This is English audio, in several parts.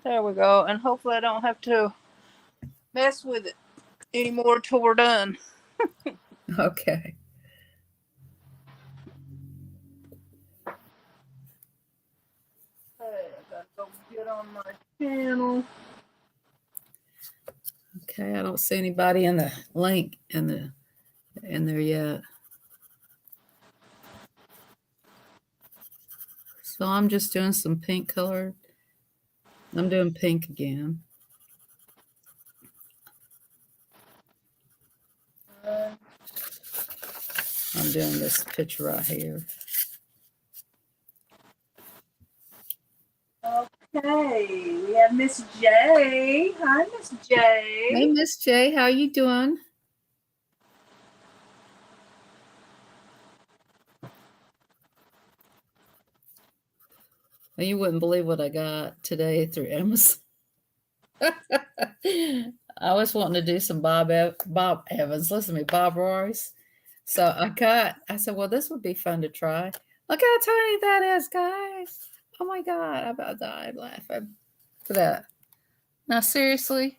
There we go. And hopefully I don't have to mess with it anymore till we're done. Okay. Hey, I gotta go get on my channel. Okay, I don't see anybody in the link in there yet. So I'm just doing some pink color. I'm doing pink again. Uh, I'm doing this picture right here. Okay, we have Miss J. Hi, Miss Hey, J. Miss J, how you doing? You wouldn't believe what I got today through Amazon. I was wanting to do some Bob Evans. Listen to me, Bob Royce. So I said, well, this would be fun to try. Look how tiny that is, guys. Oh my God, I about died laughing for that. Now, seriously,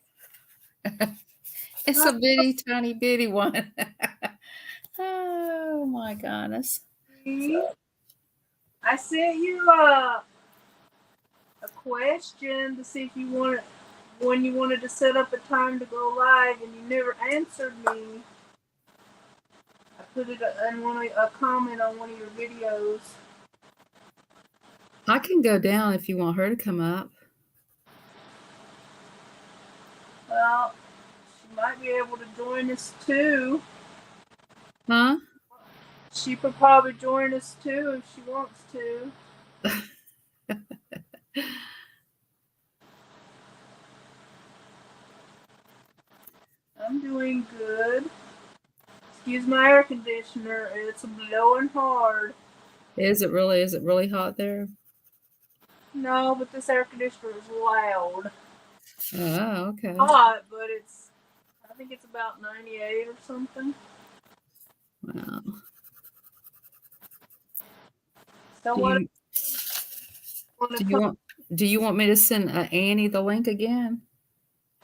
it's a bitty, tiny, bitty one. Oh my goodness. Hi. So, I sent you a question to see if you wanted when you wanted to set up a time to go live, and you never answered me. I put it in a comment on one of your videos. I can go down if you want her to come up. Well, she might be able to join us too. Huh? She could probably join us too if she wants to. I'm doing good. Excuse my air conditioner, it's blowing hard. Is it really? Is it really hot there? No, but this air conditioner is loud. Oh, okay. Hot, but I think it's about 98 or something. Wow. So Do what you want to do you come? want do you want me to send Annie the link again?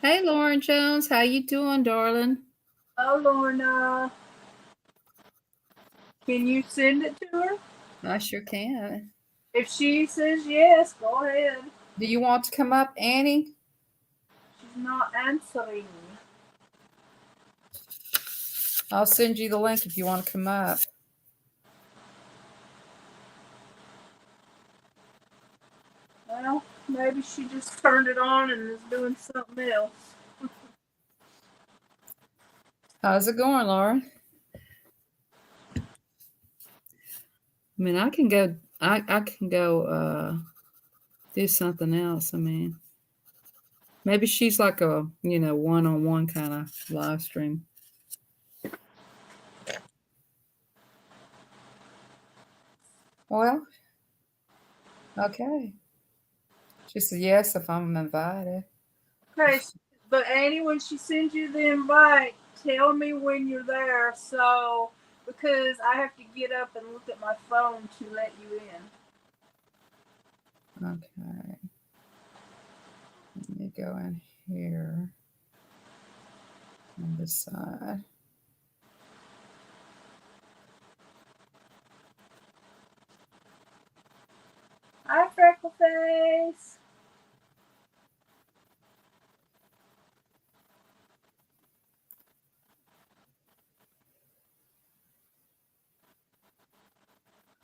Hey, Lauren Jones, how you doing, darling? Oh, Lorna, can you send it to her? I sure can. If she says yes, go ahead. Do you want to come up, Annie? She's not answering. I'll send you the link if you want to come up. Well, maybe she just turned it on and is doing something else. How's it going, Laura? I mean, I can go. I can go do something else. I mean, maybe she's like a one-on-one kind of live stream. Well, okay. She said yes if I'm invited. Okay, but Annie, when she sends you the invite, tell me when you're there, so because I have to get up and look at my phone to let you in. Okay. Let me go in here on this side. Hi, Freckleface.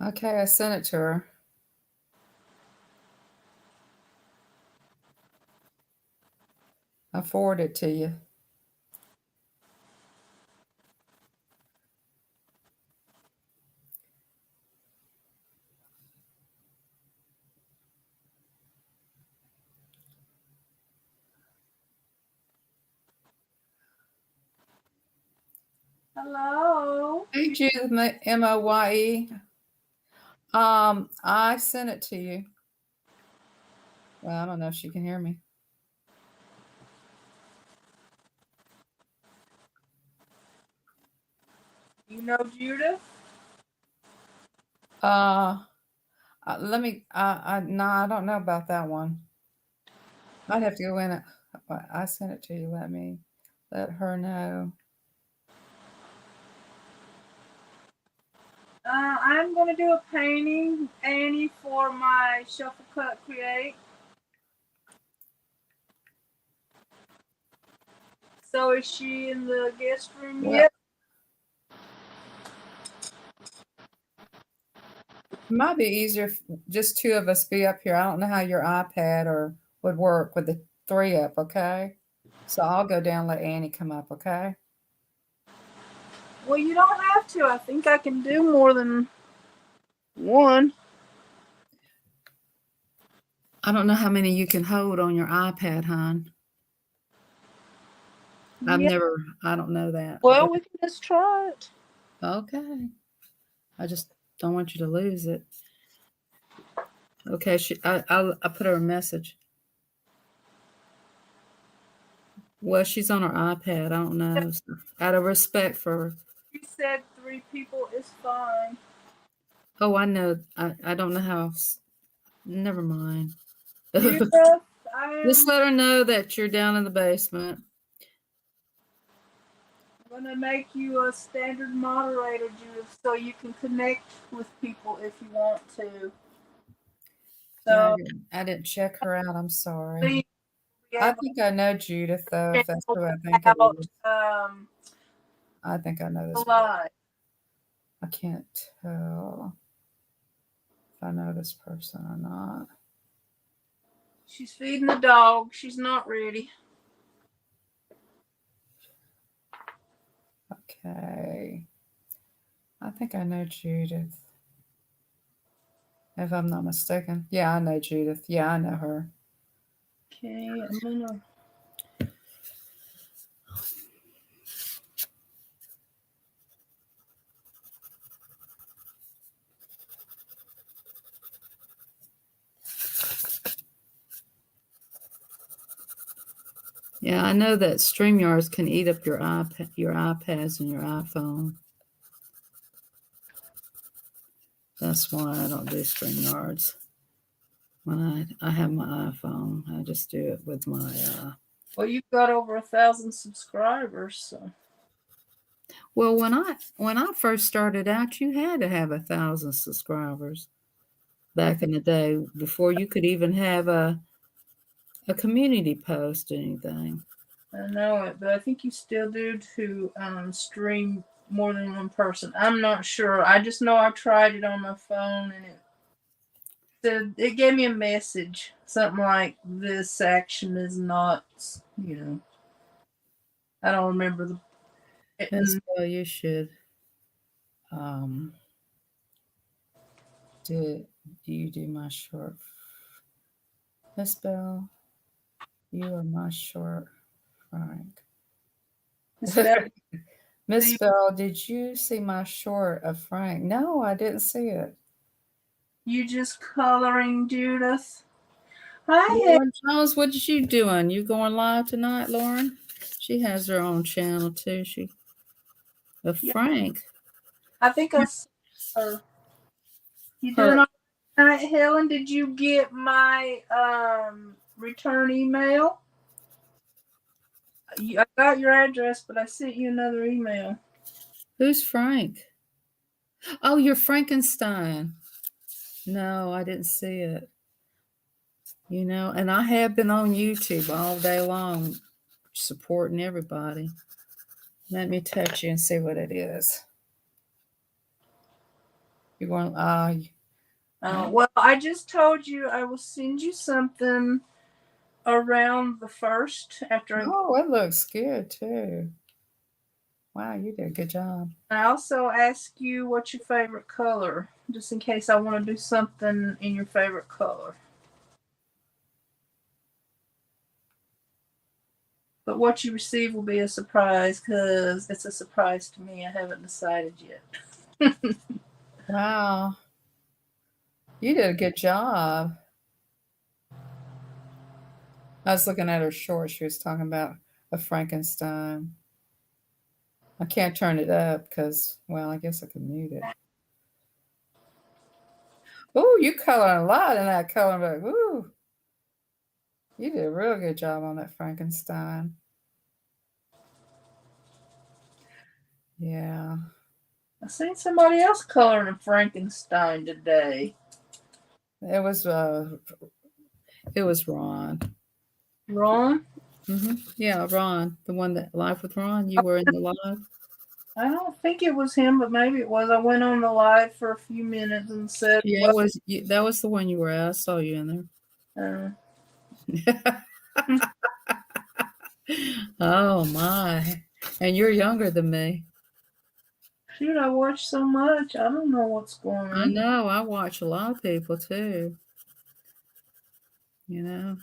Okay, I sent it to her. I forwarded it to you. Hello. Hey, Judith, Moye. I sent it to you. Well, I don't know if she can hear me. You know Judith? Let me. No, I don't know about that one. I'd have to go in. I sent it to you. Let her know. I'm gonna do a painting, Annie, for my Shuffle Cut Create. So is she in the guest room Well, yet? it might be easier if just two of us be up here. I don't know how your iPad or would work with the three up. Okay, so I'll go down. Let Annie come up. Okay. Well, you don't have to. I think I can do more than one. I don't know how many you can hold on your iPad, hon. Yeah. I don't know that. Well, we can just try it. Okay. I just don't want you to lose it. Okay. I put her a message. Well, she's on her iPad. I don't know. So, out of respect for her. She said 3 people is fine. Oh, I know. I don't know how. Never mind. Judith, I Just am let her know that you're down in the basement. gonna make you a standard moderator, Judith, so you can connect with people if you want to. Yeah, So I didn't check her out. I'm sorry. be I able think I know Judith, though, to if that's check who I think it out is. I think I know the this. live. I can't tell if I know this person or not. She's feeding the dog. She's not ready. Okay. I think I know Judith, if I'm not mistaken. Yeah, I know Judith. Yeah, I know her. Okay, I'm gonna. Yeah, I know that StreamYards can eat up your iPads and your iPhone. That's why I don't do StreamYards. When I have my iPhone, I just do it with my. Well, you've got over 1,000 subscribers, so. Well, when I first started out, you had to have 1,000 subscribers back in the day before you could even have a community post or anything. I know it, but I think you still do to stream more than one person. I'm not sure. I just know I tried it on my phone and it said it gave me a message, something like this action is not, you know. I don't remember the. Miss Bell, you should um do you do my short? Miss Bell, you are my short Frank. Spell. Miss Bell, did you see my short of Frank? No, I didn't see it. You just coloring, Judith. Hi, Lauren Jones, what is you doing? You going live tonight, Lauren? She has her own channel too. Of yeah, Frank. I think I saw her. You doing Her all right, Helen? Did you get my return email? I got your address, but I sent you another email. Who's Frank? Oh, you're Frankenstein. No, I didn't see it. And I have been on YouTube all day long supporting everybody. Let me touch you and see what it is. You're going, Well, I just told you I will send you something around the 1st after oh, it looks good too. Wow, you did a good job. I also ask you what's your favorite color, just in case I want to do something in your favorite color. But what you receive will be a surprise because it's a surprise to me. I haven't decided yet. Wow. You did a good job. I was looking at her short. She was talking about a Frankenstein. I can't turn it up because, well, I guess I could mute it. Oh, you color a lot in that color. Like, ooh. You did a real good job on that Frankenstein. Yeah. I seen somebody else coloring a Frankenstein today. It was uh it was Ron. Ron? Yeah, Ron, the one that live with Ron. You were in the live. I don't think it was him, but maybe it was. I went on the live for a few minutes and said, Yeah, it well, was you, that was the one you were at. I saw you in uh, there. Oh my! And you're younger than me. shoot, I watch so much. I don't know what's going I on. know. I watch a lot of people too. You know.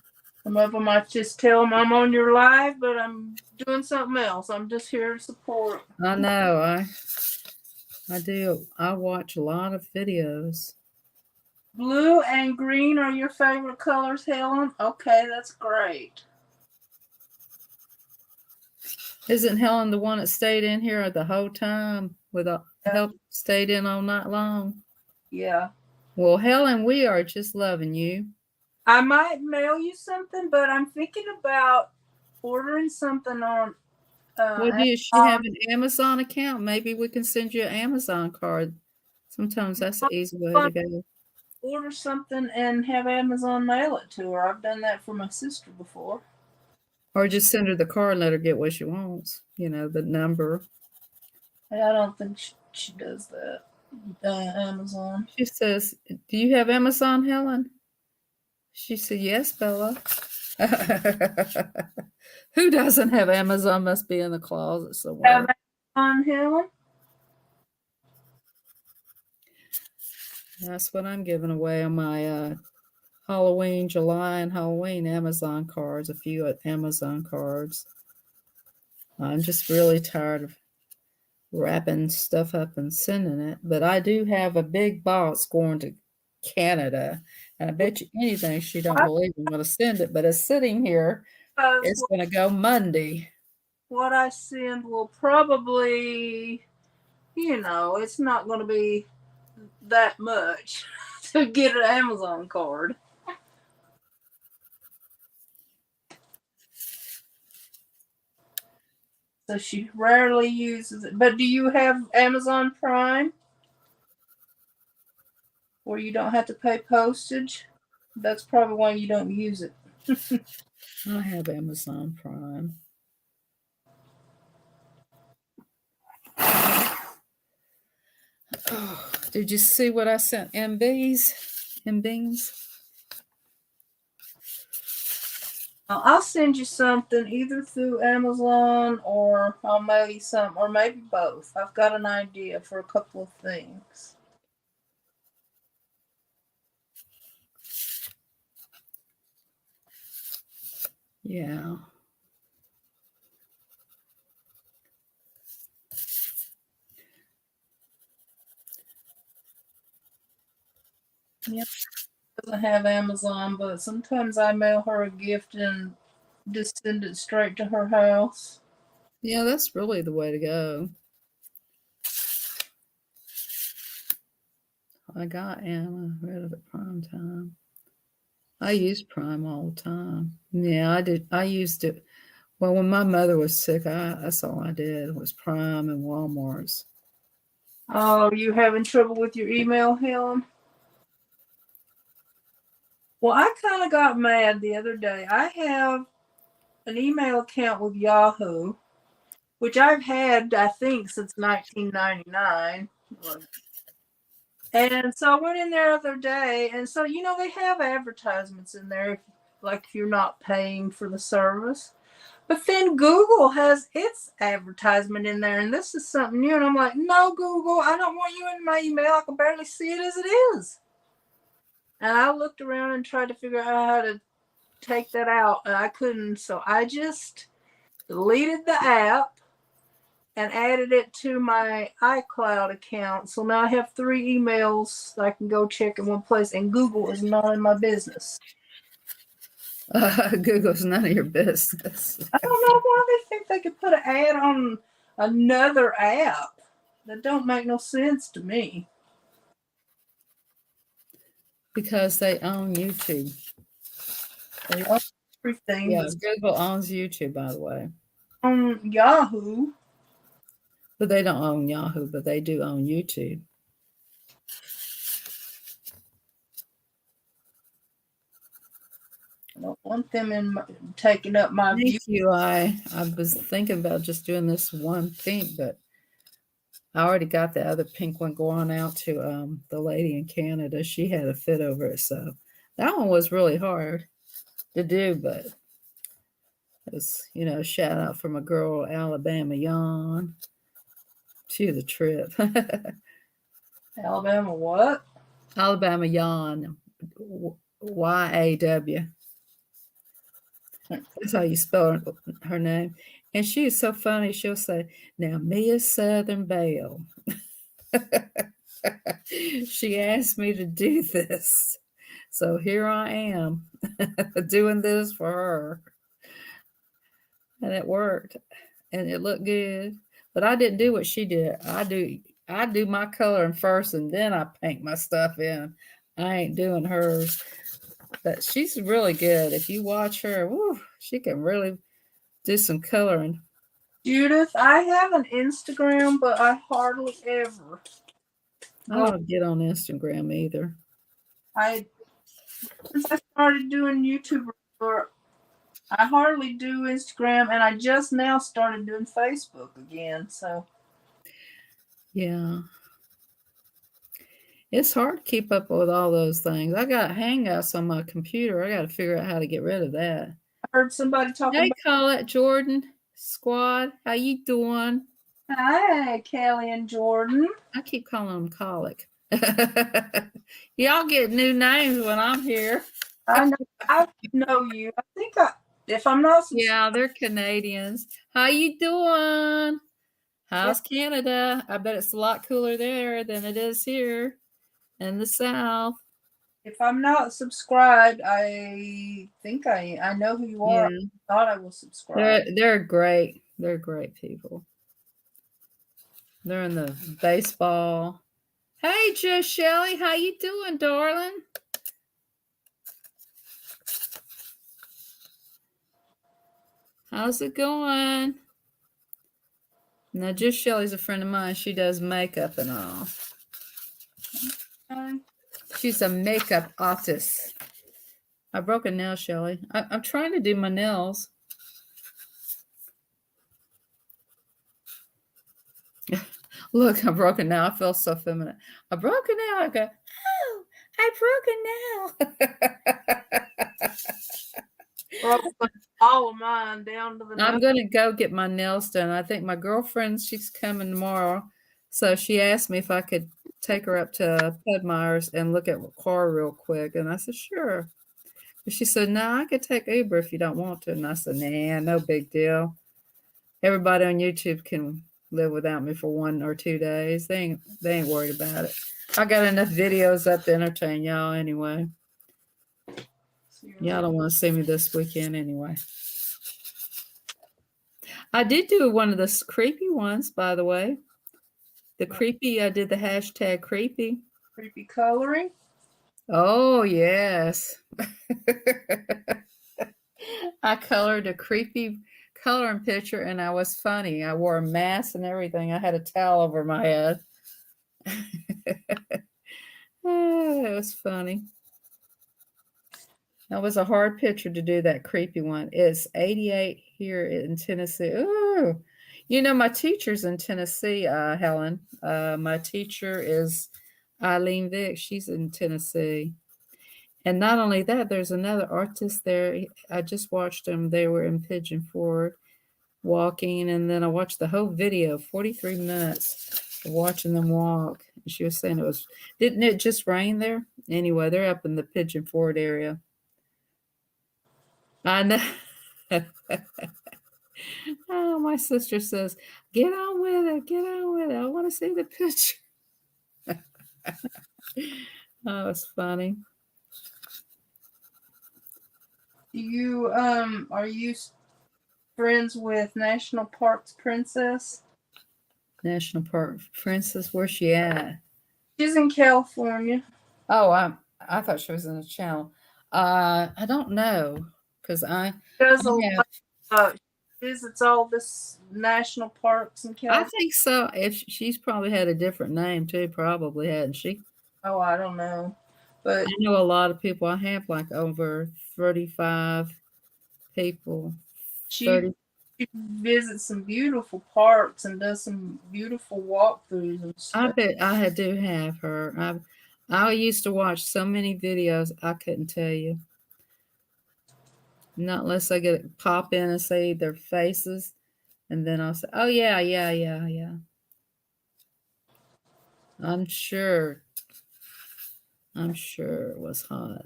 Some of them I just tell them I'm on your live, but I'm doing something else. I'm just here to support. I know. I do. I watch a lot of videos. Blue and green are your favorite colors, Helen? Okay, that's great. Isn't Helen the one that stayed in here the whole time with a Yeah. help stayed in all night long? Yeah. Well, Helen, we are just loving you. I might mail you something, but I'm thinking about ordering something on Well, do she have Amazon. an Amazon account? Maybe we can send you an Amazon card. Sometimes that's an easy way to go. Order something and have Amazon mail it to her. I've done that for my sister before. Or just send her the card and let her get what she wants. You know, the number. I don't think she does that. Amazon. She says, "Do you have Amazon, Helen?" She said, "Yes, Bella." Who doesn't have Amazon must be in the closet Have somewhere. Amazon, Helen? That's what I'm giving away on my Halloween, July, and Halloween Amazon cards. A few Amazon cards. I'm just really tired of wrapping stuff up and sending it. But I do have a big box going to Canada. And I bet you anything she don't believe I'm going to send it. But it's sitting here. Because It's going to go Monday. what I send will probably, it's not going to be that much to get an Amazon card. So she rarely uses it. But do you have Amazon Prime where you don't have to pay postage? That's probably why you don't use it. I have Amazon Prime. Oh, did you see what I sent MBs? MBs? I'll send you something either through Amazon or I'll mail you some, or maybe both. I've got an idea for a couple of things. Yeah. Yep. Doesn't have Amazon, but sometimes I mail her a gift and just send it straight to her house. Yeah, that's really the way to go. I got Anna rid of it Prime time. I use Prime all the time. Yeah, I did. I used it. Well, when my mother was sick, that's all I did was Prime and Walmart's. Oh, you having trouble with your email, Helen? Well, I kind of got mad the other day. I have an email account with Yahoo, which I've had, I think, since 1999. And so I went in there the other day, and so they have advertisements in there, like if you're not paying for the service. But then Google has its advertisement in there, and this is something new. And I'm like, no, Google, I don't want you in my email. I can barely see it as it is. And I looked around and tried to figure out how to take that out, and I couldn't. So I just deleted the app and added it to my iCloud account. So now I have 3 emails I can go check in one place, and Google is not in my business. Google's none of your business. I don't know why they think they could put an ad on another app. That don't make no sense to me. Because they own YouTube. They own everything, Yeah, but Google owns YouTube, by the way. on Yahoo. But they don't own Yahoo, but they do own YouTube. I don't want them taking up my view. Thank you. I was thinking about just doing this one pink, but I already got the other pink one going out to the lady in Canada. She had a fit over it, so that one was really hard to do, but it was, a shout out from a girl, Alabama Yawn. She was a trip. Alabama what? Alabama Yawn, YAW. That's how you spell her name. And she is so funny. She'll say, "Now, Miss Southern Belle." She asked me to do this. So here I am doing this for her. And it worked. And it looked good. But I didn't do what she did. I do my coloring first and then I paint my stuff in. I ain't doing hers. But she's really good. If you watch her, woo, she can really do some coloring. Judith, I have an Instagram, but I hardly ever I go. don't get on Instagram either. I since I started doing YouTube, I hardly do Instagram, and I just now started doing Facebook again. So Yeah. It's hard to keep up with all those things. I got Hangouts on my computer. I got to figure out how to get rid of that. I heard somebody talking Hey, about, Colette Jordan Squad, how you doing? "Hi, Kelly and Jordan." I keep calling them Colic. Y'all get new names when I'm here. I know you. I think if I'm not Yeah, they're Canadians. How you doing? if, How's Canada? I bet it's a lot cooler there than it is here in the South. if I'm not subscribed, I think I know who you are. Yeah, I thought I was subscribed. they're great. They're great people. They're in the baseball. Hey, Joe Shelley, how you doing, darling? How's it going? Now, Just Shelley's a friend of mine. She does makeup and all. She's a makeup artist. I broke a nail, Shelley. I'm trying to do my nails. Look, I broke a nail. I feel so feminine. I broke a nail. I go, oh, I broke a nail. Broke all of mine down to the I'm nose. going to go get my nails done. I think my girlfriend, she's coming tomorrow. So she asked me if I could take her up to Pudmeyer's and look at her car real quick. And I said, sure. But she said, no, I could take Uber if you don't want to. And I said, nah, no big deal. Everybody on YouTube can live without me for 1 or 2 days. They ain't worried about it. I got enough videos up to entertain y'all anyway. Y'all don't want to see me this weekend anyway. I did do one of the creepy ones, by the way. The creepy, I did the hashtag creepy. Creepy coloring. Oh, yes. I colored a creepy coloring picture and I was funny. I wore a mask and everything. I had a towel over my head. Oh, it was funny. That was a hard picture to do, that creepy one. It's 88 here in Tennessee. Ooh. My teacher's in Tennessee, Helen. My teacher is Eileen Vick. She's in Tennessee. And not only that, there's another artist there. I just watched them. They were in Pigeon Forge walking, and then I watched the whole video, 43 minutes of watching them walk. And she was saying didn't it just rain there? Anyway, they're up in the Pigeon Forge area. I know. Oh, my sister says, get on with it. Get on with it. I want to see the picture. Oh, it's funny. Are you friends with National Parks Princess? National Park Princess, where's she at? She's in California. Oh, I thought she was in the channel. I don't know. because I Does a have. lot. Visits all this national parks in I California. think so. If she's probably had a different name too, probably hadn't she? Oh, I don't know, but I know a lot of people. I have like over 35 people. she 30. she visits some beautiful parks and does some beautiful walkthroughs and I stuff. bet do have her. I used to watch so many videos. I couldn't tell you. Not unless I get pop in and see their faces, and then I'll say, "Oh yeah, yeah, yeah, yeah." I'm sure. I'm sure it was hot.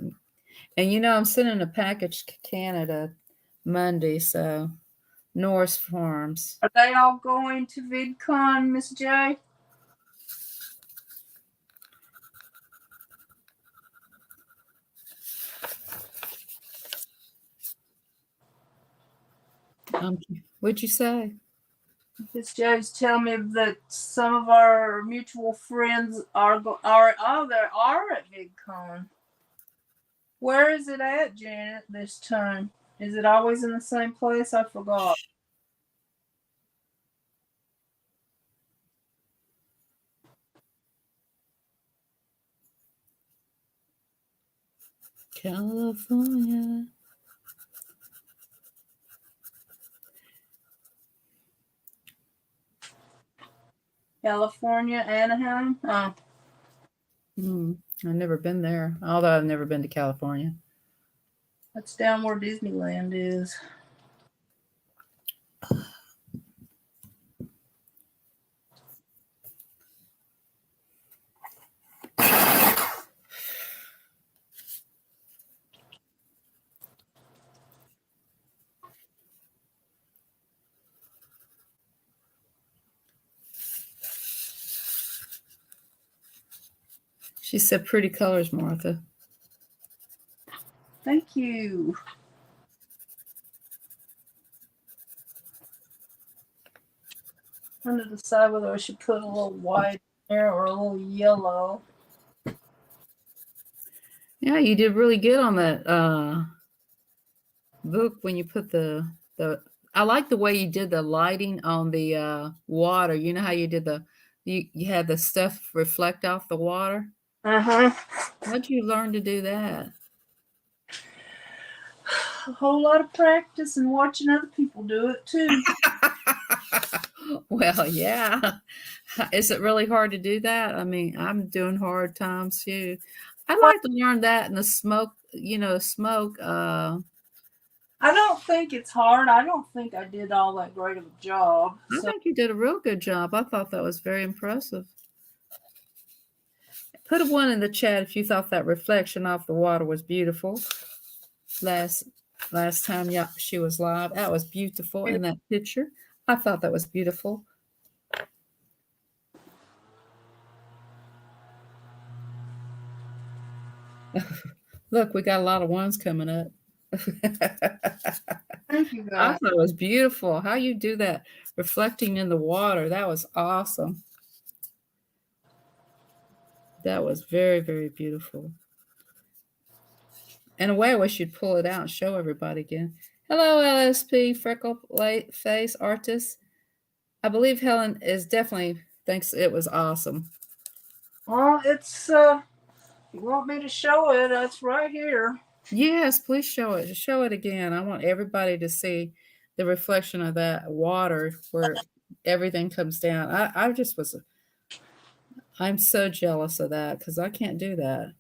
And I'm sending a package to Canada Monday, so Norris Farms. Are they all going to VidCon, Miss J? What'd you say? Miss J's telling me that some of our mutual friends they are at VidCon. Where is it at, Janet? This time, is it always in the same place? I forgot. California. California, Anaheim. Oh, I've never been there, although I've never been to California. that's down where Disneyland is. She said pretty colors, Martha. Thank you. I'm trying to decide whether I should put a little white in there or a little yellow. Yeah, you did really good on that book when you put the I like the way you did the lighting on the water. You know how you did you had the stuff reflect off the water? Uh-huh. How'd you learn to do that? A whole lot of practice and watching other people do it too. Well, yeah. Is it really hard to do that? I mean, I'm doing hard times too. I'd Well, like to learn that in the smoke, smoke. I don't think it's hard. I don't think I did all that great of a job. I So think you did a real good job. I thought that was very impressive. Put a one in the chat if you thought that reflection off the water was beautiful. Last last time, yeah, she was live. That was beautiful in that picture. I thought that was beautiful. Look, we got a lot of ones coming up. thank you I guys. thought it was beautiful. How you do that reflecting in the water. That was awesome. That was very, very beautiful. In a way, I wish you'd pull it out and show everybody again. Hello, LSP, freckle light face artist. I believe Helen is definitely thinks it was awesome. Well, it's you want me to show it, that's right here. Yes, please show it. Show it again. I want everybody to see the reflection of that water where everything comes down. I just was, I'm so jealous of that because I can't do that.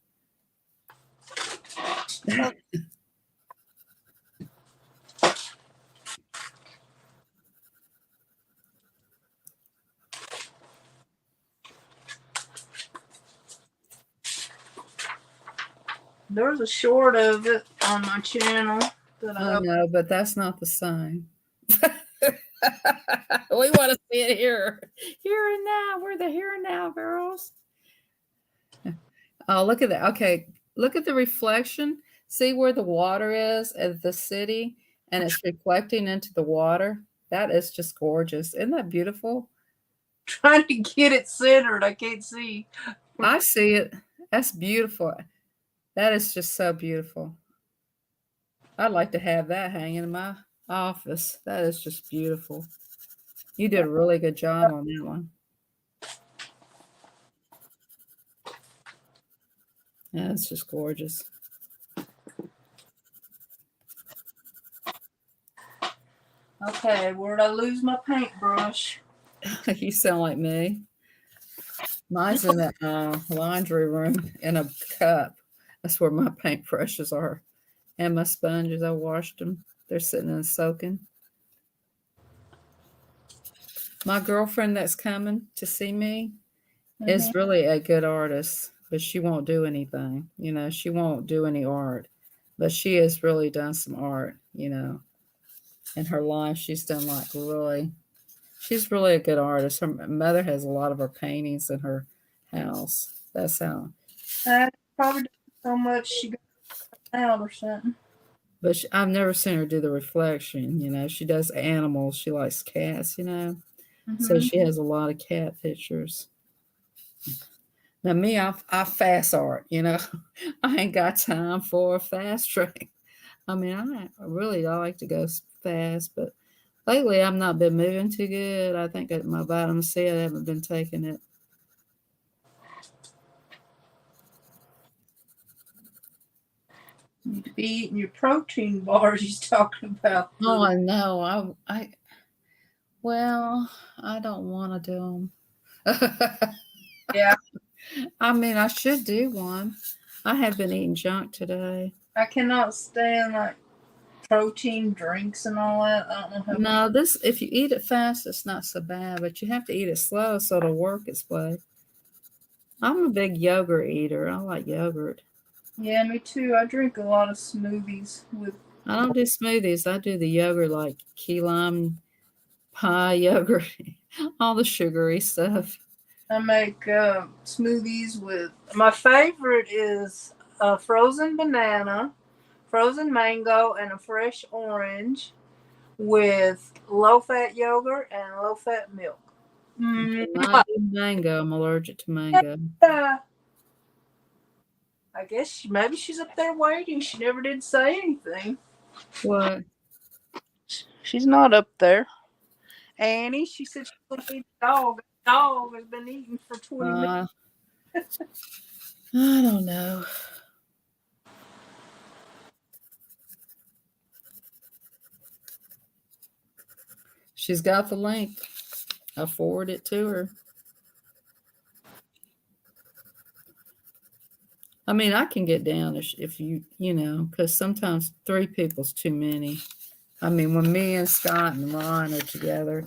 There's a short of it on my channel that I I know, but that's not the sign. We want to see it here. Here and now. We're the here and now girls. Oh, look at that. Okay. Look at the reflection. See where the water is at the city and it's reflecting into the water. That is just gorgeous. Isn't that beautiful? trying to get it centered. I can't see. I see it. That's beautiful. That is just so beautiful. I'd like to have that hanging in my office. That is just beautiful. You did a really good job on that one. Yeah, it's just gorgeous. Okay, where'd I lose my paintbrush? You sound like me. Mine's in the laundry room in a cup. That's where my paintbrushes are. And my sponges, I washed them. They're sitting in soaking. My girlfriend that's coming to see me Hmm. is really a good artist, but she won't do anything. She won't do any art. But she has really done some art, in her life. She's done like really, she's really a good artist. Her mother has a lot of her paintings in her house. That's how. I probably did so much she got out or something. But I've never seen her do the reflection. She does animals. She likes cats. So Hmm. she has a lot of cat pictures. Now me, I fast art. I ain't got time for a fast track. I mean, I like to go fast, but lately I've not been moving too good. I think that my vitamin C, I haven't been taking it. You need to be eating your protein bars he's talking about. Oh, I know. Well, I don't want to do them. Yeah, I mean, I should do one. I have been eating junk today. I cannot stand like protein drinks and all that. I don't know how people. No, if you eat it fast, it's not so bad, but you have to eat it slow so it'll work its way. I'm a big yogurt eater. I like yogurt. Yeah, me too. I drink a lot of smoothies with. I don't do smoothies. I do the yogurt like key lime pie yogurt, all the sugary stuff. I make smoothies with. My favorite is a frozen banana, frozen mango, and a fresh orange with low fat yogurt and low fat milk. I Mm. cannot do mango. I'm allergic to mango. I guess maybe she's up there waiting. She never did say anything. What? She's not up there. Annie, she said she's going to feed the dog. The dog has been eating for 20 minutes. I don't know. She's got the link. I forward it to her. I mean, I can get down if because sometimes 3 people's too many. I mean, when me and Scott and Ron are together,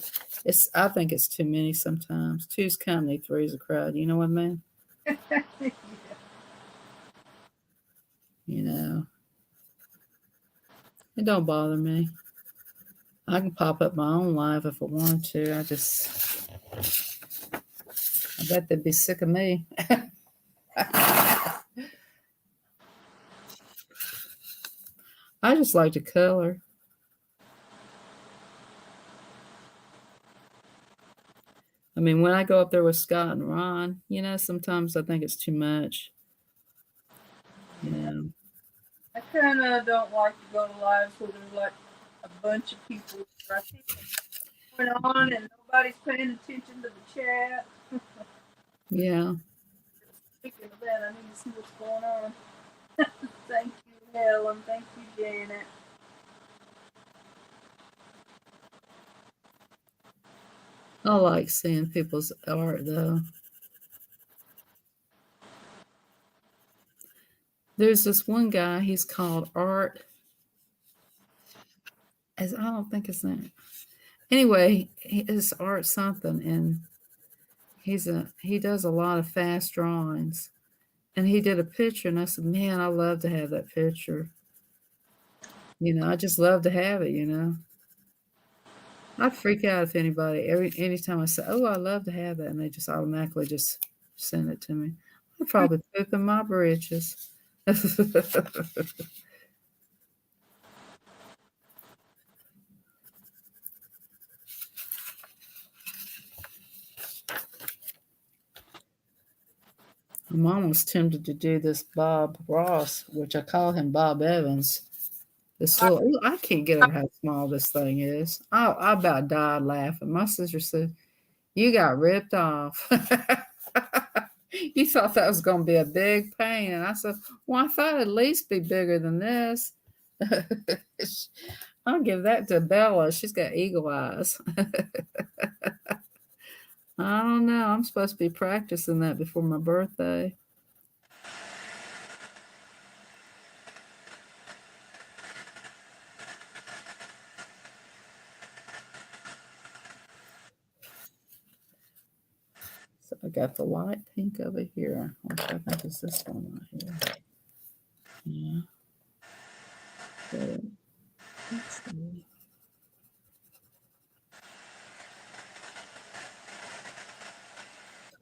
I think it's too many sometimes. Two's company, three's a crowd. You know what I mean? You know, it don't bother me. I can pop up my own live if I wanted to. I bet they'd be sick of me. I just like to color. I mean, when I go up there with Scott and Ron, sometimes I think it's too much. You know, I kind of don't like to go to lives where there's like a bunch of people right going on and nobody's paying attention to the chat. yeah. Speaking of that, I need to see what's going on. Thank you, Helen. Thank you, Janet. I like seeing people's art though. There's this one guy, he's called Art, as I don't think his name. Anyway, his art something, and he does a lot of fast drawings. And he did a picture, and I said, "Man, I love to have that picture." I just love to have it. I'd freak out if anytime I say, "Oh, I love to have that," and they just automatically just send it to me. I'd probably poop in my britches. I'm almost tempted to do this Bob Ross, which I call him Bob Evans. This I, little, I can't get over how small this thing is. I about died laughing. My sister said, "You got ripped off." You thought that was going to be a big pain, and I said, "Well, I thought it'd at least be bigger than this." I'll give that to Bella. She's got eagle eyes. I don't know. I'm supposed to be practicing that before my birthday. So I got the light pink over here, which I think is this one right here. Yeah. So, let's see.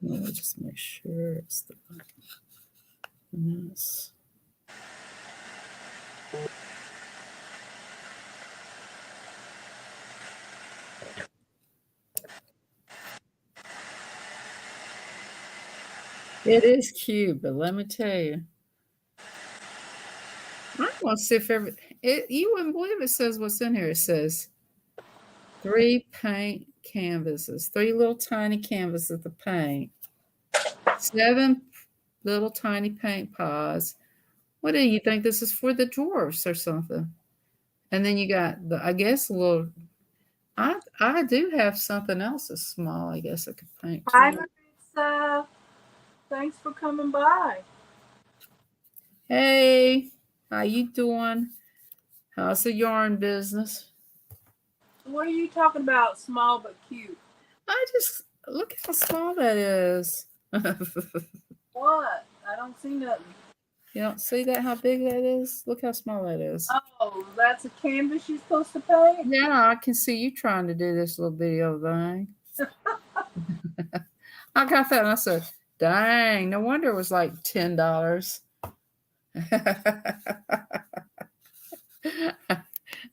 Let me just make sure it's the this. It is cute, but let me tell you, I want to see if you wouldn't believe it says what's in here. It says 3 paint canvases, 3 little tiny canvases to paint, 7 little tiny paint pods. What do you think this is for, the dwarfs or something? And then you got the, I guess, a little. I do have something else that's small. I guess I could paint hi, too. Marissa. Thanks for coming by. Hey, how you doing? How's the yarn business? What are you talking about? Small but cute. I just look how small that is. What? I don't see nothing. You don't see that how big that is? Look how small that is. Oh, that's a canvas you're supposed to paint? Yeah, I can see you trying to do this little video thing. I got that and I said, dang, no wonder it was like $10.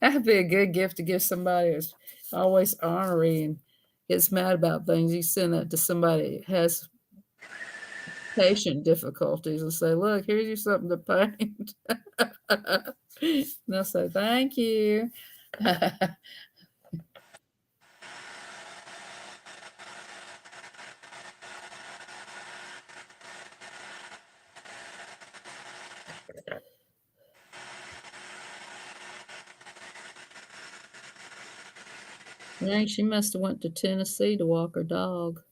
That'd be a good gift to give somebody who's always ornery and gets mad about things. You send that to somebody that has patient difficulties and say, look, here's you something to paint. And they'll say, thank you. Dang, she must have went to Tennessee to walk her dog.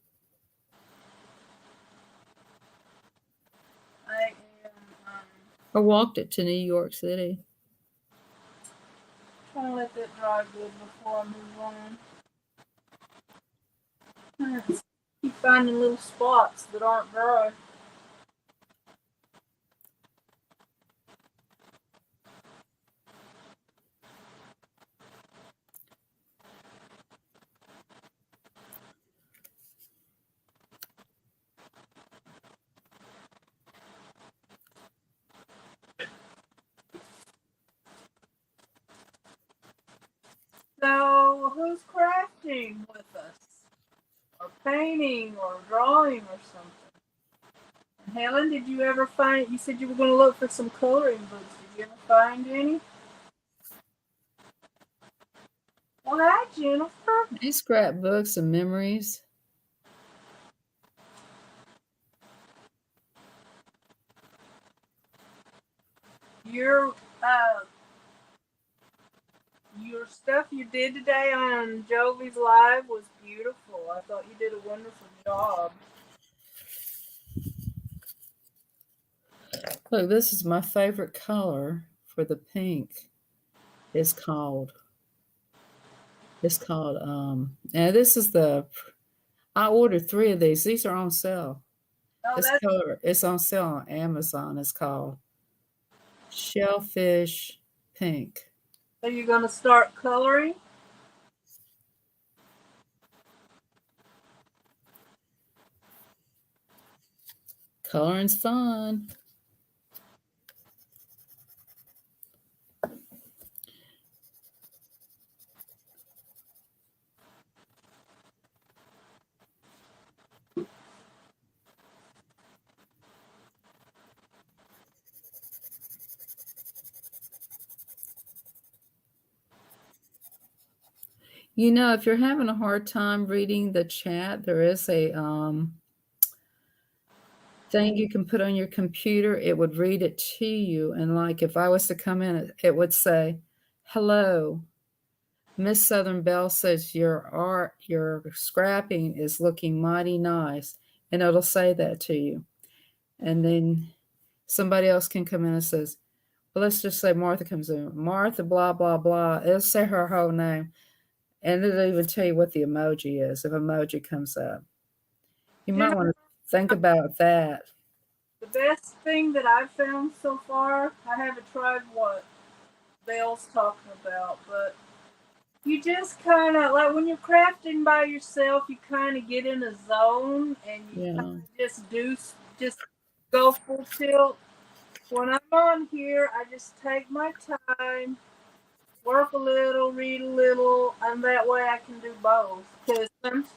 I am Or walked it to New York City. trying to let that dry good before I move on. Keep finding little spots that aren't dry. So, who's crafting with us? Or painting or drawing or something? And Helen, did you ever find, you said you were going to look for some coloring books. Did you ever find any? Well, hi, Jennifer. These scrapbooks and memories. Your, uh, your stuff you did today on Jovi's Live was beautiful. I thought you did a wonderful job. Look, this is my favorite color for the pink. It's called, now this is I ordered 3 of these. These are on sale. Oh, This that's color is on sale on Amazon. It's called Shellfish Pink. so you're going to start coloring? Coloring's fun. If you're having a hard time reading the chat, there is a thing you can put on your computer. It would read it to you, and like if I was to come in, it would say, "Hello, Miss Southern Belle says your scrapping is looking mighty nice," and it'll say that to you. And then somebody else can come in and says, well, let's just say Martha comes in. Martha, blah, blah, blah. It'll say her whole name. And it'll even tell you what the emoji is if emoji comes up. You might want to think about that. The best thing that I've found so far, I haven't tried what Belle's talking about, but you just kind of, like when you're crafting by yourself, you kind of get in a zone and you kind Yeah. of just go full tilt. When I'm on here, I just take my time, work a little, read a little, and that way I can do both. Because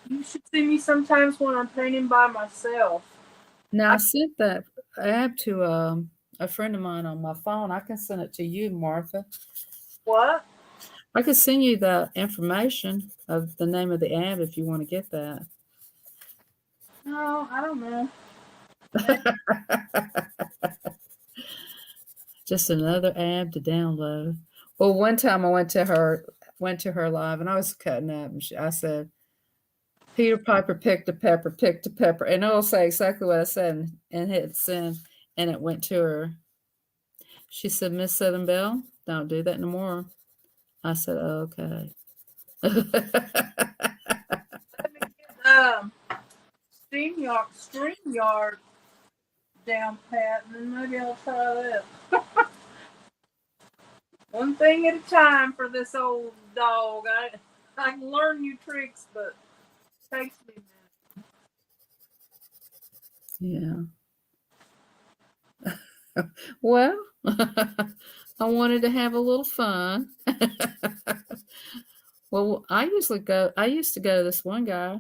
you should see me sometimes when I'm painting by myself. Now, I, I sent that app to a friend of mine on my phone. I can send it to you, Martha. what? I could send you the information of the name of the app if you want to get that. No, I don't know. Just another app to download. Well, one time I went to her live, and I was cutting up, and I said, "Peter Piper picked a pepper," and it'll say exactly what I said, and hit send, and it went to her. She said, "Miss Southern Belle, don't do that no more." I said, oh, "Okay." Let me get StreamYard down pat, and then maybe I'll try that. One thing at a time for this old dog. I can learn new tricks, but it takes me a Yeah. Well, I wanted to have a little fun. Well, I used to go to this one guy,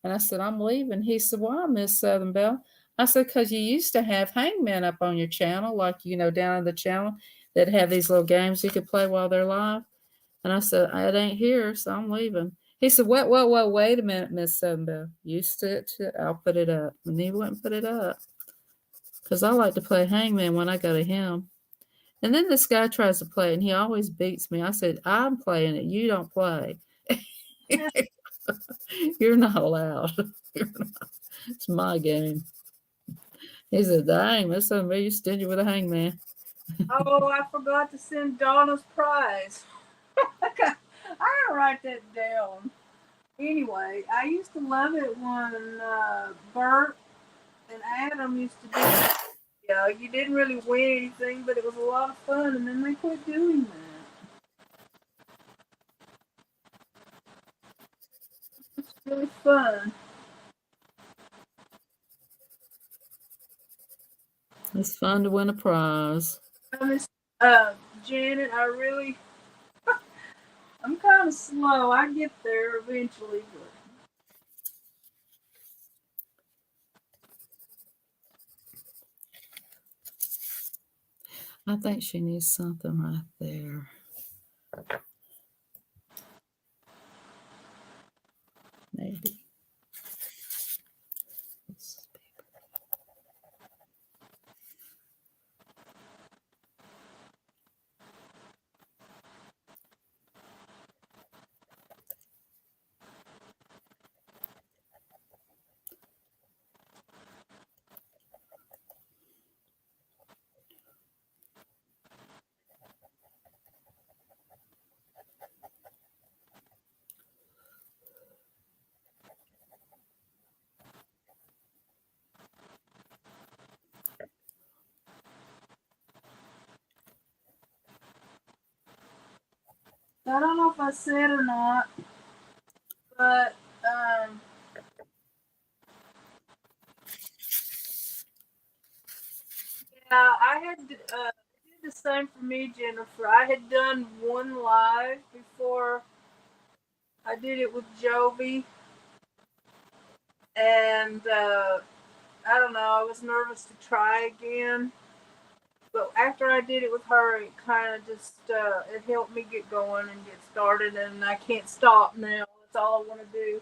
and I said, I'm leaving. He said, why, Miss Southern Belle? I said, because you used to have hangmen up on your channel, like, down in the channel that have these little games you could play while they're live. And I said, it ain't here, so I'm leaving. He said, wait a minute, Miss Southern Belle. You sit, I'll put it up. And he wouldn't put it up because I like to play hangman when I go to him. And then this guy tries to play, and he always beats me. I said, I'm playing it. You don't play. minute. You're not allowed. It's my game. He said, dang, that's something you stingy with a hangman. Oh, I forgot to send Donna's prize. I gotta write that down. Anyway, I used to love it when Bert and Adam used to do that. Yeah, you didn't really win anything, but it was a lot of fun, and then they quit doing that. It's really fun. It's fun to win a prize. I miss Janet. I'm kind of slow. I get there eventually, but I think she needs something right there. Maybe. I don't know if I said or not, but yeah, I had did the same for me, Jennifer. I had done one live before I did it with Jovi, and I don't know. I was nervous to try again, But after I did it with her, it kind of just it helped me get going and get started, and I can't stop now. That's all I want to do.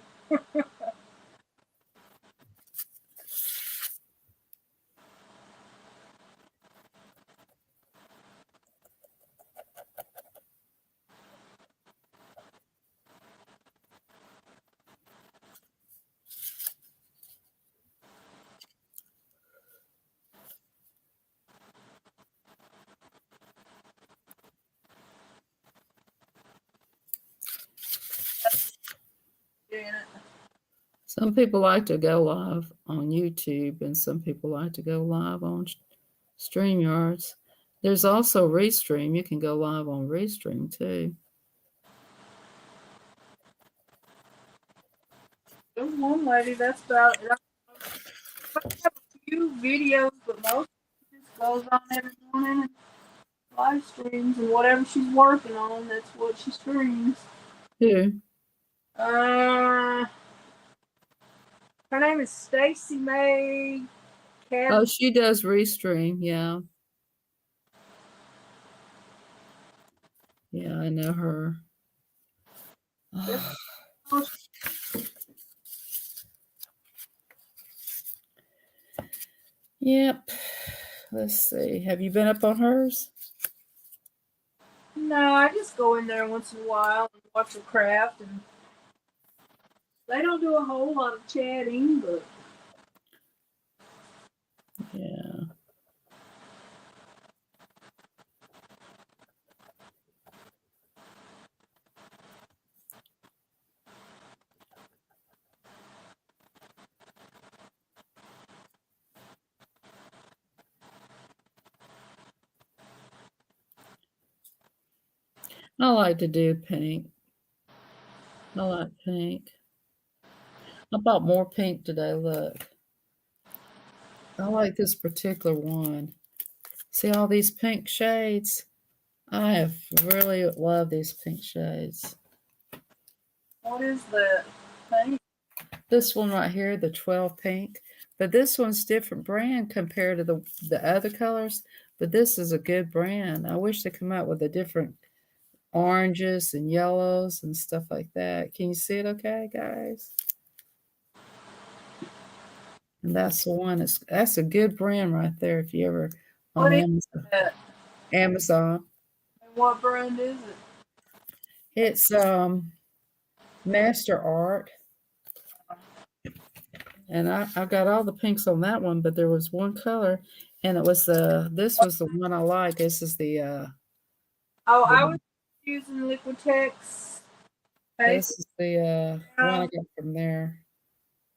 Janet. Some people like to go live on YouTube, and some people like to go live on StreamYards. There's also Restream. You can go live on Restream too. There's one lady that's about it. I have a few videos, but most of it just goes on every morning and live streams and whatever she's working on. That's what she streams. Who? Uh, her name is Stacy May Oh, Cab. she does Restream. Yeah. Yeah, I know her. Yep. Let's see. Have you been up on hers? No, I just go in there once in a while and watch her craft, and they don't do a whole lot of chatting, but Yeah. I like to do pink. I like pink. I bought more pink today. Look. I like this particular one. See all these pink shades? I have really loved these pink shades. what is that thing? This one right here, the 12 pink. But this one's different brand compared to the other colors. But this is a good brand. I wish they come out with a different oranges and yellows and stuff like that. Can you see it okay, guys? And that's the one. That's a good brand right there if you ever on What is Amazon. that? Amazon. And what brand is it? It's Master Art. And I got all the pinks on that one, but there was one color, and it was this was the one I like. This is Oh, I the was using Liquitex paper. this is the one I got from there.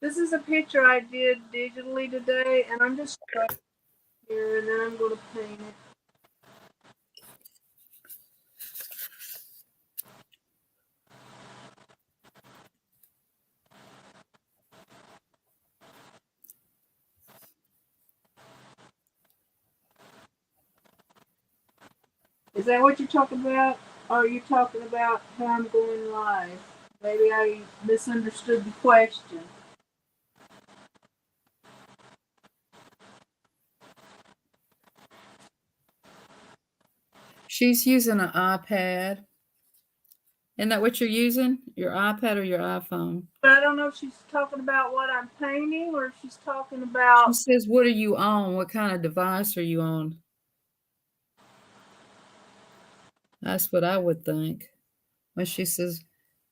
This is a picture I did digitally today, and I'm just showing here, and then I'm going to paint it. Is that what you're talking about? Or are you talking about how I'm going live? Maybe I misunderstood the question. She's using an iPad. Isn't that what you're using? Your iPad or your iPhone? But I don't know if she's talking about what I'm painting or if she's talking She about. says, "What are you on? What kind of device are you on?" That's what I would think. When she says,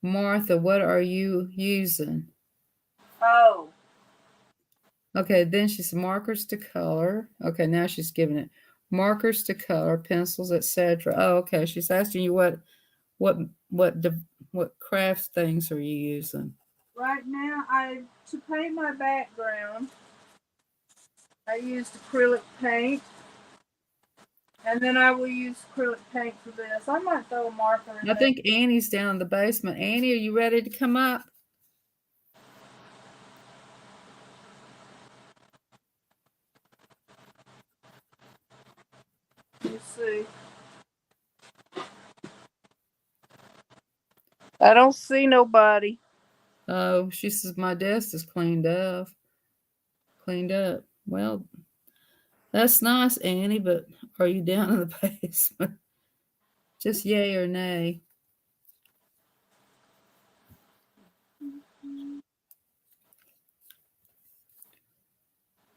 "Martha, what are you using?" Oh, Okay, then she's markers to color. Okay, now she's giving it markers to color, pencils, etc. Oh, okay. She's asking you what what what craft things are you using? right now to paint my background, I used acrylic paint, and then I will use acrylic paint for this. I might throw a marker in I there. think Annie's down in the basement. Annie, are you ready to come up? Let's see. I don't see nobody. Oh, she says my desk is cleaned up. Cleaned up. Well, that's nice, Annie, but Are you down in the basement? Just yay or nay.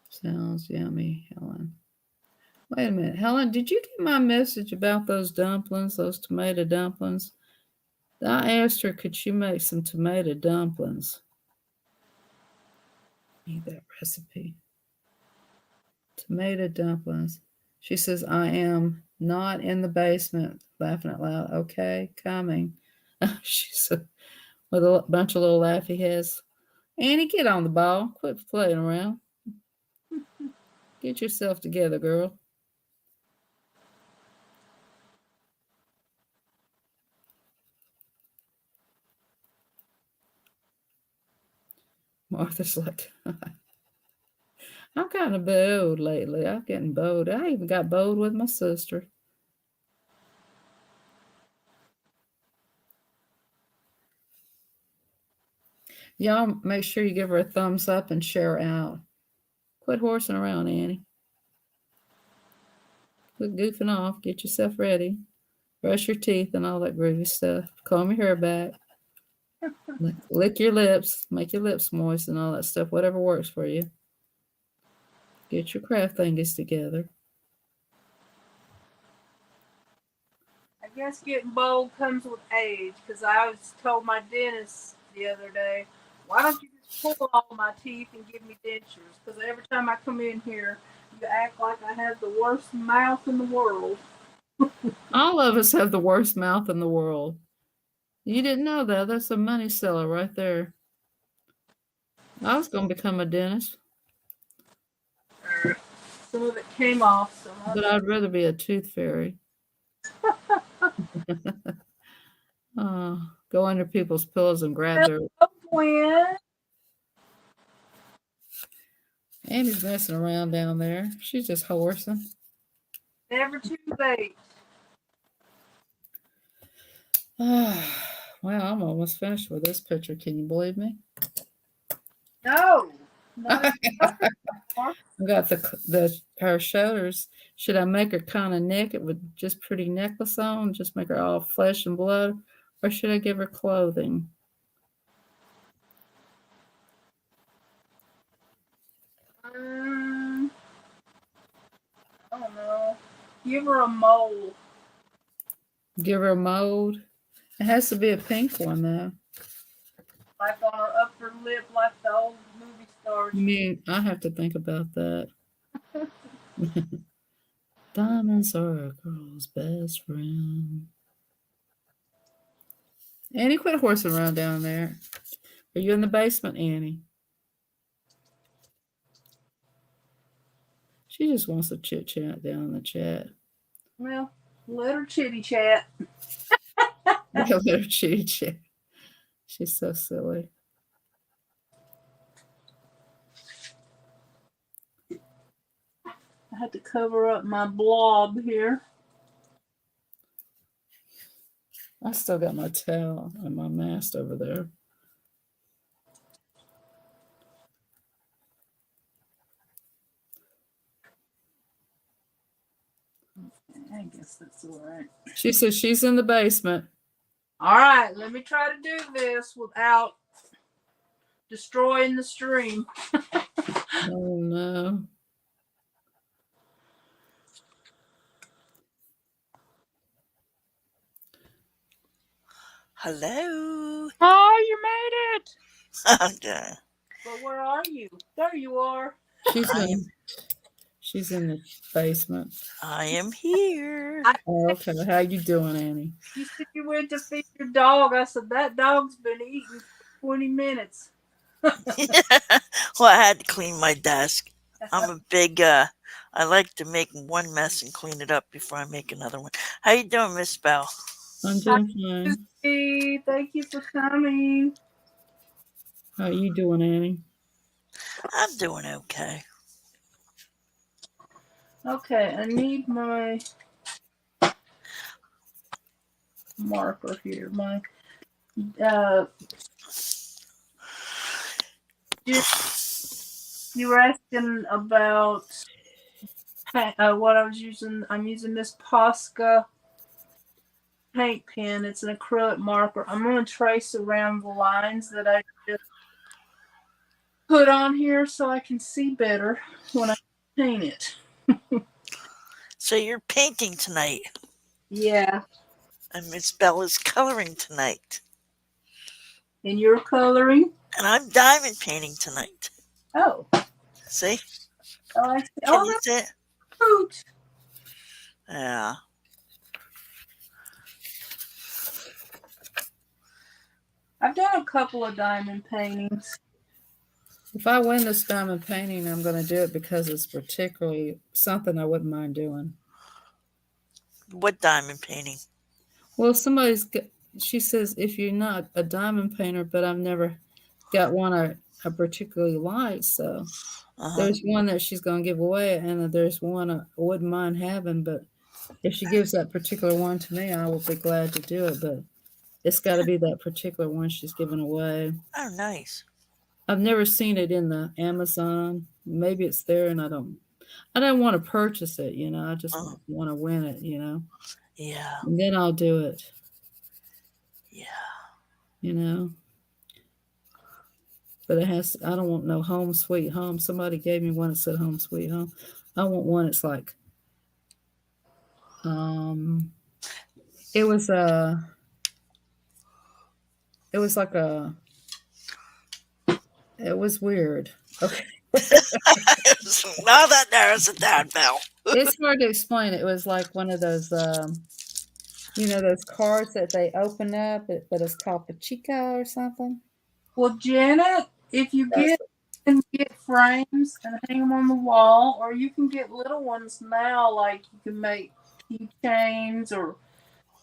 Sounds yummy, Helen. Wait a minute, Helen, did you get my message about those dumplings, those tomato dumplings? I asked her, could she make some tomato dumplings? Need that recipe. Tomato dumplings. She says, I am not in the basement. Laughing out loud. Okay, coming. She said, with a bunch of little laughy heads. Annie, get on the ball. Quit playing around. Get yourself together, girl. Martha's like, I'm kind of bold lately. I'm getting bold. I even got bold with my sister. Y'all make sure you give her a thumbs up and share out. Quit horsing around, Annie. Quit goofing off. Get yourself ready. Brush your teeth and all that groovy stuff. Comb your hair back. Lick your lips. Make your lips moist and all that stuff. Whatever works for you. Get your craft thingies together. I guess getting bold comes with age, because I was told my dentist the other day, why don't you just pull all my teeth and give me dentures? Because every time I come in here, you act like I have the worst mouth in the world. All of us have the worst mouth in the world. You didn't know that. That's a money seller right there. I was going to become a dentist, Some of it came off, some of but it. I'd rather be a tooth fairy. Go under people's pillows and grab their. When Annie's messing around down there. She's just horsing. never too late. Well, I'm almost finished with this picture. Can you believe me? No, not anymore. I got the her shoulders. Should I make her kind of naked with just pretty necklace on, just make her all flesh and blood, or should I give her clothing? I don't know. Give her a mole. Give her a mold. It has to be a pink one though. Like on her upper lip, like the old movie stars. I mean, I have to think about that. Diamonds are a girl's best friend. Annie, quit horsing around down there. Are you in the basement, Annie? She just wants to chit chat down in the chat. Well, let her chitty chat. Let her chit chat. She's so silly. I had to cover up my blob here. I still got my towel and my mask over there. I guess that's all right. She says she's in the basement. All right, let me try to do this without destroying the stream. Oh no. Hello. Oh, you made it. Okay. But where are you? There you are. She's in the basement. I am here. Oh, okay. How you doing, Annie? You said you went to feed your dog. I said that dog's been eating for 20 minutes. Well, I had to clean my desk. I'm a big I like to make one mess and clean it up before I make another one. How you doing, Miss Bell? I'm doing fine. Hey, thank you for coming. How you doing, Annie? I'm doing okay. Okay, I need my marker here. My you were asking about what I was using. I'm using this Posca paint pen. It's an acrylic marker. I'm going to trace around the lines that I just put on here so I can see better when I paint it. So you're painting tonight, Yeah. and Miss Bella's coloring tonight, And you're coloring? and I'm diamond painting tonight. Oh. See? Oh, I see. Can Oh, you that's see it? cute. Yeah. I've done a couple of diamond paintings. If I win this diamond painting, I'm going to do it because it's particularly something I wouldn't mind doing. What diamond painting? Well, she says, if you're not a diamond painter, but I've never got one I particularly like. So Uh-huh. there's one that she's going to give away, and there's one I wouldn't mind having. But if she gives that particular one to me, I will be glad to do it. But it's got to be that particular one she's giving away. Oh, nice. I've never seen it in the Amazon. Maybe it's there, and I don't want to purchase it. I just Uh, want to win it. yeah. And then I'll do it. Yeah. You know. But I don't want no home sweet home. Somebody gave me one that said home sweet home. I want one that's like, um, it was like it was weird. Okay. Now that narrows it down, Belle. It's hard to explain. It was like one of those, those cards that they open up, but it's called Pachika or something. Well, Janet, if you That's can get frames and hang them on the wall, or you can get little ones now, like you can make keychains, or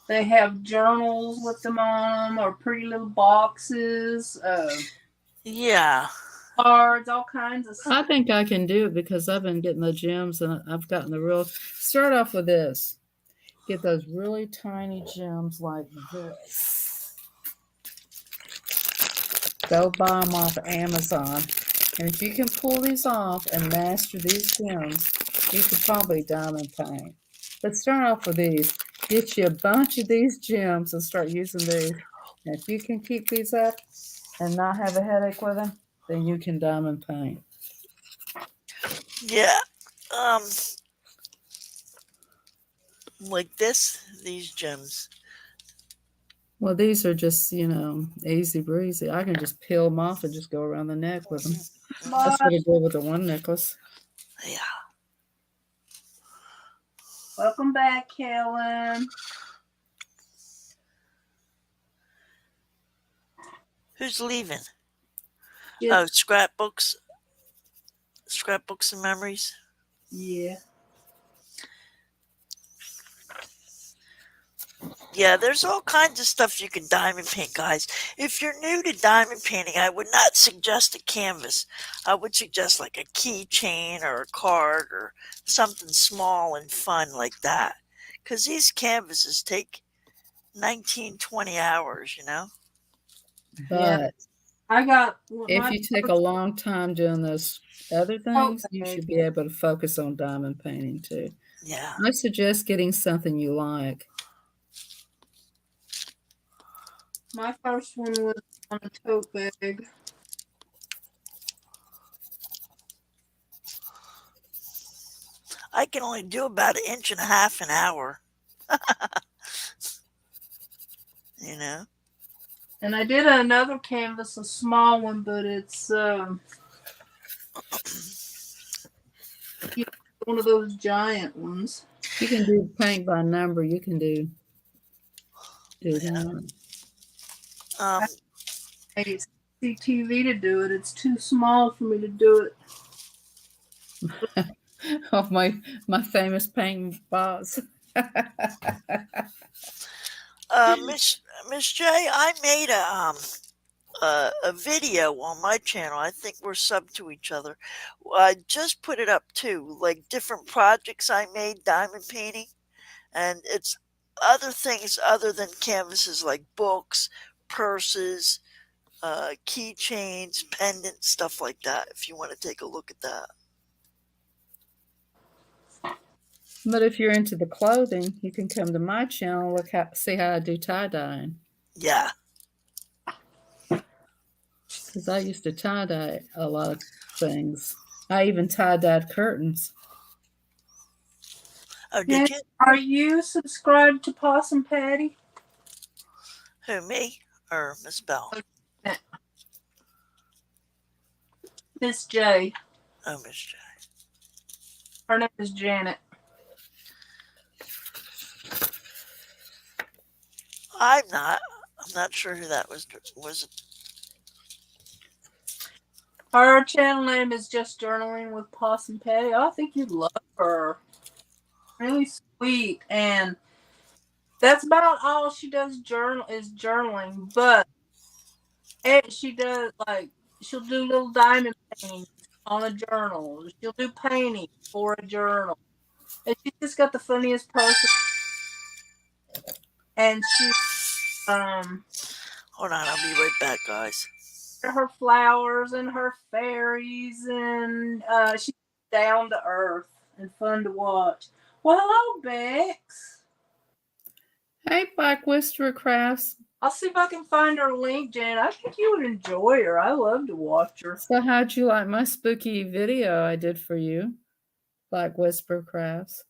they have journals with them on them, or pretty little boxes, Yeah. cards, all kinds of I stuff. think I can do it because I've been getting the gems and I've gotten the real. Start off with this. Get those really tiny gems like this. Go buy them off Amazon. And if you can pull these off and master these gems, you could probably diamond paint. But start off with these. Get you a bunch of these gems and start using these. And if you can keep these up and not have a headache with them, then you can diamond paint. Yeah. Like these gems. Well, these are just, easy breezy. I can just peel them off and just go around the neck with them. That's what I did with the one necklace. Yeah. Welcome back, Helen. Who's leaving? Yeah. Oh, scrapbooks. Scrapbooks and memories. Yeah. Yeah, there's all kinds of stuff you can diamond paint, guys. If you're new to diamond painting, I would not suggest a canvas. I would suggest like a keychain or a card or something small and fun like that. Because these canvases take 19, 20 hours, Yeah. But I got if you take a long time doing those other things, you Okay. should be able to focus on diamond painting too. Yeah. I suggest getting something you like. My first one was on a tote bag. I can only do about 1.5 inches an hour. you know? And I did another canvas, a small one, but it's one of those giant ones. You can do paint by number. You can do that. Um, I see TV to do it. It's too small for me to do it. Oh, my famous painting box. Miss J, I made a video on my channel. I think we're sub to each other. I just put it up too, like different projects I made diamond painting, and it's other things other than canvases like books, purses, keychains, pendants, stuff like that. If you want to take a look at that. But if you're into the clothing, you can come to my channel. See how I do tie dyeing. Yeah. Because I used to tie dye a lot of things. I even tie dyed curtains. Oh, Yeah. did you? Are you subscribed to Possum Patty? Who, me or Miss Bell? Miss J. Oh, Miss J. Her name is Janet. I'm not. I'm not sure who that was. Was it? Her channel name is Just Journaling with Possum Patty. I think you'd love her. Really sweet, and that's about all she does. Journaling, but she does she'll do little diamond paintings on a journal. She'll do painting for a journal, and she's just got the funniest person. And she Hold on, I'll be right back, guys. her flowers and her fairies, and she's down to earth and fun to watch. Well, hello, Bex. Hey, Black Whisperer Crafts. I'll see if I can find her link, Jan. I think you would enjoy her. I love to watch her. So how'd you like my spooky video I did for you, Black Whisperer Crafts?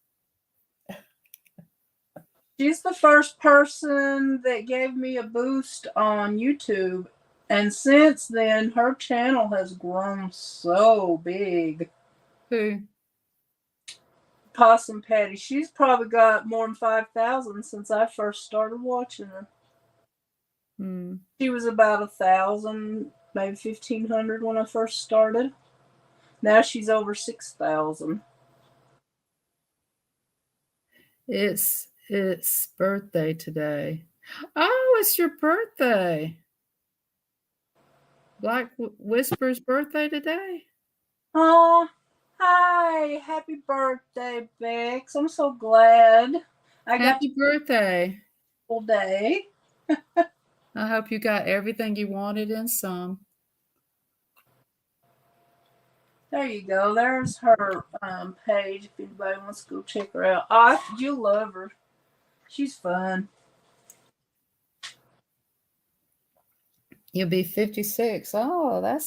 She's the first person that gave me a boost on YouTube. And since then, her channel has grown so big. Who? Possum Patty. She's probably got more than 5,000 since I first started watching her. She was about 1,000, maybe 1,500 when I first started. Now she's over 6,000. It's birthday today. Oh, it's your birthday. Black Whisper's birthday today. Oh, hi. Happy birthday, Bex. I'm so glad. Happy birthday. Full day. I hope you got everything you wanted and some. There you go. There's her page if anybody wants to go check her out. Oh, you'll love her. She's fun. You'll be 56. Oh,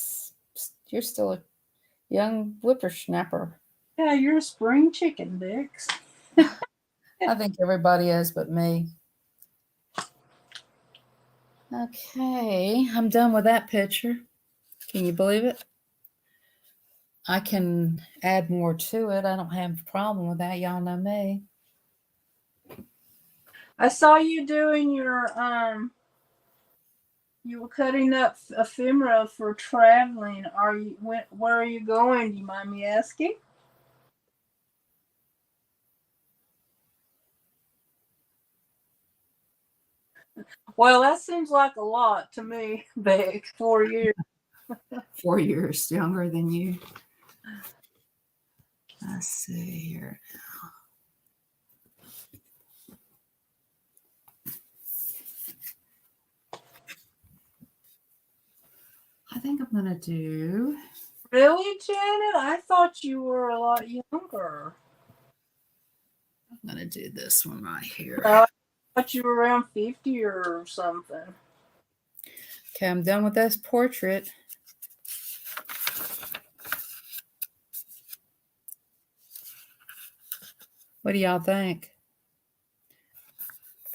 you're still a young whippersnapper. Yeah, you're a spring chicken, Bex. I think everybody is but me. Okay, I'm done with that picture. Can you believe it? I can add more to it. I don't have a problem with that. Y'all know me. I saw you doing your you were cutting up ephemera for traveling. Where are you going? Do you mind me asking? Well, that seems like a lot to me, Bex. 4 years. 4 years younger than you. Let's see here. I think I'm going to do... Really, Janet? I thought you were a lot younger. I'm going to do this one right here. I thought you were around 50 or something. Okay, I'm done with this portrait. What do y'all think?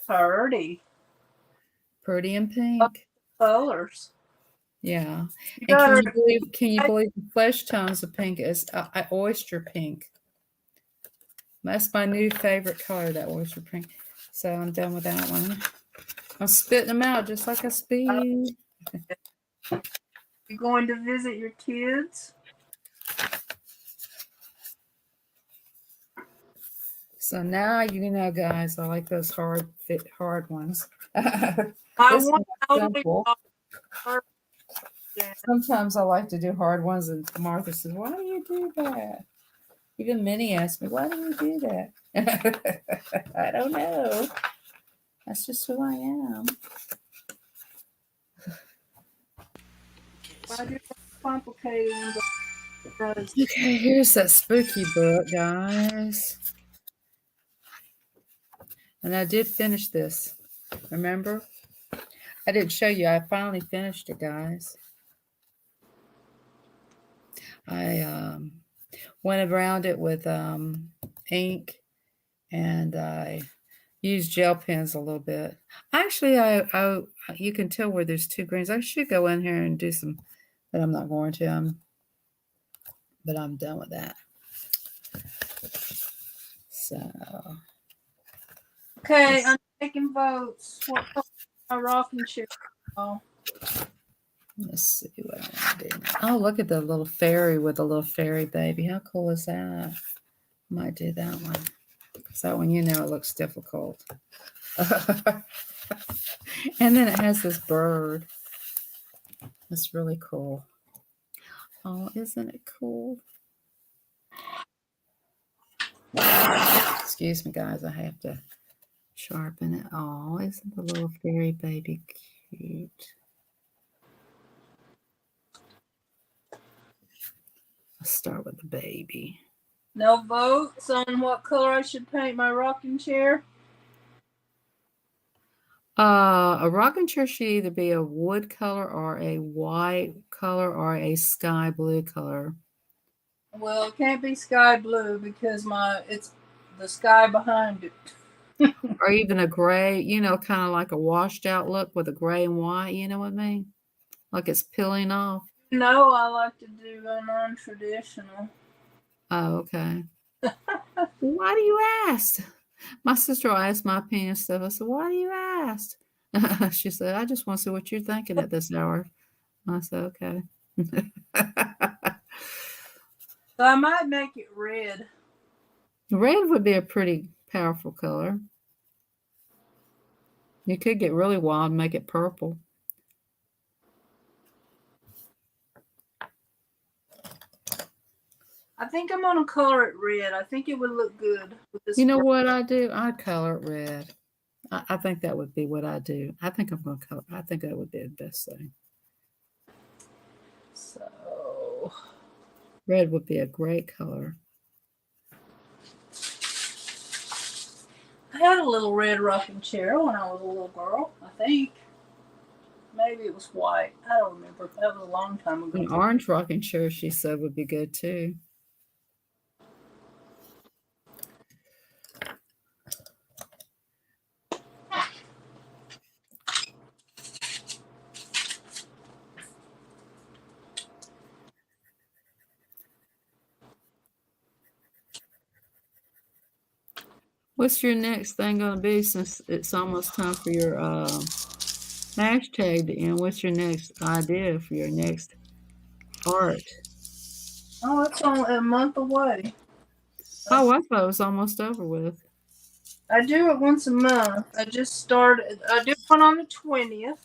Pretty. Pretty and pink. Colors. Yeah. And can you believe the flesh tones of pink is oyster pink? That's my new favorite color, that oyster pink. So I'm done with that one. I'm spitting them out just like a speed. You going to visit your kids? So now you know, guys, I like those hard ones. Sometimes I like to do hard ones, and Martha says, "Why do you do that?" Even Minnie asked me, "Why do you do that?" I don't know. That's just who I am. Why do you complicated ones? Okay, here's that spooky book, guys. And I did finish this. Remember? I didn't show you. I finally finished it, guys. I went around it with ink, and I used gel pens a little bit. Actually, I you can tell where there's two greens. I should go in here and do some, but I'm not going to. But I'm done with that. So Okay, I'm taking votes. What color is my rocking chair? Oh, let's see what I want to do now. Oh, look at the little fairy with the little fairy baby. How cool is that? Might do that one. Because that one, it looks difficult. And then it has this bird. It's really cool. Oh, isn't it cool? Excuse me, guys. I have to sharpen it. Oh, isn't the little fairy baby cute? Let's start with the baby. no votes on what color I should paint my rocking chair? A rocking chair should either be a wood color or a white color or a sky blue color. Well, it can't be sky blue because it's the sky behind it. Or even a gray, kind of like a washed out look with a gray and white, you know what I mean? Like it's peeling off. No, I like to do a non-traditional. Oh, okay. Why do you ask? My sister asked my opinion stuff. I said, why do you ask? She said, I just want to see what you're thinking at this hour. I said, okay. So I might make it red. Red would be a pretty powerful color. You could get really wild and make it purple. I think I'm gonna color it red. I think it would look good with this. You know what I do? I color it red. I think that would be what I do. I think I'm going to color. I think that would be the best thing. So Red would be a great color. I had a little red rocking chair when I was a little girl, I think. Maybe it was white. I don't remember. That was a long time ago. An orange rocking chair, she said, would be good too. What's your next thing going to be since it's almost time for your hashtag to end? What's your next idea for your next art? Oh, it's only a month away. Oh, I thought it was almost over with. I do it once a month. I just started. I do one on the 20th.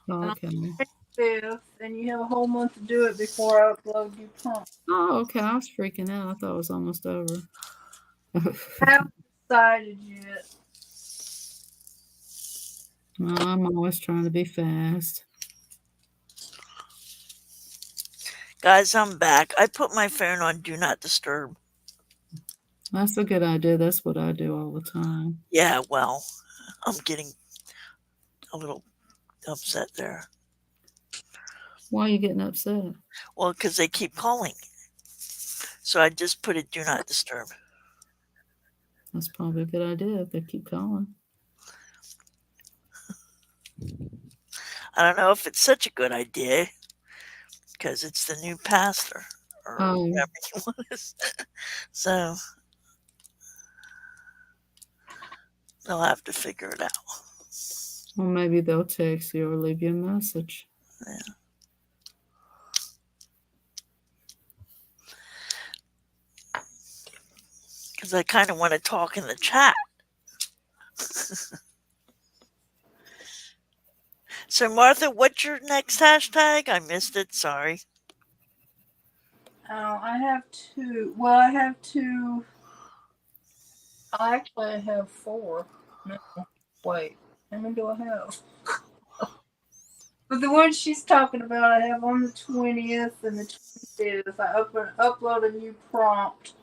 Oh, okay. And on the 5th, and you have a whole month to do it before I upload your prompt. Oh, okay. I was freaking out. I thought it was almost over. I haven't decided yet. I'm always trying to be fast. Guys, I'm back. I put my phone on Do Not Disturb. That's a good idea. That's what I do all the time. Yeah, well, I'm getting a little upset there. Why are you getting upset? Well, because they keep calling. So I just put it Do Not Disturb. That's probably a good idea if they keep calling. I don't know if it's such a good idea because it's the new pastor or whatever he was. So they'll have to figure it out. Well, maybe they'll text you or leave you a message. Yeah. Because I kind of want to talk in the chat. So, Martha, what's your next hashtag? I missed it. Sorry. I have two. Well, I have two. Actually, I have four. No, wait. How many do I have? But the one she's talking about, I have on the 20th and the 25th. I upload a new prompt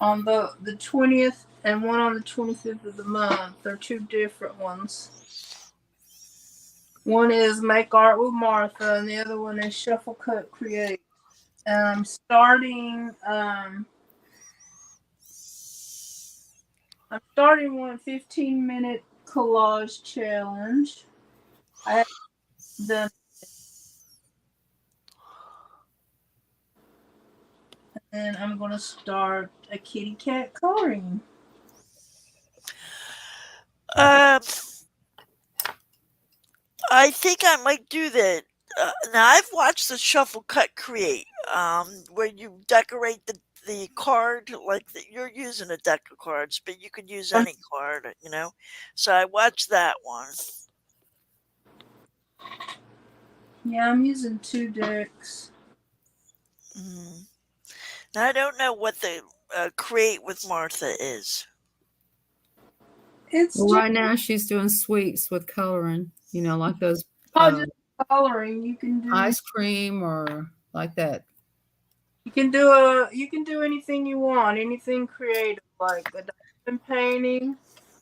on the 20th and one on the 25th of the month. They're two different ones. One is Make Art with Martha, and the other one is Shuffle Cut Create. And I'm starting one 15-minute collage challenge. I haven't done it. And I'm going to start a kitty cat coloring. I think I might do that. Now I've watched the Shuffle Cut Create, where you decorate the card like you're using a deck of cards, but you could use any card, you know. So I watched that one. Yeah, I'm using 2 decks. Mm. Now I don't know what the Create with Martha is. It's Well, just, right now she's doing sweets with coloring, like those just coloring. You can do ice cream or like that. You can do anything you want, anything creative, like a diamond painting,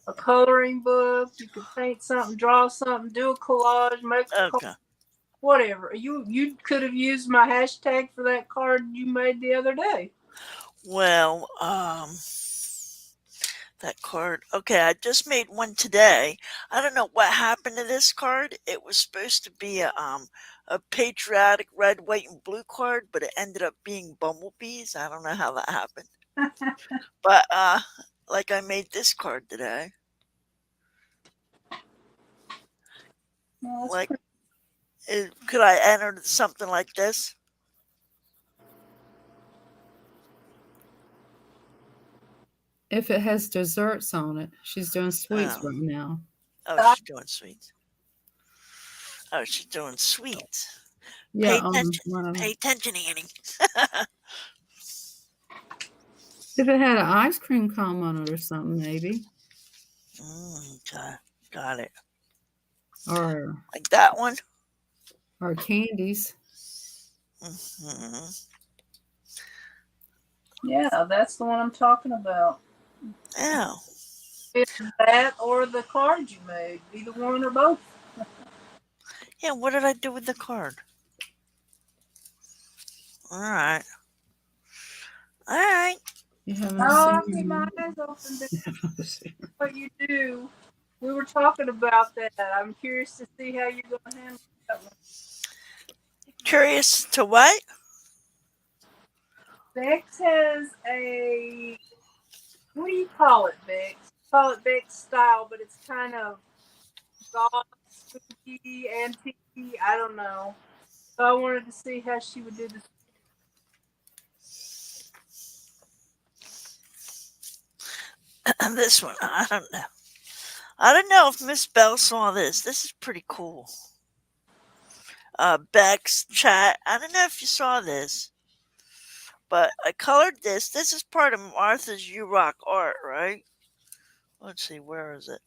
a coloring book. You could paint something, draw something, do a collage, make a card, Okay. whatever. You could have used my hashtag for that card you made the other day. Well, that card. Okay, I just made one today. I don't know what happened to this card. It was supposed to be a patriotic red, white, and blue card, but it ended up being bumblebees. I don't know how that happened. But like I made this card today. Well, Like, could I enter something like this? If it has desserts on it, she's doing sweets Oh, right now. oh, she's doing sweets. Oh, she's doing sweets. Yeah, Pay attention, Annie. if it had an ice cream cone on it or something, maybe. Okay, got it. Or Like that one. candies. Mm-hmm. yeah, that's the one I'm talking about. Oh. It's that or the card you made, either one or both. Yeah, what did I do with the card? All right. All right. You haven't Oh, I seen keep my eyes open to what you do. We were talking about that. I'm curious to see how you're going to handle that one. Curious to what? Bex has a, what do you call it, Bex? Call it Bex style, but it's kind of goth, spooky, antique. I don't know. So I wanted to see how she would do this. This one, I don't know. I don't know if Miss Bell saw this. This is pretty cool. Beck's chat. I don't know if you saw this, but I colored this. This is part of Martha's You Rock art, right? Let's see, where is it?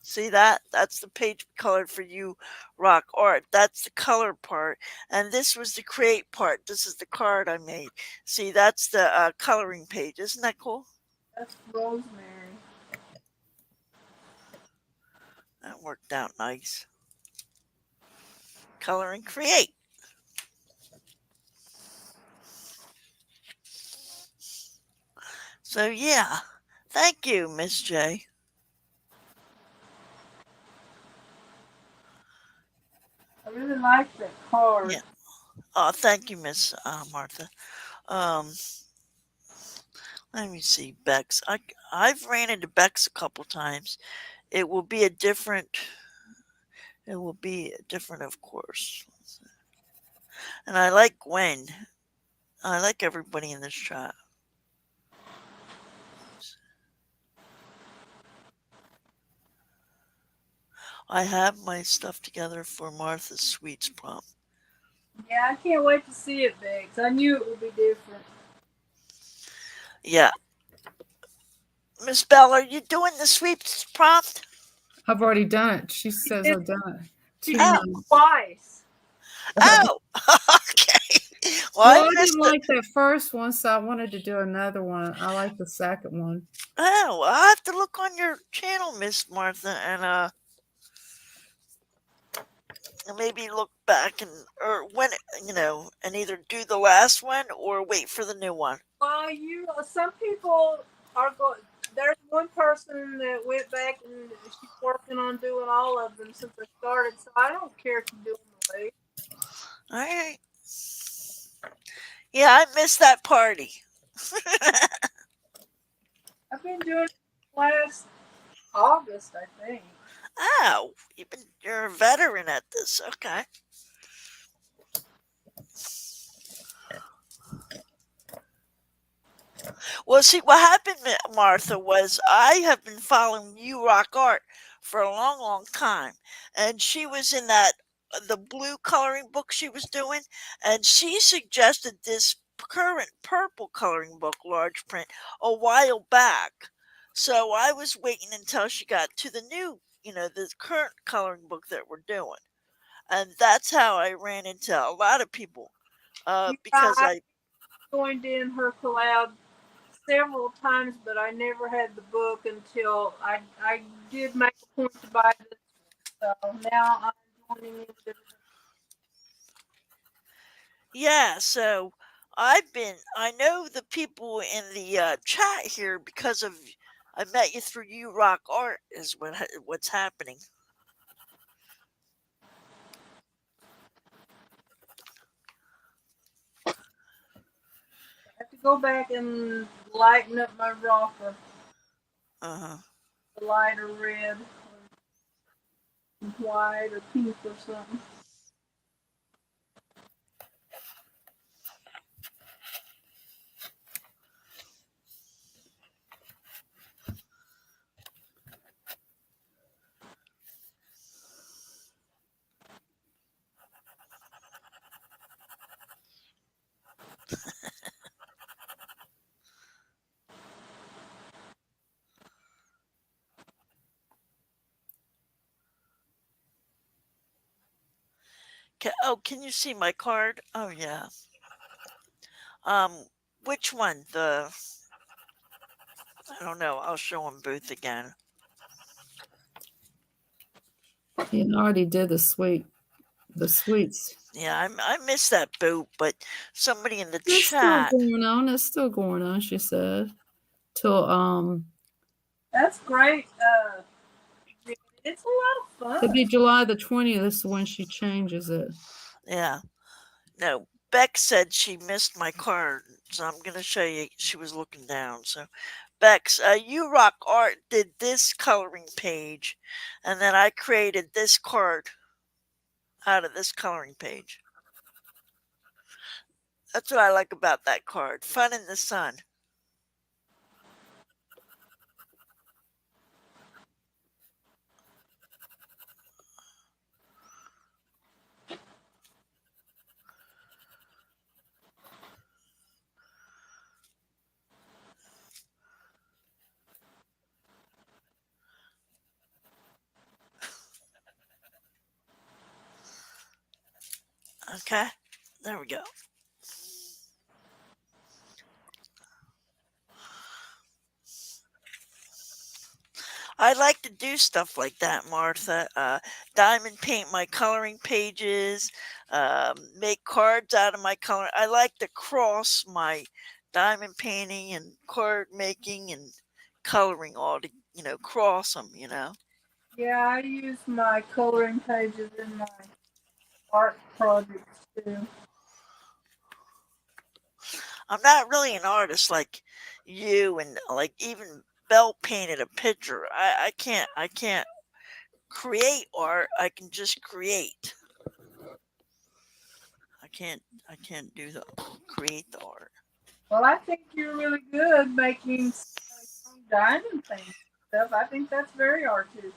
See that? That's the page colored for You Rock art. That's the color part. And this was the create part. This is the card I made. See, that's the coloring page. Isn't that cool? That's Rosemary. That worked out nice. Color and create. So yeah, thank you, Miss J. I really like that card. Yeah. Oh, thank you, Miss Martha. Um, let me see, Bex. I've ran into Bex a couple times. It will be a different. It will be different, of course. And I like Gwen. I like everybody in this chat. I have my stuff together for Martha's Sweets prompt. Yeah, I can't wait to see it, Bex. I knew it would be different. Yeah. Miss Bell, are you doing the sweeps prompt? I've already done it. She says I've done it. She 2 did it months. twice. Oh, okay. Well, I Well, I missed didn't it. like that first one, so I wanted to do another one. I like the second one. Oh, well, I have to look on your channel, Miss Martha, and maybe look back or when and either do the last one or wait for the new one. Well, some people are going. There's one person that went back and she's working on doing all of them since I started. So I don't care if you do them late. All right. Yeah, I missed that party. I've been doing it last August, I think. Oh, you're a veteran at this. Okay. Well, see, what happened, Martha, was I have been following You Rock Art for a long, long time, and she was in the blue coloring book she was doing, and she suggested this current purple coloring book, large print, a while back. So I was waiting until she got to the new, the current coloring book that we're doing, and that's how I ran into a lot of people, Yeah, because I I joined in her collab several times, but I never had the book until I did make a point to buy this one. So now I'm joining in with everything. Yeah, so I know the people in the chat here because of I met you through You Rock Art is what's happening. I have to go back and lighten up my rocker, Uh huh. the lighter red, or white, or pink, or something. Can you see my card? Oh yeah. Um, which one? I don't know. I'll show them both again. You already did the sweets. Yeah, I missed that boat, but somebody in the It's still chat. going on. It's still going on. She said till That's great. It's a lot of it'll fun. be July the 20th. Is when she changes it. Yeah. No, Beck said she missed my card, so I'm gonna show you. She was looking down. So, Bex, You Rock Art did this coloring page, and then I created this card out of this coloring page. That's what I like about that card. Fun in the sun. Okay, there we go. I like to do stuff like that, Martha. Diamond paint my coloring pages, make cards out of my color. I like to cross my diamond painting and card making and coloring all to, cross them, Yeah, I use my coloring pages in my art projects too. I'm not really an artist like you and like even Belle painted a picture. I can't create art. I can just create. I can't do the create the art. Well, I think you're really good making diamond things and stuff. I think that's very artistic.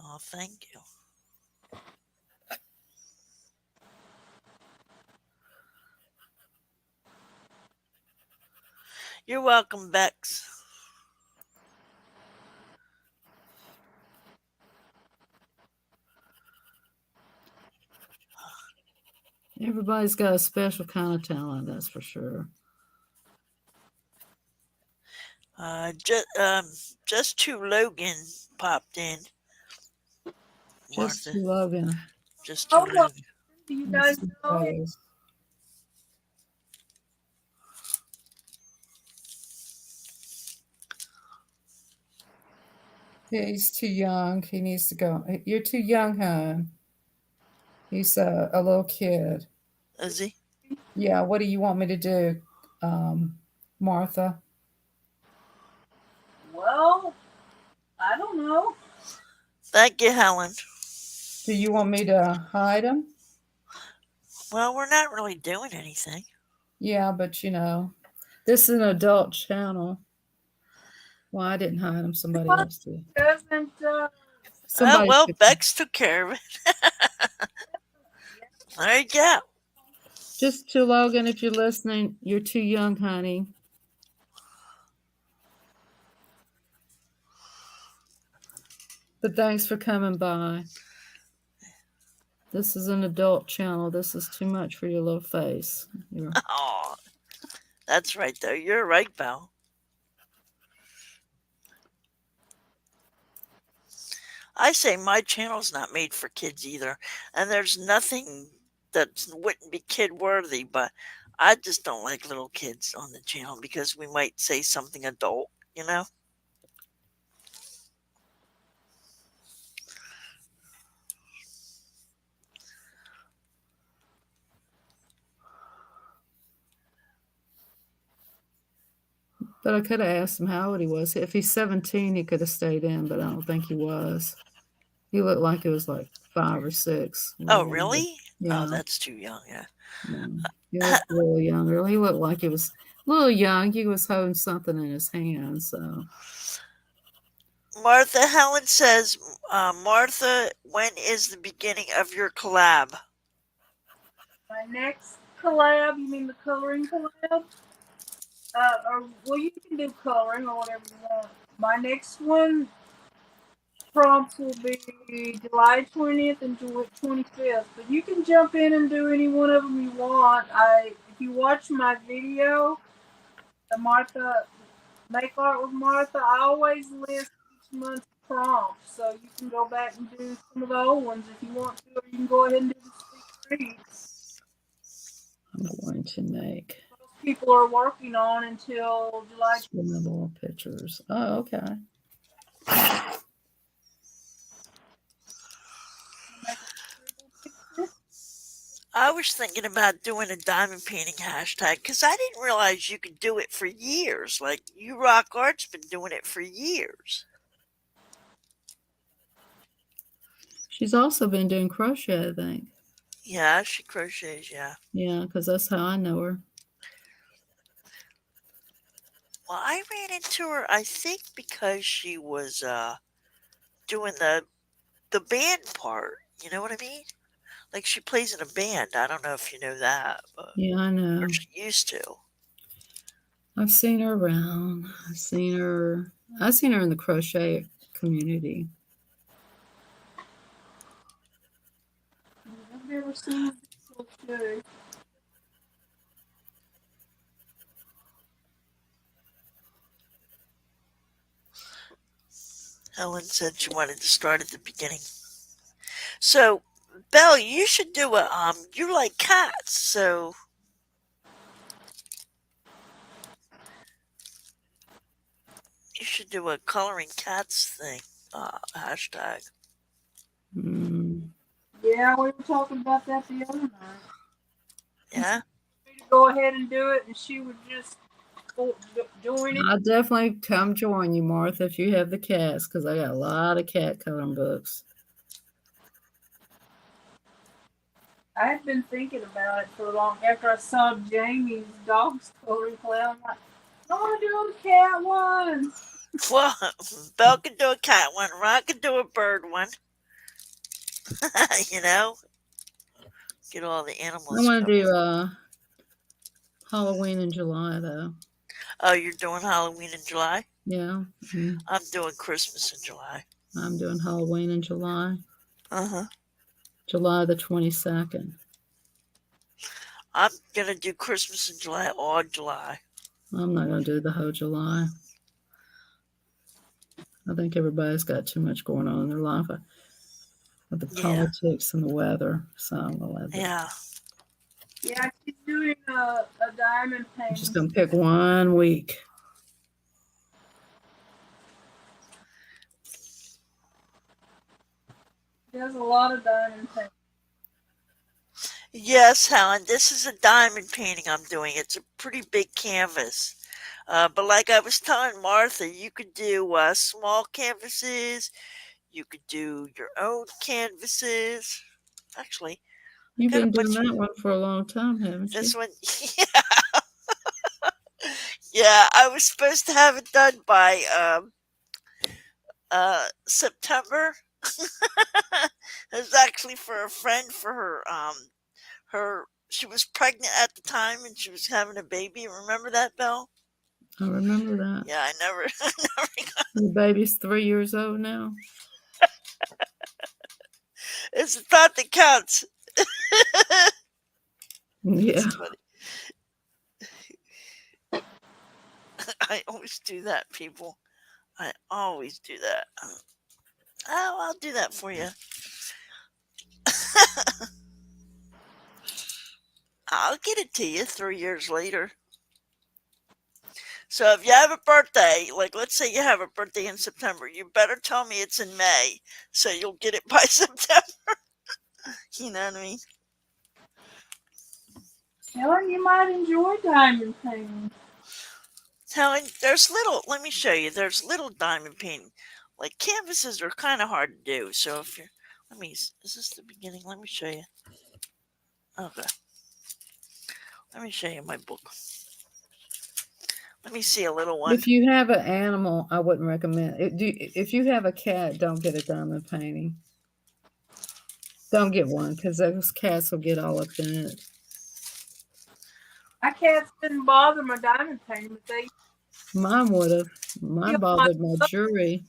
Oh, thank you. You're welcome, Bex. Everybody's got a special kind of talent, that's for sure. Just to Logan popped in. Just Martha, to Logan. just to Oh, well, Logan. do you Let's guys see know what him? that is. Yeah, he's too young. He needs to go. You're too young, hon. He's a little kid. Is he? Yeah, what do you want me to do, um, Martha? Well, I don't know. Thank you, Helen. Do you want me to hide him? Well, we're not really doing anything. Yeah, but this is an adult channel. Well, I didn't hide him. Somebody What else did. doesn't, Somebody Well, took him. Bex took care of it. There you go. Just to Logan, if you're listening, you're too young, honey. But thanks for coming by. This is an adult channel. This is too much for your little face. Oh, that's right, though. You're right, Belle. I say my channel's not made for kids either, and there's nothing that wouldn't be kid worthy, but I just don't like little kids on the channel because we might say something adult, you know? But I could have asked him how old he was. If he's 17, he could have stayed in, but I don't think he was. He looked like he was like 5 or 6. Oh, really? Oh, Yeah. that's too young, yeah. Yeah. He looked a little younger. He looked like he was a little young. He was holding something in his hand. So Martha Helen says, Martha, when is the beginning of your collab? my next collab, you mean the coloring collab? Or, well, you can do coloring or whatever you want. My next one, prompts will be July 20th and July 25th, but you can jump in and do any one of them you want. If you watch my video, the Martha Make Art with Martha, I always list each month's prompts, so you can go back and do some of the old ones if you want to, or you can go ahead and do the sweet read. I'm going to make Most people are working on until July. swimmable pictures. Oh, okay. I was thinking about doing a diamond painting hashtag because I didn't realize you could do it for years. Like, You Rock Art's been doing it for years. She's also been doing crochet, I think. Yeah, she crochets, yeah. Yeah, because that's how I know her. Well, I ran into her, I think, because she was doing the band part. You know what I mean? Like, she plays in a band. I don't know if you know that, but Yeah, I know. or she used to. I've seen her around. I've seen her in the crochet community. I've never seen this crochet. Helen said she wanted to start at the beginning. So, Belle, you should do you like cats, so you should do a coloring cats thing, hashtag. Mm. Yeah, we were talking about that the other night. Yeah? To go ahead and do it, and she would just join it. I'll definitely come join you, Martha, if you have the cats, because I got a lot of cat coloring books. I had been thinking about it for long after I saw Jamie's dog's coloring clown. I'm like, I want to do the cat ones. Well, Belle can do a cat one, Ron can do a bird one. You know? Get all the animals. I want to do Halloween in July, though. Oh, you're doing Halloween in July? Yeah. Mm-hmm. I'm doing Christmas in July. I'm doing Halloween in July. Uh-huh. July the 22nd. I'm gonna do Christmas in July, all July. I'm not going to do the whole July. I think everybody's got too much going on in their life with the Yeah, politics and the weather. So I'm yeah. Yeah, she's doing a diamond just painting. going to pick one week. She does a lot of diamond painting. Yes, Helen, this is a diamond painting I'm doing. It's a pretty big canvas. But like I was telling Martha, you could do small canvases, you could do your own canvases. Actually, I You've got a been doing bunch of that one for a long time, haven't you? this one. Yeah, I was supposed to have it done by September. It was actually for a friend for her she was pregnant at the time and she was having a baby. Remember that, Belle? I remember that. Yeah, I never, I never The baby's 3 years old now. it's the thought that counts. It's Yeah. funny. I always do that, people. I always do that. Oh, I'll do that for you. I'll get it to you 3 years later. So if you have a birthday, like let's say you have a birthday in September, you better tell me it's in May so you'll get it by September. You know what I mean? Helen, you might enjoy diamond painting. Helen, there's little, let me show you, there's little diamond painting. Like canvases are kind of hard to do. So if you're, is this the beginning? Let me show you. Okay. Let me show you my book. Let me see a little one. If you have an animal, I wouldn't recommend it. If you have a cat, don't get a diamond painting. Don't get one because those cats will get all up in it. My cats didn't bother my diamond painting, but they Mine would have. Mine killed my bothered my jury.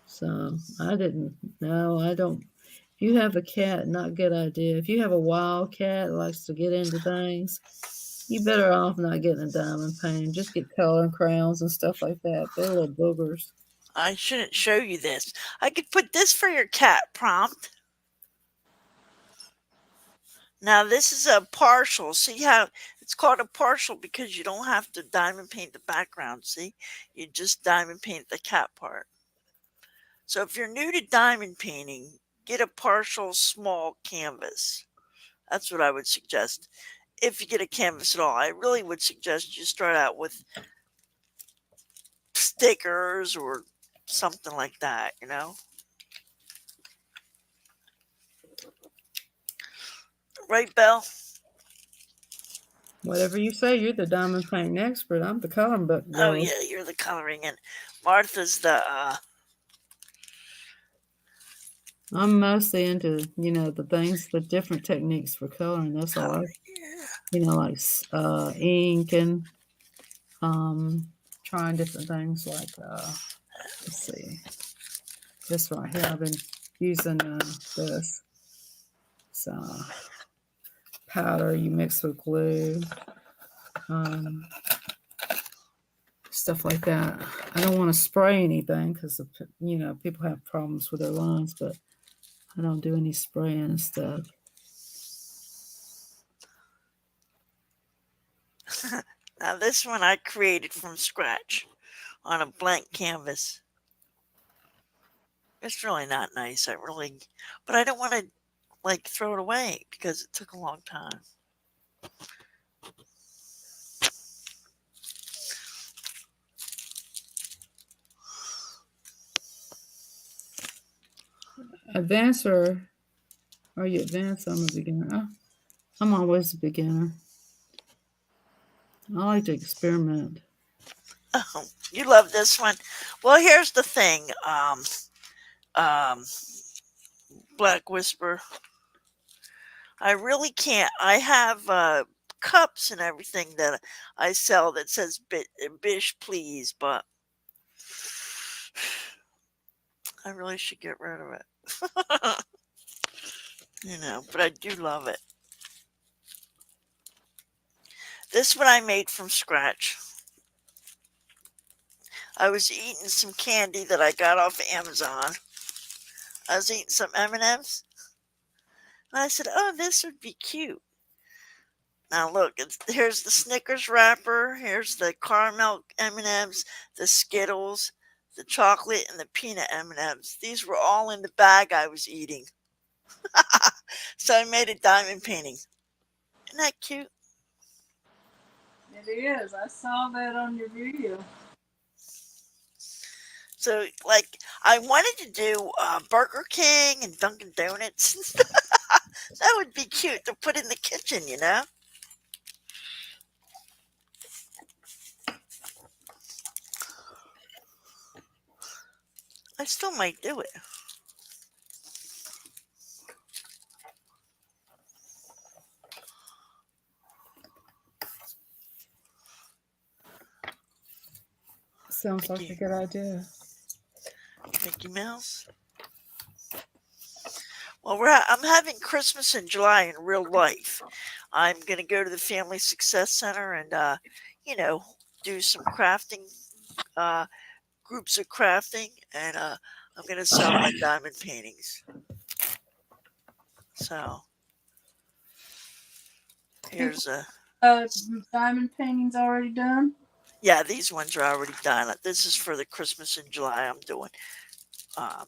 So I didn't. No, I don't. If you have a cat, not a good idea. If you have a wild cat that likes to get into things, you better off not getting a diamond painting. Just get coloring crayons and stuff like that. They're little boogers. I shouldn't show you this. I could put this for your cat prompt. Now this is a partial. See how it's called a partial because you don't have to diamond paint the background. See, you just diamond paint the cat part. So if you're new to diamond painting, get a partial small canvas. That's what I would suggest. If you get a canvas at all, I really would suggest you start out with stickers or something like that, you know? Right, Belle? Whatever you say, you're the diamond painting expert. I'm the coloring book Oh, girl. yeah, you're the coloring, and Martha's the, I'm mostly into, the things, the different techniques for coloring. That's all coloring. Yeah. like ink and trying different things like, let's see, this right here. I've been using this. It's powder you mix with glue, stuff like that. I don't want to spray anything because, people have problems with their lungs, but I don't do any spraying and stuff. Now, this one I created from scratch on a blank canvas. It's really not nice. But I don't want to like throw it away because it took a long time. Advanced or are you advanced? I'm a beginner. I'm always a beginner. I like to experiment. Oh, you love this one. Well, here's the thing. Um, Black Whisper. I really can't. I have cups and everything that I sell that says "Bish, please," but I really should get rid of it. But I do love it. This one I made from scratch. I was eating some candy that I got off Amazon. I was eating some M&Ms, and I said, "Oh, this would be cute." Now look, here's the Snickers wrapper. Here's the caramel M&Ms, the Skittles, the chocolate, and the peanut M&Ms. These were all in the bag I was eating. So I made a diamond painting. Isn't that cute? It is. I saw that on your video. So, like, I wanted to do Burger King and Dunkin' Donuts. That would be cute to put in the kitchen, you know? I still might do it. Sounds like a good idea. Mickey Mouse. Well, I'm having Christmas in July in real life. I'm going to go to the Family Success Center and, you know, do some crafting, uh, groups of crafting, and I'm going to sell my diamond paintings. So here's a. Diamond paintings already done? Yeah, these ones are already done. This is for the Christmas in July I'm doing um,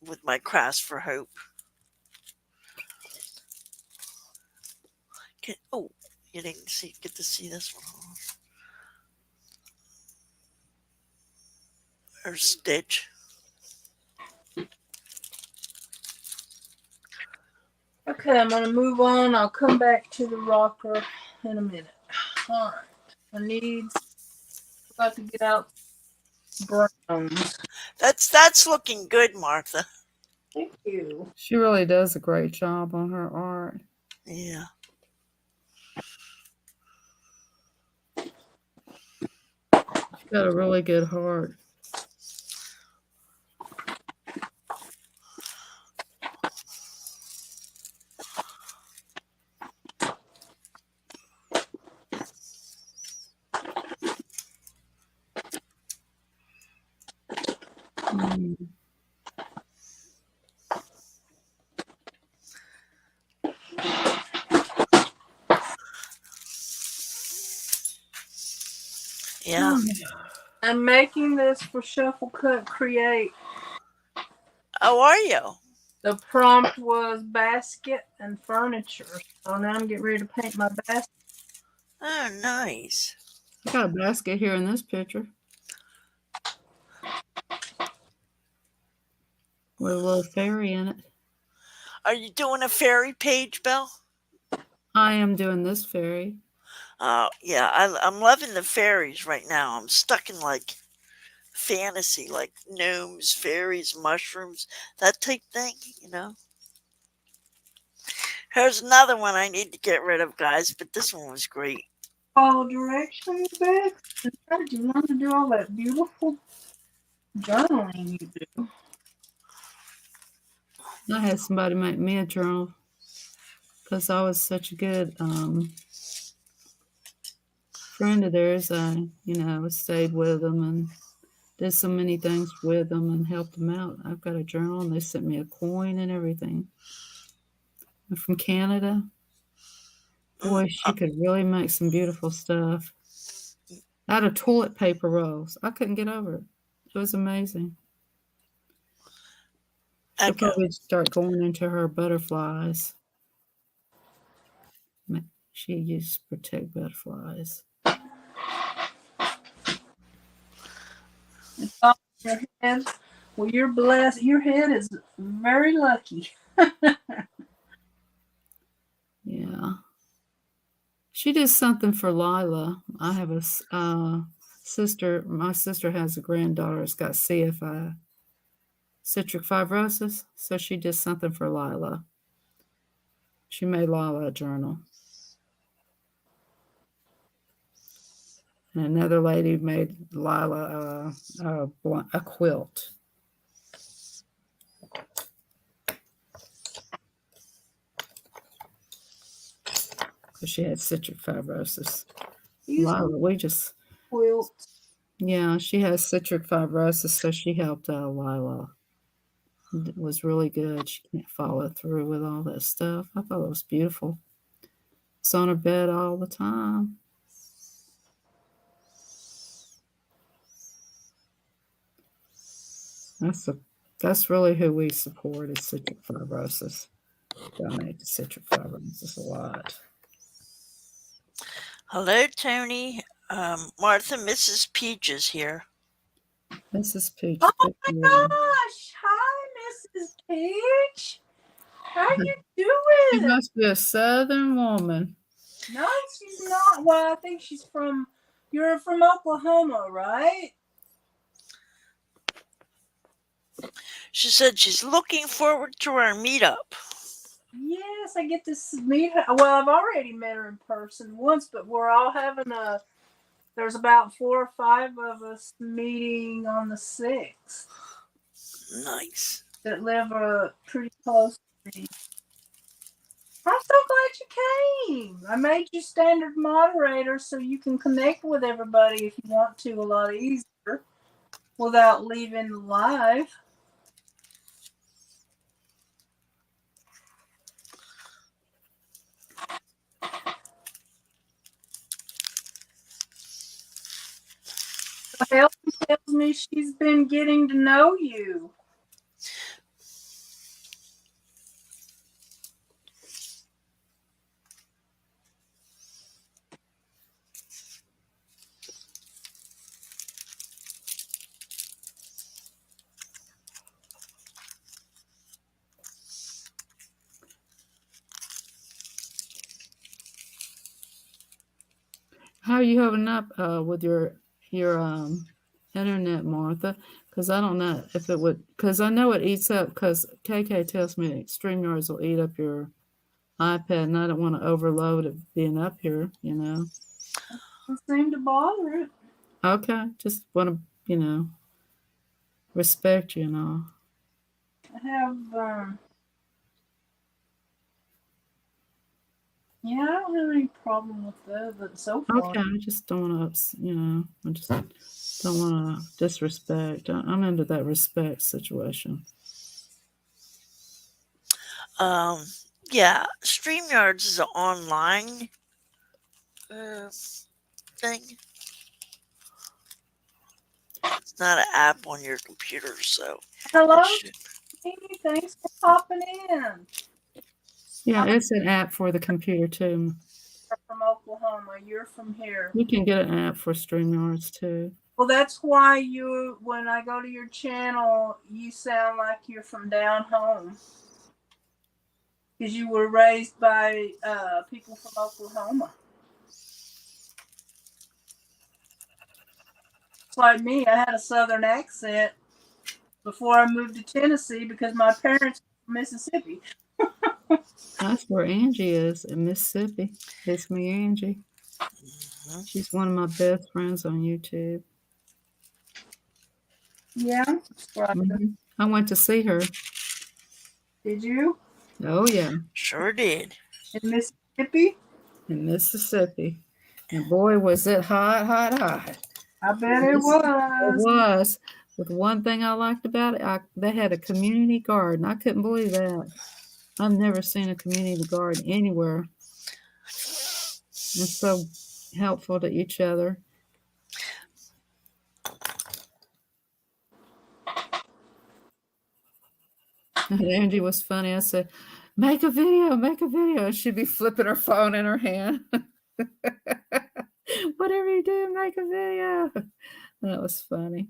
with my Crafts for Hope. Oh, you didn't get to see this one. Or Stitch. Okay, I'm gonna move on. I'll come back to the rocker in a minute. Alright. Got to get out browns. That's looking good, Martha. Thank you. She really does a great job on her art. Yeah. She's got a really good heart. Mm. Yeah. I'm making this for Shuffle Cut Create. How are you? The prompt was basket and furniture. So now I'm getting ready to paint my basket. Oh, nice. I got a basket here in this picture with a little fairy in it. Are you doing a fairy page, Bill? I am doing this fairy. Yeah, I'm loving the fairies right now. I'm stuck in like fantasy, like gnomes, fairies, mushrooms, that type thing, you know? Here's another one I need to get rid of, guys, but this one was great. Follow directions, Beth. How did you learn to do all that beautiful journaling you do? I had somebody make me a journal because I was such a good friend of theirs. I stayed with them and did so many things with them and helped them out. I've got a journal and they sent me a coin and everything. I'm from Canada. Boy, she could really make some beautiful stuff out of toilet paper rolls. I couldn't get over it. It was amazing. She'll Echo. probably start going into her butterflies. She used to protect butterflies. It's all in your head. Well, you're blessed. Your head is very lucky. Yeah. She did something for Lila. I have a sister. My sister has a granddaughter that's got CFI, citric fibrosis. So she did something for Lila. She made Lila a journal. And another lady made Lila a quilt. Because she had citric fibrosis. Lila, we just, Quilt. yeah, she has cystic fibrosis, so she helped Lila. It was really good. She can't follow through with all that stuff. I thought it was beautiful. It's on her bed all the time. That's really who we support is cystic fibrosis. Donate to cystic fibrosis a lot. Hello, Tony. Martha, Mrs. Peach is here. Mrs. Peach. Oh my gosh! Hi, Mrs. Peach. How you She doing? must be a Southern woman. No, she's not. Well, I think she's from. You're from Oklahoma, right? She said she's looking forward to our meetup. Yes, I get to meet her. Well, I've already met her in person once, but we're all having a. There's about 4 or 5 of us meeting on the 6th. Nice. That live pretty close to me. I'm so glad you came. I made you standard moderator so you can connect with everybody if you want to a lot easier without leaving live. Helen tells me she's been getting to know you. How are you holding up with your internet, Martha? Because I don't know if it would. Because I know it eats up. Because KK tells me StreamYards will eat up your iPad, and I don't want to overload it being up here. Doesn't seem to bother it. Okay, just want to respect you and all. I have yeah, I don't have any problem with that so far. Okay, I just don't want to, I just don't want to disrespect. I'm into that respect situation. Yeah, StreamYards is an online thing. It's not an app on your computer, so. Hello, thanks for popping in. Yeah, it's an app for the computer too. From Oklahoma, you're from here. You can get an app for StreamYards too. Well, that's why when I go to your channel, you sound like you're from down home. Because you were raised by people from Oklahoma. It's like me, I had a southern accent before I moved to Tennessee because my parents were from Mississippi. That's where Angie is in Mississippi. It's me, Angie. Mm-hmm. She's one of my best friends on YouTube. Yeah, mm-hmm. I went to see her. Did you? Oh yeah, sure did. In Mississippi. In Mississippi, and boy, was it hot, hot, hot. I bet it was. It was. But one thing I liked about it, they had a community garden. I couldn't believe that. I've never seen a community garden anywhere. It's so helpful to each other. And Angie was funny. I said, make a video, make a video. She'd be flipping her phone in her hand. Whatever you do, make a video. That was funny.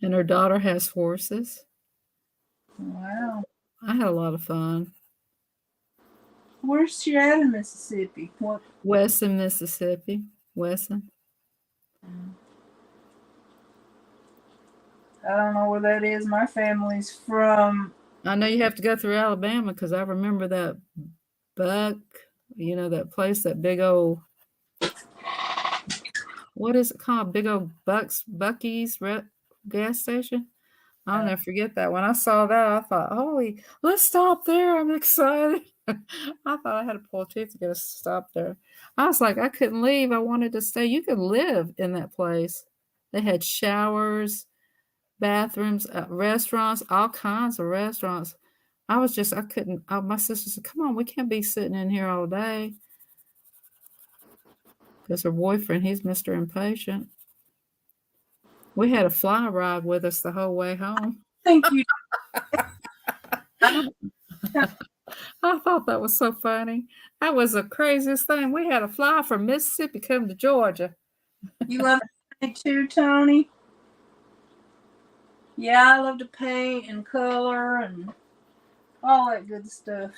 And her daughter has horses. Wow. I had a lot of fun. Where's she at in Mississippi? What? Wesson, Mississippi. Wesson. I don't know where that is. My family's from. I know you have to go through Alabama because I remember that Buck, that place, that big old, what is it called? Big old Buc-ee's gas station. I'll never forget that. When I saw that, I thought, holy, let's stop there. I'm excited. I thought I had to pull teeth to get us to stop there. I was like, I couldn't leave. I wanted to stay. You could live in that place. They had showers, bathrooms, restaurants, all kinds of restaurants. I couldn't. My sister said, "Come on, we can't be sitting in here all day." Because her boyfriend, he's Mr. Impatient. We had a fly ride with us the whole way home. Thank you. I don't. I thought that was so funny. That was the craziest thing. We had a fly from Mississippi come to Georgia. You love to paint too, Tony? Yeah, I love to paint and color and all that good stuff.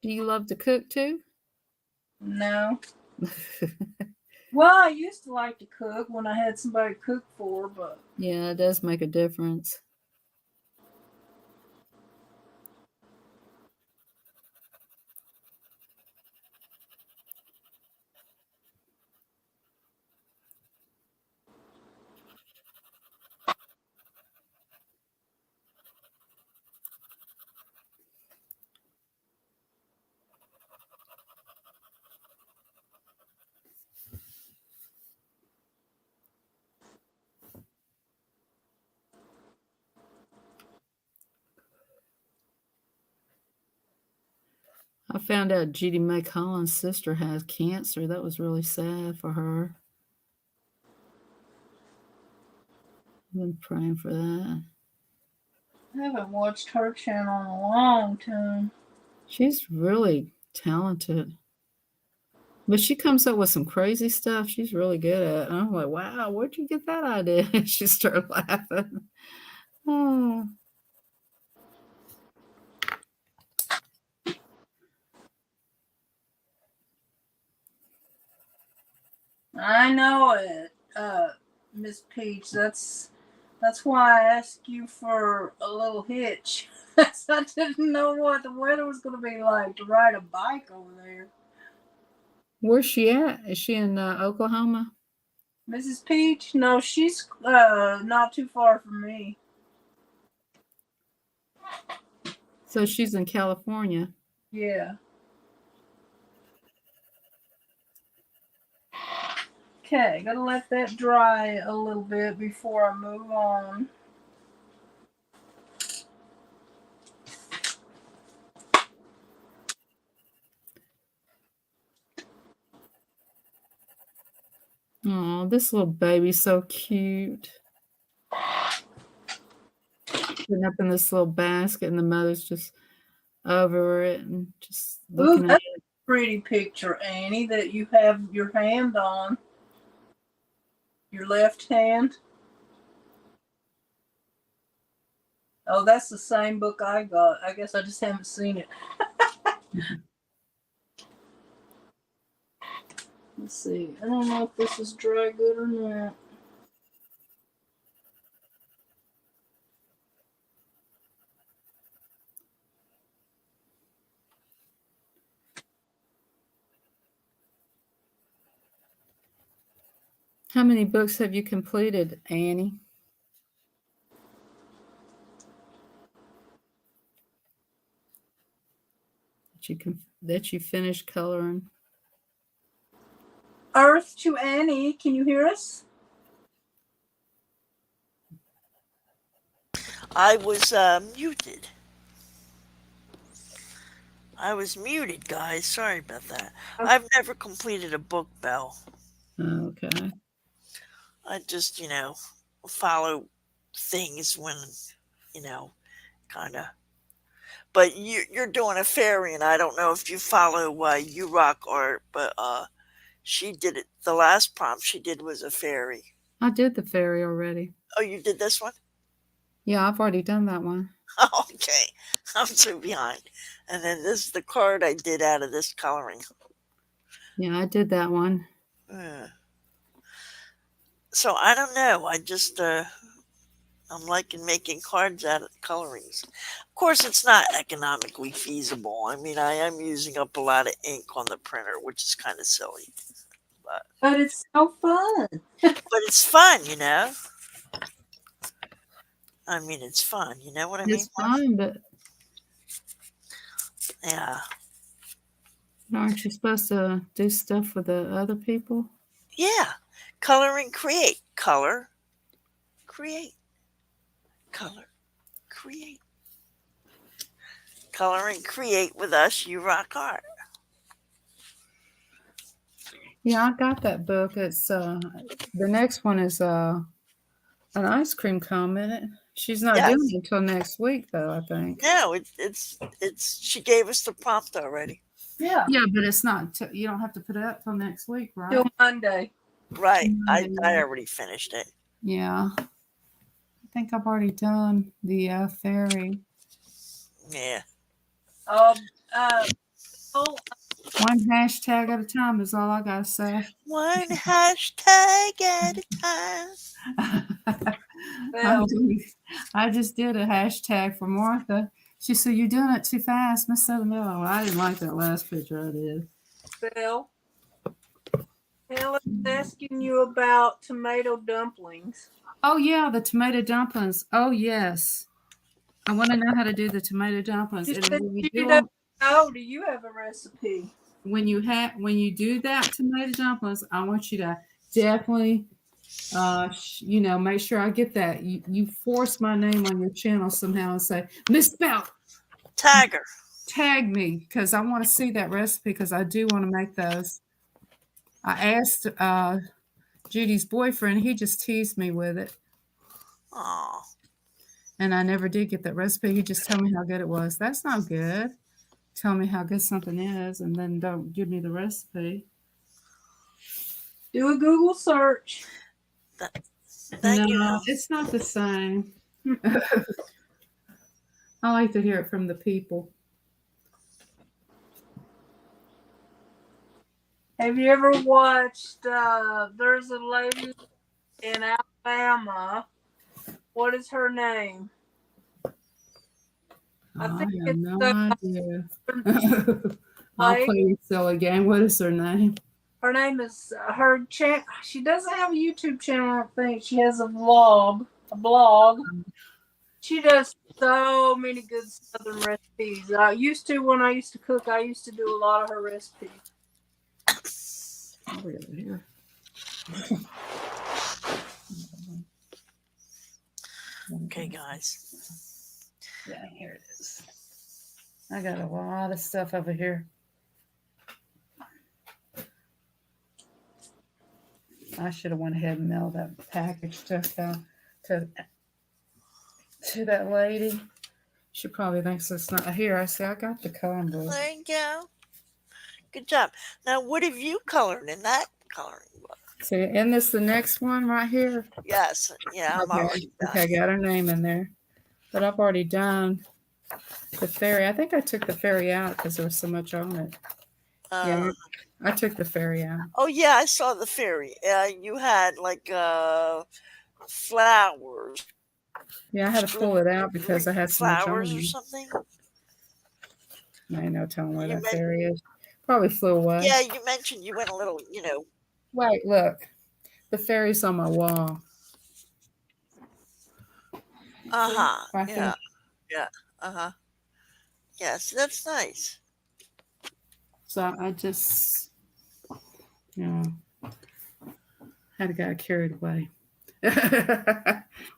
Do you love to cook too? No. Well, I used to like to cook when I had somebody to cook for, but Yeah, it does make a difference. I found out Judy May Collins' sister has cancer. That was really sad for her. I've been praying for that. I haven't watched her channel in a long time. She's really talented. But she comes up with some crazy stuff she's really good at. And I'm like, wow, where'd you get that idea? She started laughing. Oh. I know it, Miss Peach. That's why I asked you for a little hitch. I didn't know what the weather was going to be like to ride a bike over there. Where's she at? Is she in Oklahoma? Mrs. Peach? No, she's not too far from me. So she's in California. Yeah. Okay, gotta let that dry a little bit before I move on. Oh, this little baby's so cute. Sitting up in this little basket, and the mother's just over it and just Ooh, looking at that's it. a pretty picture, Annie, that you have your hand on. Your left hand. Oh, that's the same book I got. I guess I just haven't seen it. Let's see. I don't know if this is dry good or not. How many books have you completed, Annie? That you finished coloring? Earth to Annie. Can you hear us? I was muted. I was muted, guys. Sorry about that. I've never completed a book, Belle. Okay. I just, follow things when, you know, kind of. But you're doing a fairy, and I don't know if you follow You Rock Art, but she did it. The last prompt she did was a fairy. I did the fairy already. Oh, you did this one? Yeah, I've already done that one. Okay, I'm so behind. And then this is the card I did out of this coloring. Yeah, I did that one. So I don't know. I just I'm liking making cards out of colorings. Of course, it's not economically feasible. I mean, I am using up a lot of ink on the printer, which is kind of silly. But it's so fun. But it's fun, you know. I mean, it's fun. You know what I mean? It's fun, but Yeah. aren't you supposed to do stuff with the other people? Yeah. Color and create. Color, create. Color, create. Color and create with us. You rock art. Yeah, I got that book. It's the next one is an ice cream cone in it. She's not doing Yes. it until next week, though, I think. No, it's. She gave us the prompt already. Yeah. Yeah, but it's not. You don't have to put it up till next week, Till right? Monday. Right. I Yeah. already finished it. Yeah. I think I've already done the fairy. Yeah. Um. Oh. One hashtag at a time is all I gotta say. One hashtag at a time. Well. I just did a hashtag for Martha. She said, "You're doing it too fast, Miss Southern." Well, I didn't like that last picture I did. Well. Helen's asking you about tomato dumplings. Oh yeah, the tomato dumplings. Oh yes, I want to know how to do the tomato dumplings. She And said when you she do doesn't them, know. Do you have a recipe? when you do that tomato dumplings, I want you to definitely, make sure I get that. You force my name on your channel somehow and say Miss Bell, Tiger. tag me because I want to see that recipe because I do want to make those. I asked Judy's boyfriend; he just teased me with it. Oh. And I never did get that recipe. He just told me how good it was. That's not good. Tell me how good something is and then don't give me the recipe. Do a Google search. Thank you, No, Helen. it's not the same. I like to hear it from the people. Have you ever watched? There's a lady in Alabama. What is her name? I I think have it's no idea. I'll like play a silly game. What is her name? her name is her channel. She doesn't have a YouTube channel. I don't think she has a vlog. A blog. She does so many good Southern recipes. I used to when I used to cook. I used to do a lot of her recipes. Over here. Okay, guys. Yeah, here it is. I got a lot of stuff over here. I should have went ahead and mailed that package to that lady. She probably thinks it's not here. I say I got the coloring book. There you go. Good job. Now, what have you colored in that coloring book? See, isn't this the next one right here? Yes. Yeah, I'm already done. Okay, I got her name in there. But I've already done the fairy. I think I took the fairy out because there was so much on it. Yeah, I took the fairy out. Oh, yeah, I saw the fairy. You had like flowers. Yeah, I had to pull it out because I had so much on flowers or it. something. I ain't no telling where You that fairy is. Probably flew away. Yeah, you mentioned you went a little, Wait, look. The fairy's on my wall. Uh-huh. Right Yeah. there. Yeah. Uh-huh. Yes, that's nice. So I just, had got carried away.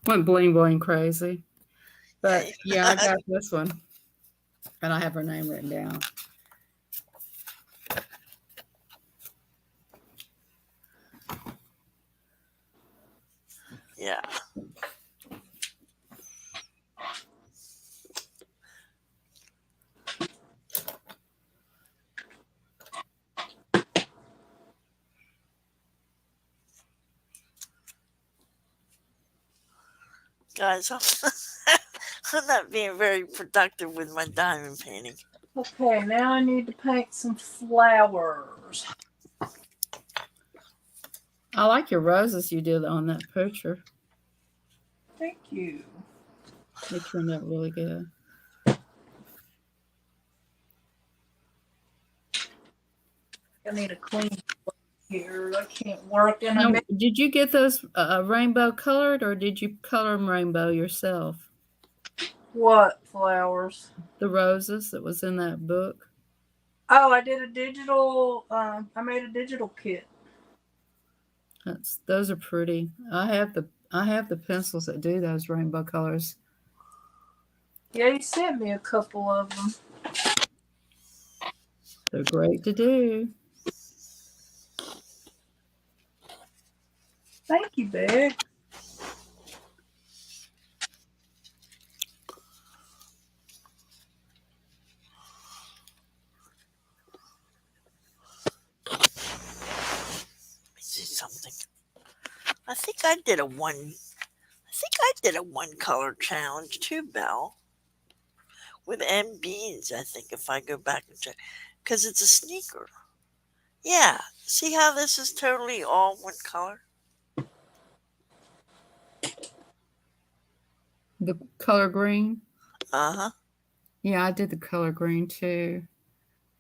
Went bling bling crazy. But yeah, I got this one. And I have her name written down. Yeah. Guys, I'm not being very productive with my diamond painting. Okay, now I need to paint some flowers. I like your roses you did on that picture. Thank you. They turned out really good. I need a clean. here. I can't work in a Now, minute. did you get those rainbow colored, or did you color them rainbow yourself? What flowers? The roses that was in that book. Oh, I did a digital. I made a digital kit. Those are pretty. I have the pencils that do those rainbow colors. Yeah, you sent me a couple of them. They're great to do. Thank you, Beck. Let me see something. I think I did a one color challenge too, Belle. With MBs, I think if I go back and check, because it's a sneaker. Yeah, see how this is totally all one color? The color green. Uh huh. Yeah, I did the color green too.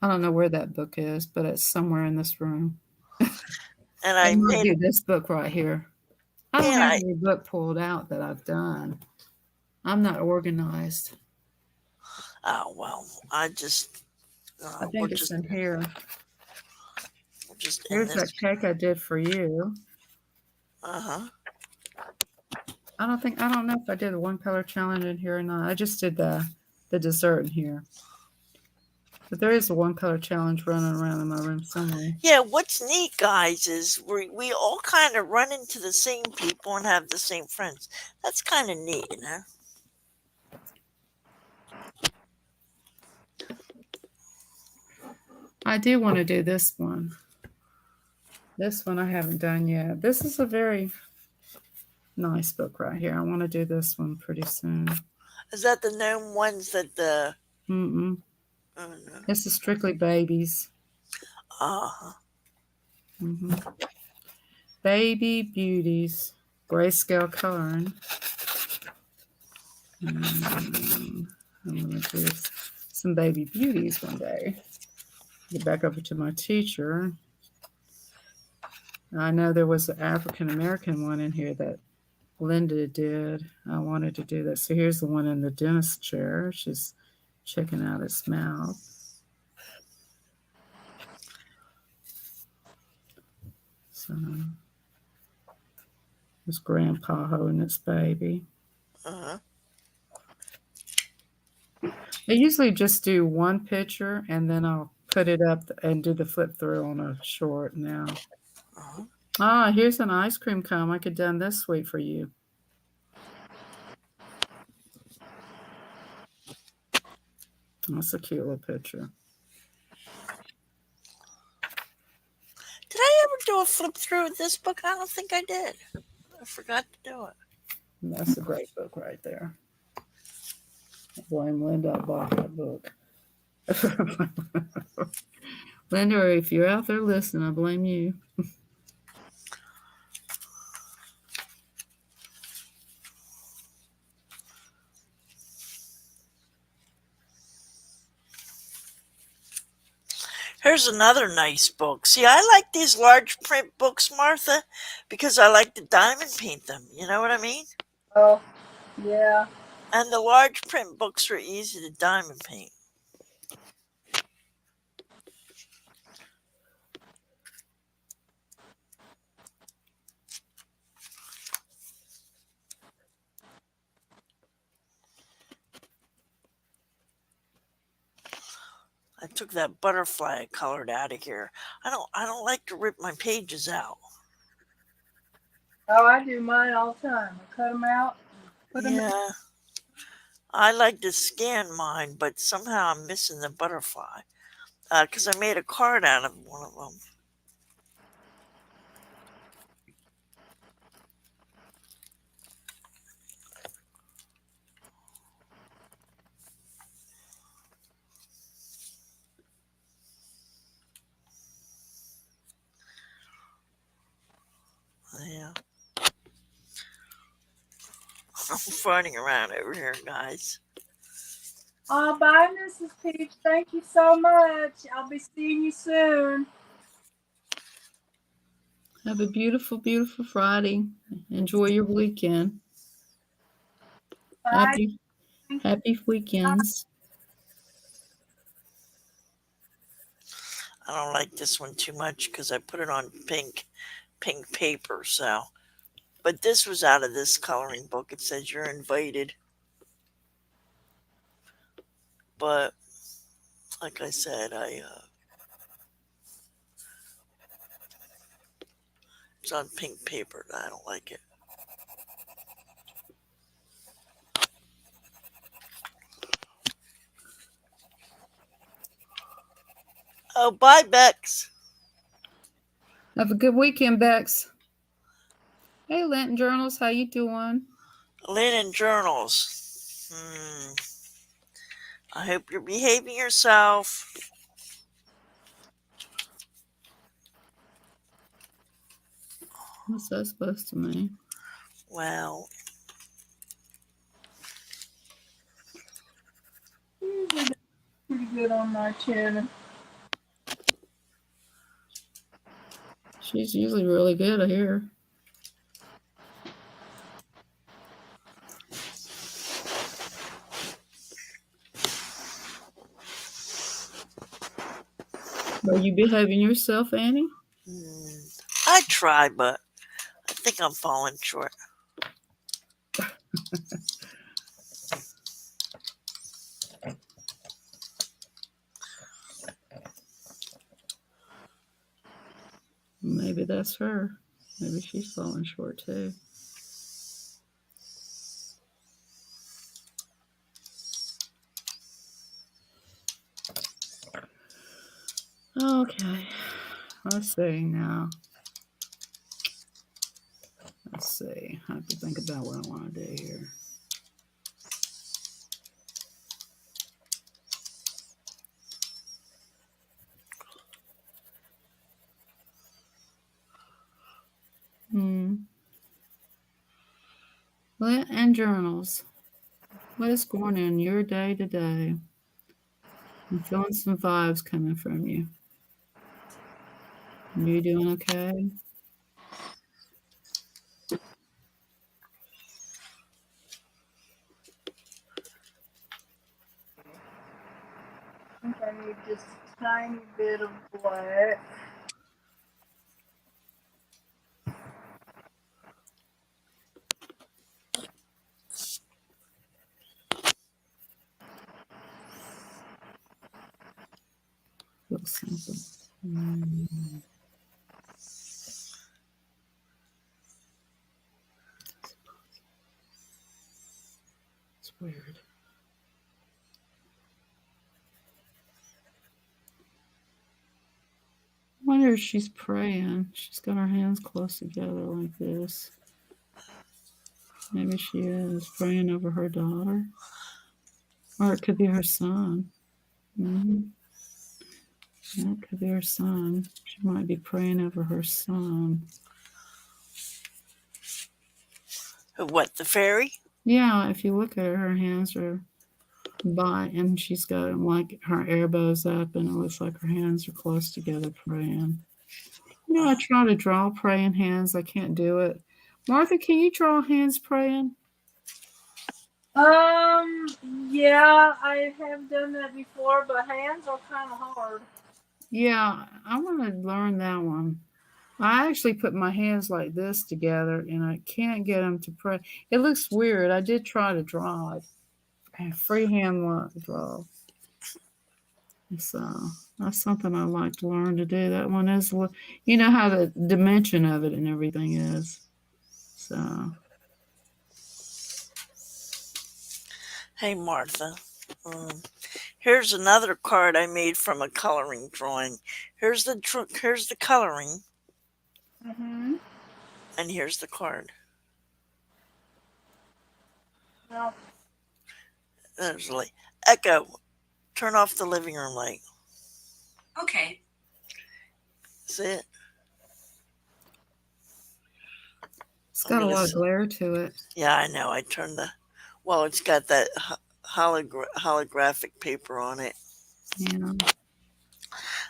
I don't know where that book is, but it's somewhere in this room. And It I might made be this book right here. I don't and have I any book pulled out that I've done. I'm not organized. oh well, I just I we're think it's just in here. in Here's that this. cake I did for you. Uh huh. I don't know if I did a one color challenge in here or not. I just did the dessert in here. But there is a one color challenge running around in my room somewhere. Yeah, what's neat, guys, is we all kind of run into the same people and have the same friends. That's kind of neat, you know. I do want to do this one. This one I haven't done yet. This is a very nice book right here. I want to do this one pretty soon. Is that the gnome ones that the? Mm-mm. Oh no. This is strictly babies. Uh-huh. Hmm. Baby Beauties. Grayscale coloring. I'm going to do some Baby Beauties one day. Get back over to my teacher. I know there was an African American one in here that Linda did. I wanted to do that. So here's the one in the dentist chair. She's checking out his mouth. So there's Grandpa holding his baby. Uh-huh. I usually just do one picture and then I'll put it up and do the flip through on a short now. Uh-huh. Ah, here's an ice cream cone. I could done this sweet for you. That's a cute little picture. Did I ever do a flip through with this book? I don't think I did. I forgot to do it. And that's a great book right there. I blame Linda. I bought that book. Linda, if you're out there listening, I blame you. Here's another nice book. See, I like these large print books, Martha, because I like to diamond paint them. You know what I mean? Oh, yeah. And the large print books are easy to diamond paint. I took that butterfly I colored out of here. I don't like to rip my pages out. Oh, I do mine all the time. I cut them out, put them in. Yeah. I like to scan mine, but somehow I'm missing the butterfly. Because I made a card out of one of them. Yeah. I'm farting around over here, guys. Oh, bye, Mrs. Peach. Thank you so much. I'll be seeing you soon. Have a beautiful, beautiful Friday. Enjoy your weekend. Bye. Happy, happy weekends. I don't like this one too much because I put it on pink paper. So, but this was out of this coloring book. It says you're invited, but like I said, it's on pink paper. And I don't like it. Oh, bye, Bex. Have a good weekend, Bex. Hey, Linton Journals, how you doing? Linen Journals. I hope you're behaving yourself. What's that supposed to mean? Well, Usually do pretty good on my channel. She's usually really good, I hear. Are you behaving yourself, Annie? I try, but I think I'm falling short. Maybe that's her. Maybe she's falling short too. Okay. Let's see now. Let's see. I have to think about what I want to do here. Lit and journals. What is going on in your day today? I'm feeling some vibes coming from you. You doing okay? I think I need just a tiny bit of black. Looks simple. It's weird. I wonder if she's praying. She's got her hands close together like this. Maybe she is praying over her daughter. Or it could be her son. Mm-hmm. Yeah, it could be her son. She might be praying over her son. What, the fairy? Yeah, if you look at her hands are by, and she's got them like her elbows up, and it looks like her hands are close together praying. You know, I try to draw praying hands. I can't do it. Martha, can you draw hands praying? Yeah, I have done that before, but hands are kind of hard. Yeah, I want to learn that one. I actually put my hands like this together, and I can't get them to pray. It looks weird. I did try to draw it. Freehand draw. So that's something I'd like to learn to do. That one is, you know how the dimension of it and everything is. So Hey, Martha. Here's another card I made from a coloring drawing. Here's the coloring, Mm-hmm. and here's the card. Well, There's like Echo. Turn off the living room light. Okay. See it? it's got a lot of glare to it. Yeah, I know. I turned the. Well, it's got that holographic paper on it. Yeah.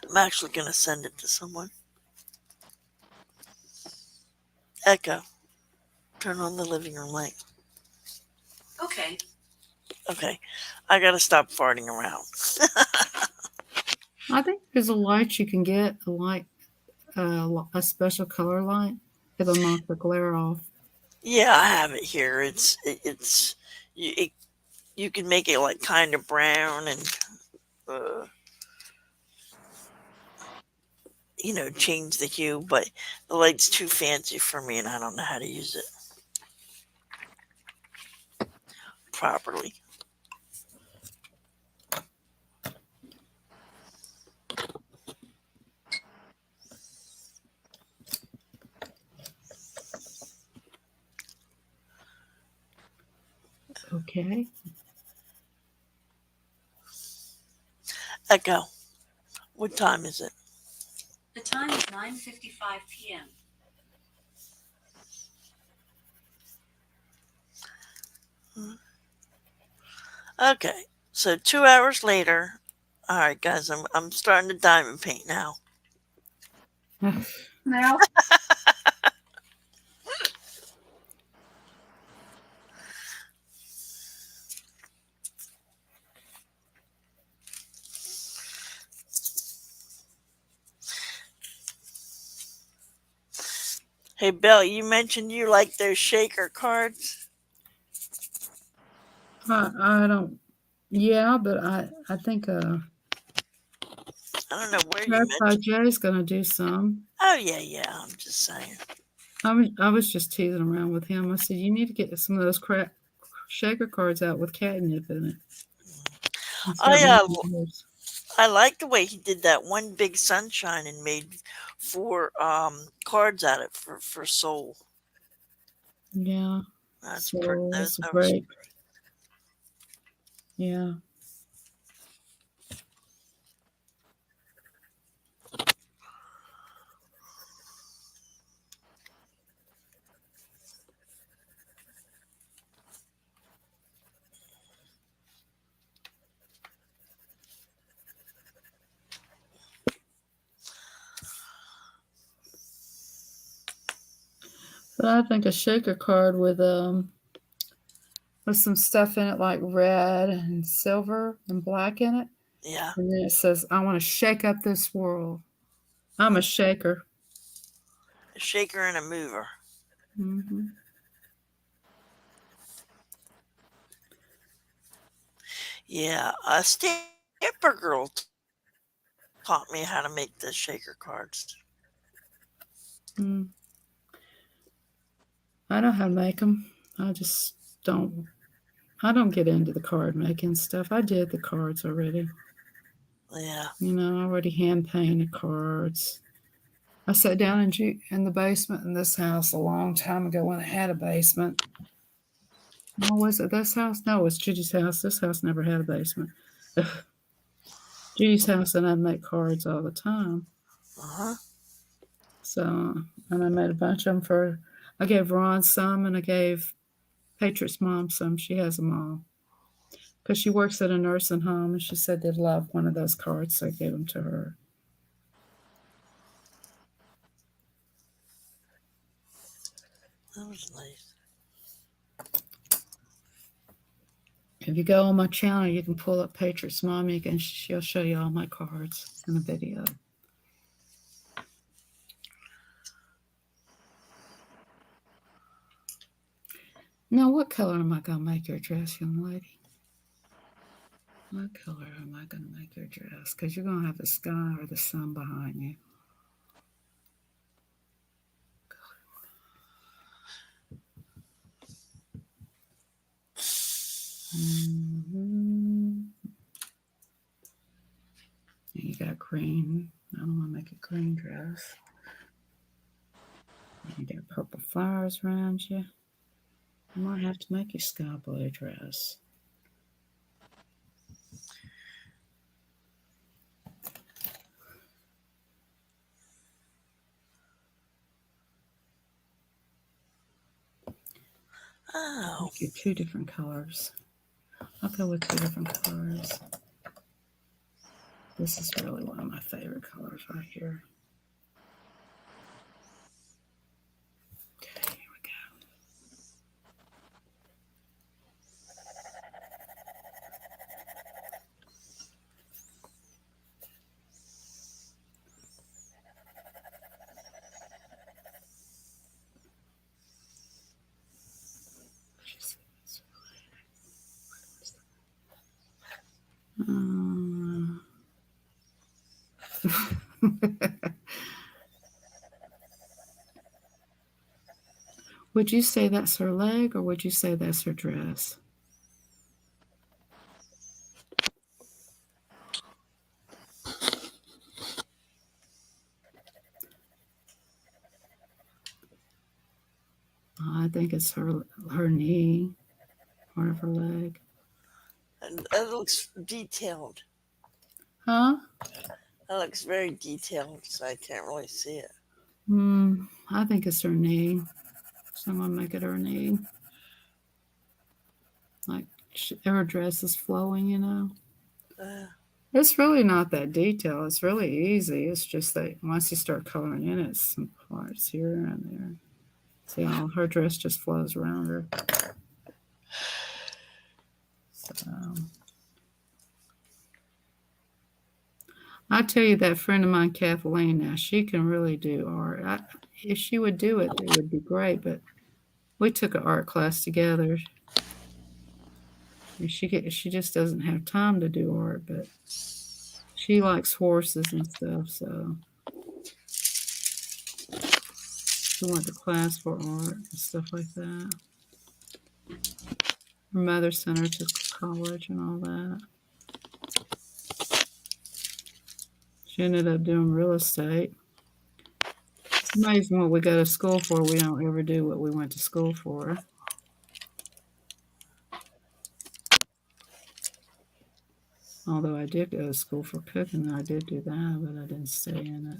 I'm actually going to send it to someone. Echo, turn on the living room light. Okay. Okay, I gotta stop farting around. I think there's a light you can get, a light, a special color light. It'll knock the glare off. Yeah, I have it here. It's you can make it like kind of brown and uh, change the hue, but the light's too fancy for me, and I don't know how to use it properly. Okay. Echo, what time is it? The time is 9:55 p.m. Okay, so 2 hours later. All right, guys, I'm starting to diamond paint now. Now, Hey, Bill, you mentioned you like those shaker cards. I don't. Yeah, but I think I don't know where you Certified mentioned. Jay's gonna do some. Oh yeah. I'm just saying. I was just teasing around with him. I said you need to get some of those shaker cards out with catnip in it and start I making those. I like the way he did that one big sunshine and made four cards out of it for soul. Yeah. That's pretty. So That, that's that was great. Yeah. But I think a shaker card with some stuff in it like red and silver and black in it. yeah, And then it says, I want to shake up this world. I'm a shaker. a shaker and a mover. Hmm. Yeah, a stamper girl taught me how to make the shaker cards. Mm. I know how to make them. I just don't. I don't get into the card making stuff. I did the cards already. Yeah, I already hand painted cards. I sat down in the basement in this house a long time ago when it had a basement. Oh, was it this house? No, it was Judy's house. This house never had a basement. Judy's house, and I'd make cards all the time. uh huh. So, and I made a bunch of them for. I gave Ron some, and I gave Patriot's mom some. She has them all because she works at a nursing home, and she said they'd love one of those cards, so I gave them to her. That was nice. If you go on my channel, you can pull up Patriot's mom. She'll show you all my cards in a video. Now, what color am I gonna make your dress, young lady? What color am I gonna make your dress? Because you're gonna have the sky or the sun behind you. Mm-hmm. And you got green. I don't want to make a green dress. You got purple flowers around you. I might have to make you sky blue dress. Oh, Make you two different colors. I'll go with two different colors. This is really one of my favorite colors right here. Okay. Would you say that's her leg or would you say that's her dress? I think it's her knee, part of her leg. And that looks detailed. Huh? That looks very detailed, so I can't really see it. I think it's her knee. Someone make it her knee. Like her dress is flowing, you know. It's really not that detailed. It's really easy. It's just that once you start coloring in, it's some parts here and there. See how her dress just flows around her. So, I tell you, that friend of mine, Kathleen, now she can really do art. If she would do it, it would be great. But we took an art class together. And she just doesn't have time to do art, but she likes horses and stuff, so she went to class for art and stuff like that. Her mother sent her to college and all that. She ended up doing real estate. It's amazing what we go to school for. We don't ever do what we went to school for. Although I did go to school for cooking, I did do that, but I didn't stay in it.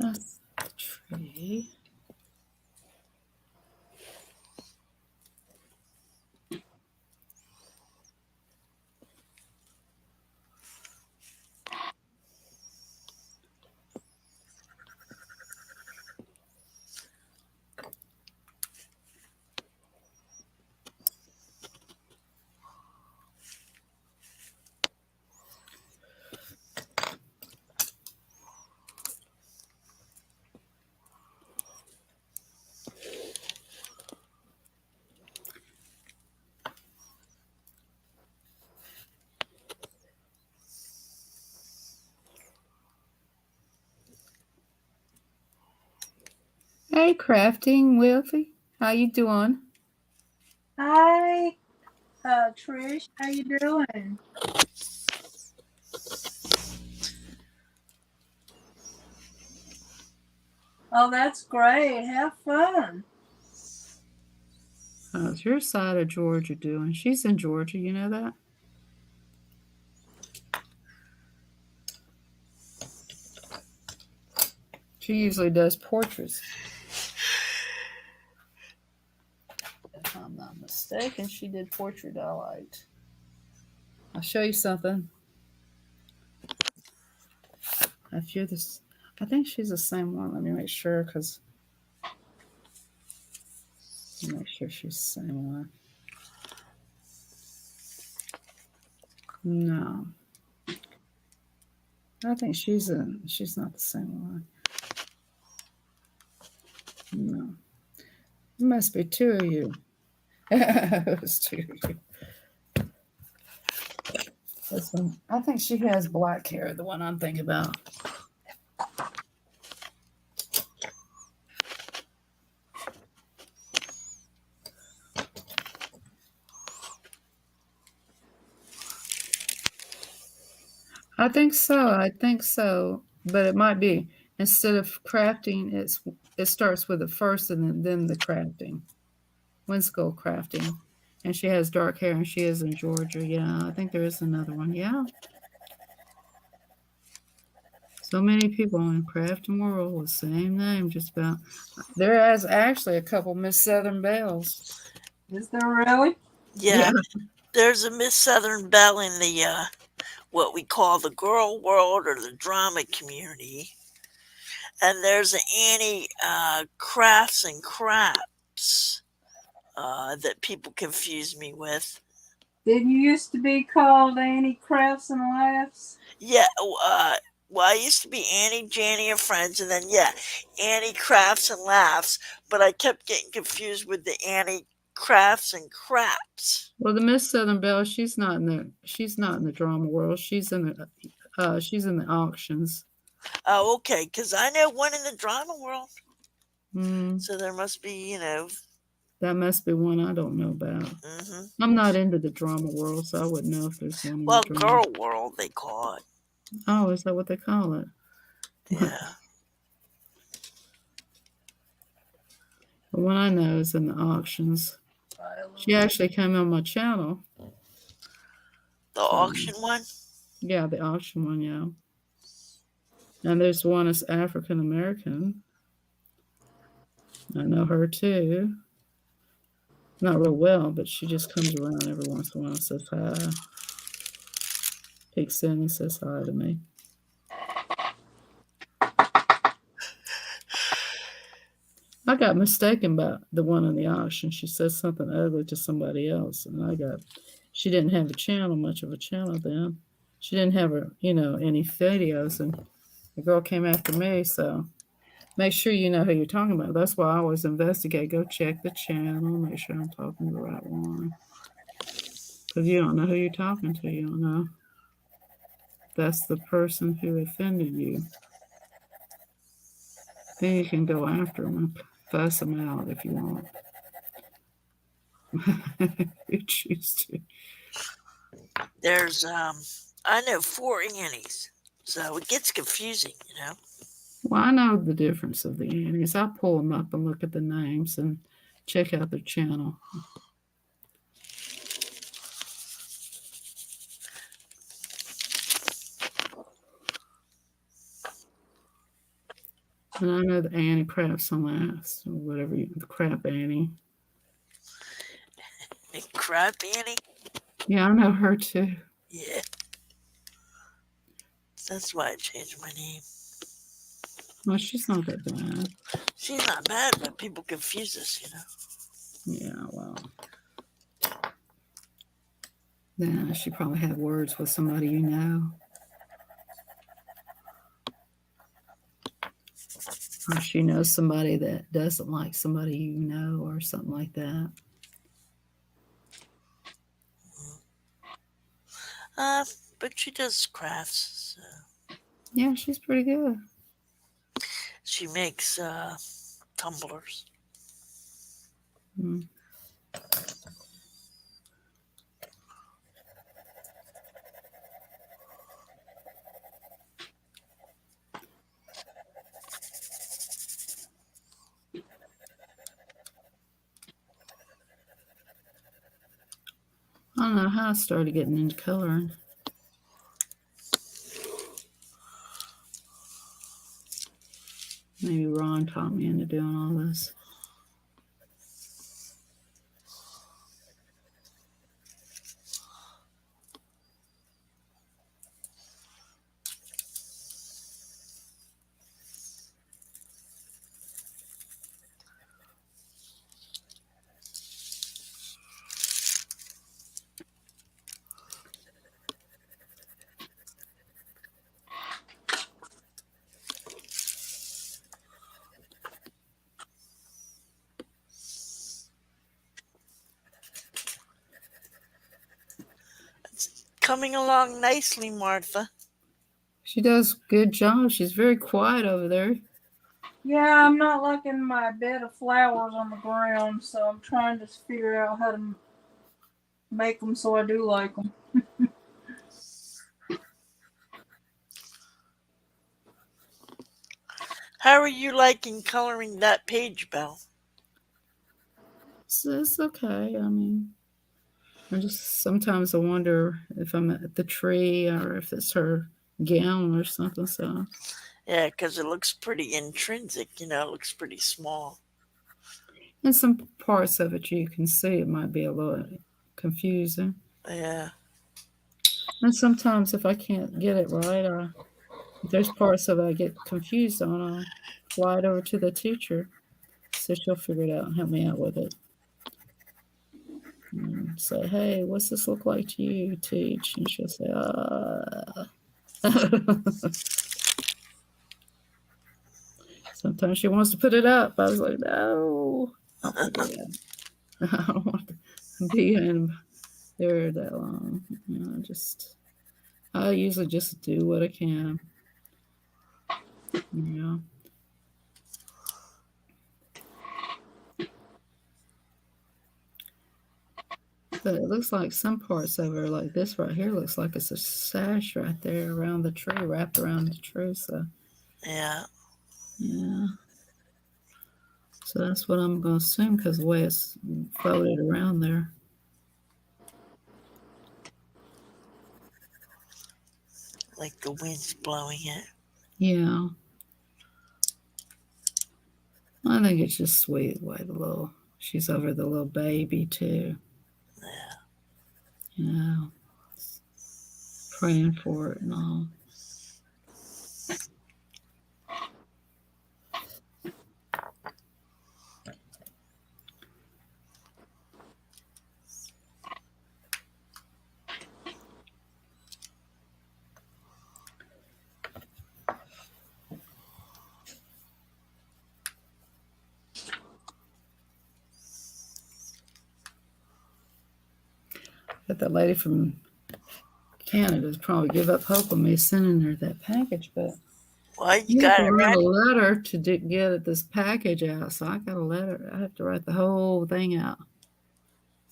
That's the tree. Hey, crafting Wilfie, how you doing? Hi, Trish. How you doing? Oh, that's great. Have fun. How's your side of Georgia doing? She's in Georgia, you know that? She usually does portraits. If I'm not mistaken, she did portrait I liked. I'll show you something. If you're this, I think she's the same one. Let me make sure, because make sure she's the same one. No, I think she's not the same one. No, it must be two of you. It was two of you. This one, I think she has black hair. The one I'm thinking about. I think so. I think so. But it might be instead of crafting, it starts with the first and then the crafting. Windschool crafting. And she has dark hair and she is in Georgia. Yeah, I think there is another one. Yeah. So many people in crafting world with same name just about. There is actually a couple Miss Southern Bells. Is there really? Yeah, there's a Miss Southern Belle in the what we call the girl world or the drama community, and there's an Annie Crafts and Craps that people confuse me with. Did you used to be called Annie Crafts and Laughs? Yeah, well, I used to be Annie, Janny, and Friends, and then yeah, Annie Crafts and Laughs, but I kept getting confused with the Annie Crafts and Craps. Well, the Miss Southern Belle, she's not in the drama world. She's in the auctions. Oh, okay, because I know one in the drama world, Mm, so there must be, that must be one I don't know about. hmm I'm not into the drama world, so I wouldn't know if there's one in the well, drama. girl world they call it. Oh, is that what they call it? Yeah, The one I know is in the auctions. She actually came on my channel. the So auction one. yeah, the auction one, yeah. And there's one that's African American. I know her too. Not real well, but she just comes around every once in a while and says hi. Peeks in and says hi to me. I got mistaken about the one in the auction. She said something ugly to somebody else, and she didn't have a channel, much of a channel then. She didn't have any videos, and the girl came after me. So make sure you know who you're talking about. That's why I always investigate. Go check the channel, make sure I'm talking to the right one. Because you don't know who you're talking to. You don't know. That's the person who offended you. Then you can go after them and fuss them out if you want. You choose to. There's I know 4 Annies, so it gets confusing. Well, I know the difference of the Annies. I pull them up and look at the names and check out their channel. And I know the Annie Crafts on last, or whatever, the Crap Annie. Crap Annie. Yeah, I know her too. Yeah, that's why I changed my name. Well, she's not that bad. She's not bad, but people confuse us. Yeah, well. Yeah, she probably had words with somebody you know. Or she knows somebody that doesn't like somebody you know, or something like that. But she does crafts. So Yeah, she's pretty good. she makes tumblers. Mm. I don't know how I started getting into coloring. Maybe Ron taught me into doing all this. Coming along nicely, Martha. She does a good job. She's very quiet over there. Yeah, I'm not liking my bed of flowers on the ground, so I'm trying to figure out how to make them so I do like them. How are you liking coloring that page, Belle? So it's okay. I mean, I just sometimes I wonder if I'm at the tree or if it's her gown or something. So, Yeah, because it looks pretty intrinsic, it looks pretty small. in some parts of it, you can see it might be a little confusing. Yeah, And sometimes if I can't get it right, if there's parts of it I get confused on, I'll fly it over to the teacher so she'll figure it out and help me out with it. And say, hey, what's this look like to you, teach? And she'll say, Sometimes she wants to put it up. I was like, no, I'll figure it out. I don't want to be in there that long. I usually just do what I can. You know. But it looks like some parts of her, like this right here, looks like it's a sash right there around the tree, wrapped around the tree. So, yeah. yeah. So that's what I'm going to assume because the way it's folded around there. Like the wind's blowing it. Yeah. I think it's just sweet the way she's over the little baby too. Yeah. You know, praying for it and all. But that lady from Canada's probably give up hope on me sending her that package, but Well, you you have to got it write a ready. letter to get this package out. So I got a letter. I have to write the whole thing out.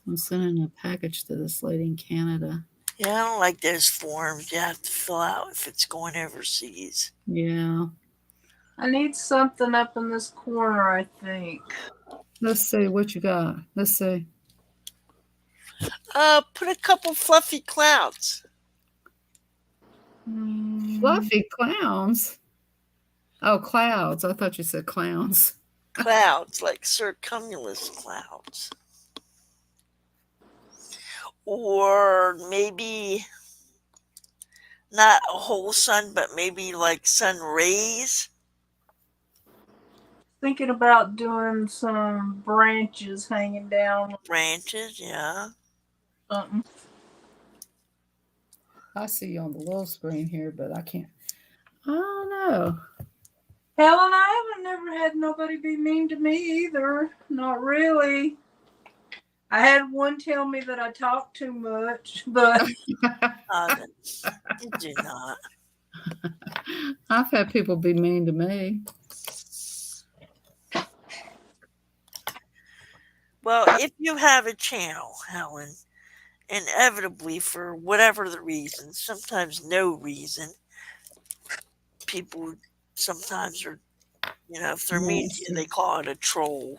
I'm sending a package to this lady in Canada. Yeah, I don't like those forms you have to fill out if it's going overseas. Yeah. I need something up in this corner, I think. Let's see what you got. Let's see. Put a couple fluffy clouds. Fluffy clowns. Oh, clouds. I thought you said clowns. Clouds, like circumulus clouds. Or maybe not a whole sun, but maybe like sun rays. Thinking about doing some branches hanging down or Branches, yeah. something. I see you on the little screen here, but I can't. I don't know. Helen, I haven't never had nobody be mean to me either. Not really. I had one tell me that I talk too much, but You do not. I've had people be mean to me. Well, if you have a channel, Helen, inevitably for whatever the reason, sometimes no reason, people sometimes are, if they're mean to you, they call it a troll.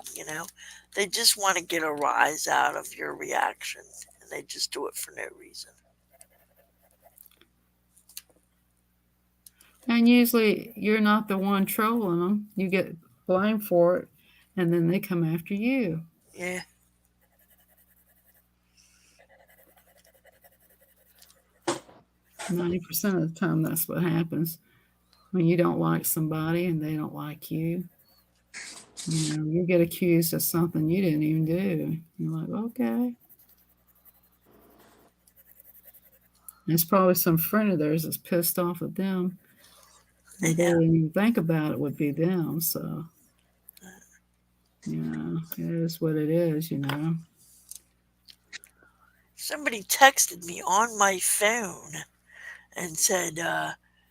They just want to get a rise out of your reaction and they just do it for no reason. And usually you're not the one trolling them. You get blamed for it, and then they come after you. Yeah. 90% of the time, that's what happens. When you don't like somebody and they don't like you, you get accused of something you didn't even do. You're like, okay. There's probably some friend of theirs that's pissed off at them. They didn't even think about it would be them. So, it is what it is, Somebody texted me on my phone and said,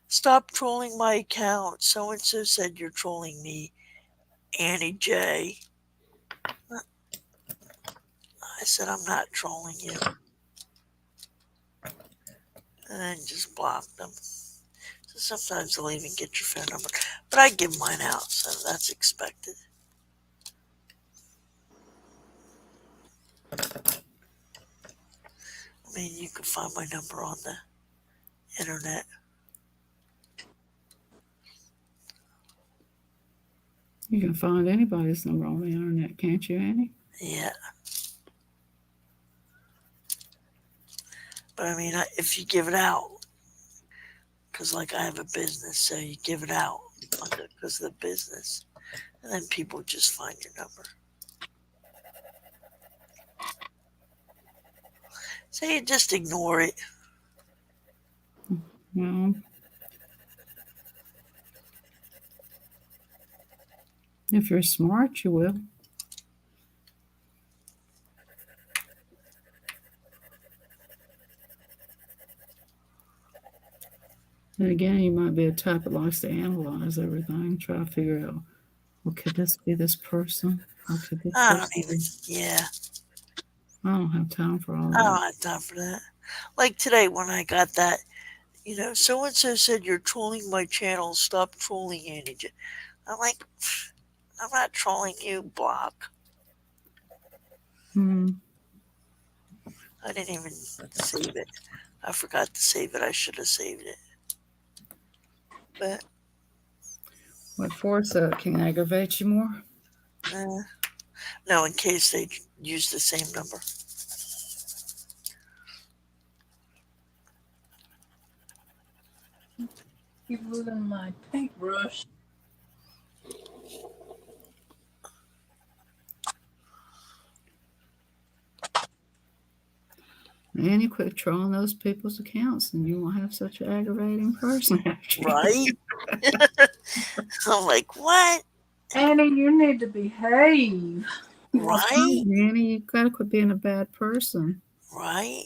stop trolling my account. So and so said you're trolling me, Annie J. I said, I'm not trolling you. And then just blocked them. So sometimes they'll even get your phone number. But But I give mine out, so that's expected. I mean, you can find my number on the internet. You can find anybody's number on the internet, can't you, Annie? Yeah. But I mean, if you give it out, because like I have a business, so you give it out because of the business, and then people just find your number. So you just ignore it. Well, if you're smart, you will. And again, you might be a type that likes to analyze everything, try to figure out, well, could this be this person? Or could this I don't person even, be? yeah, I don't have time for all I that. don't have time for that. Like today when I got that, so and so said you're trolling my channel, stop trolling Annie. I'm like, I'm not trolling you, block. Hmm. I didn't even save it. I forgot to save it. I should have saved it. But, What for? So it can aggravate you more? no, in case they use the same number. Keep losing my paintbrush. And you quit trolling those people's accounts and you won't have such an aggravating person after you. Right? I'm like, what? Annie, you need to behave. Right? Annie, you gotta quit being a bad person. Right?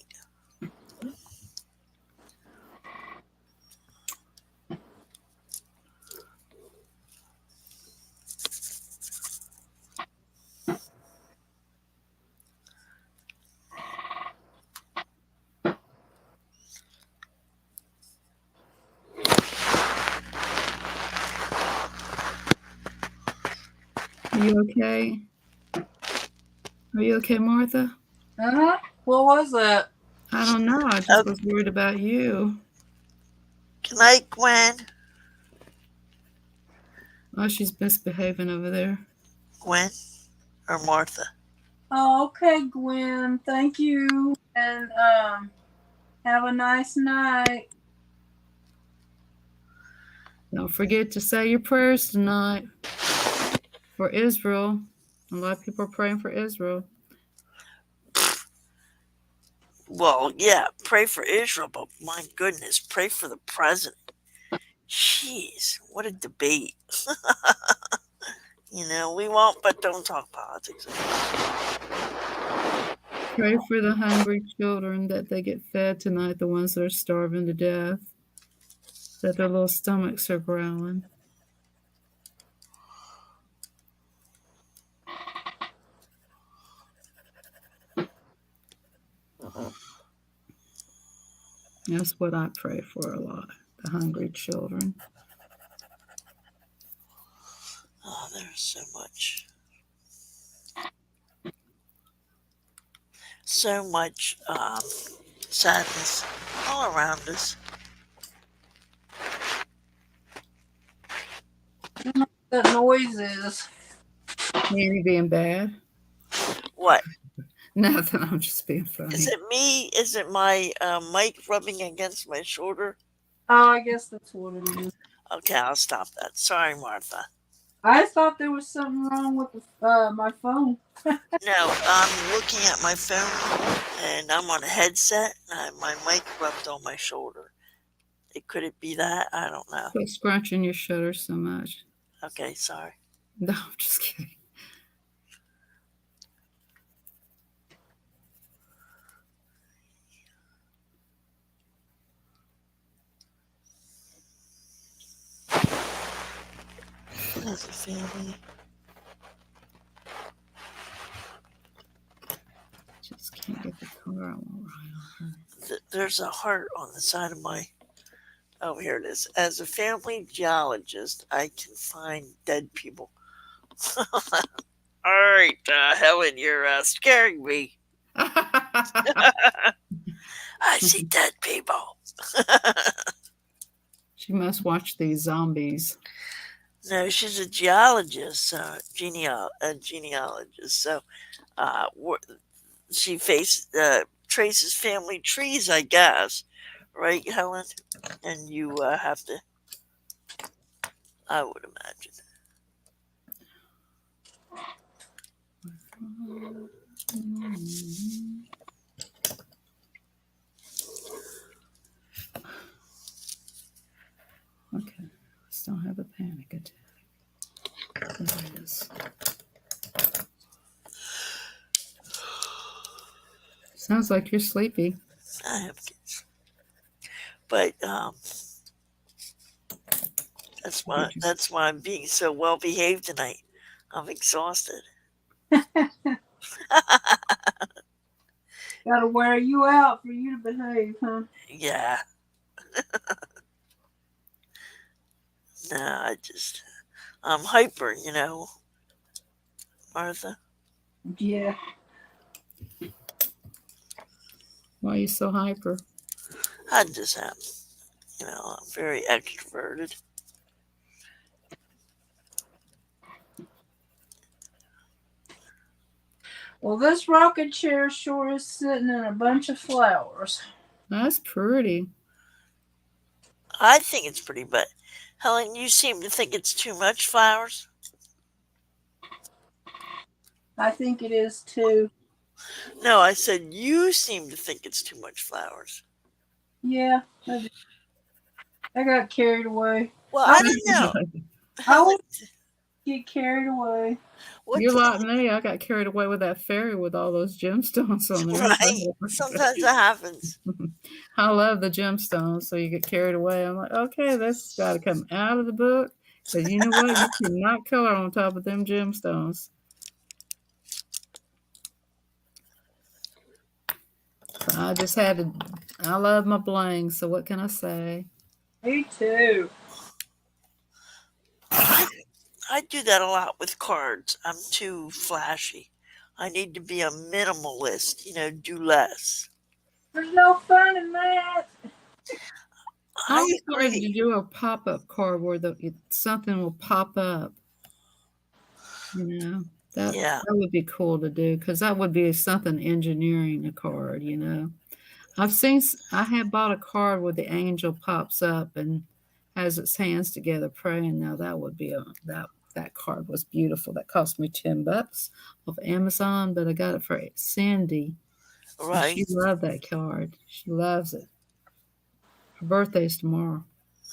Are you okay? Are you okay, Martha? Uh-huh. What was that? I don't know. I just was worried about you. Good night, Gwen. Oh, she's misbehaving over there. Gwen or Martha? Oh, okay, Gwen. Thank you. And have a nice night. Don't forget to say your prayers tonight for Israel. A lot of people are praying for Israel. Well, yeah, pray for Israel, but my goodness, pray for the president. Jeez, what a debate. We won't, but don't talk politics. Pray for the hungry children that they get fed tonight, the ones that are starving to death, that their little stomachs are growling. That's what I pray for a lot, the hungry children. Oh, there's so much. So much sadness all around us. That noise is. Annie being bad? What? Nothing, I'm just being funny. Is it me? Is it my mic rubbing against my shoulder? Oh, I guess that's what it is. Okay, I'll stop that. Sorry, Martha. I thought there was something wrong with my phone. No, I'm looking at my phone and I'm on a headset and my mic rubbed on my shoulder. Could it be that? I don't know. Quit scrunching your shutters so much. Okay, sorry. No, I'm just kidding. As a family. Just can't get the color I want right on her. There's a heart on the side of my Oh, here it is. As a family geologist, I can find dead people. All right, Helen, you're scaring me. I see dead people. She must watch these zombies. No, she's a geologist, a genealogist. So, uh, she traces family trees, I guess, right, Helen? And you have to, I would imagine. Okay, let's don't have a panic attack. There it is. Sounds like you're sleepy. I have kids, but that's why I'm being so well behaved tonight. I'm exhausted. Gotta wear you out for you to behave, huh? Yeah, no, I'm hyper, Martha. Yeah. Why are you so hyper? I just am, I'm very extroverted. Well, this rocking chair sure is sitting in a bunch of flowers. That's pretty. I think it's pretty, but Helen, you seem to think it's too much flowers. I think it is too. No, I said you seem to think it's too much flowers. Yeah, I got carried away. Well, I didn't know. I Helen, won't get carried away. what You're did like me. I got carried away with that fairy with all those gemstones on there. right? Sometimes that happens. I love the gemstones, so you get carried away. I'm like, okay, this got to come out of the book because you know what? You cannot color on top of them gemstones. So I just had to. I love my bling, so what can I say? Me too. I do that a lot with cards. I'm too flashy. I need to be a minimalist, do less. There's no fun in that. I I always wanted to agree. do a pop-up card where something will pop up. You know, that Yeah, that would be cool to do because that would be something engineering a card. I have bought a card where the angel pops up and has its hands together praying. Now that would be that card was beautiful. That cost me $10 off Amazon, but I got it for Sandy. And right. she loved that card. She loves it. Her birthday's tomorrow.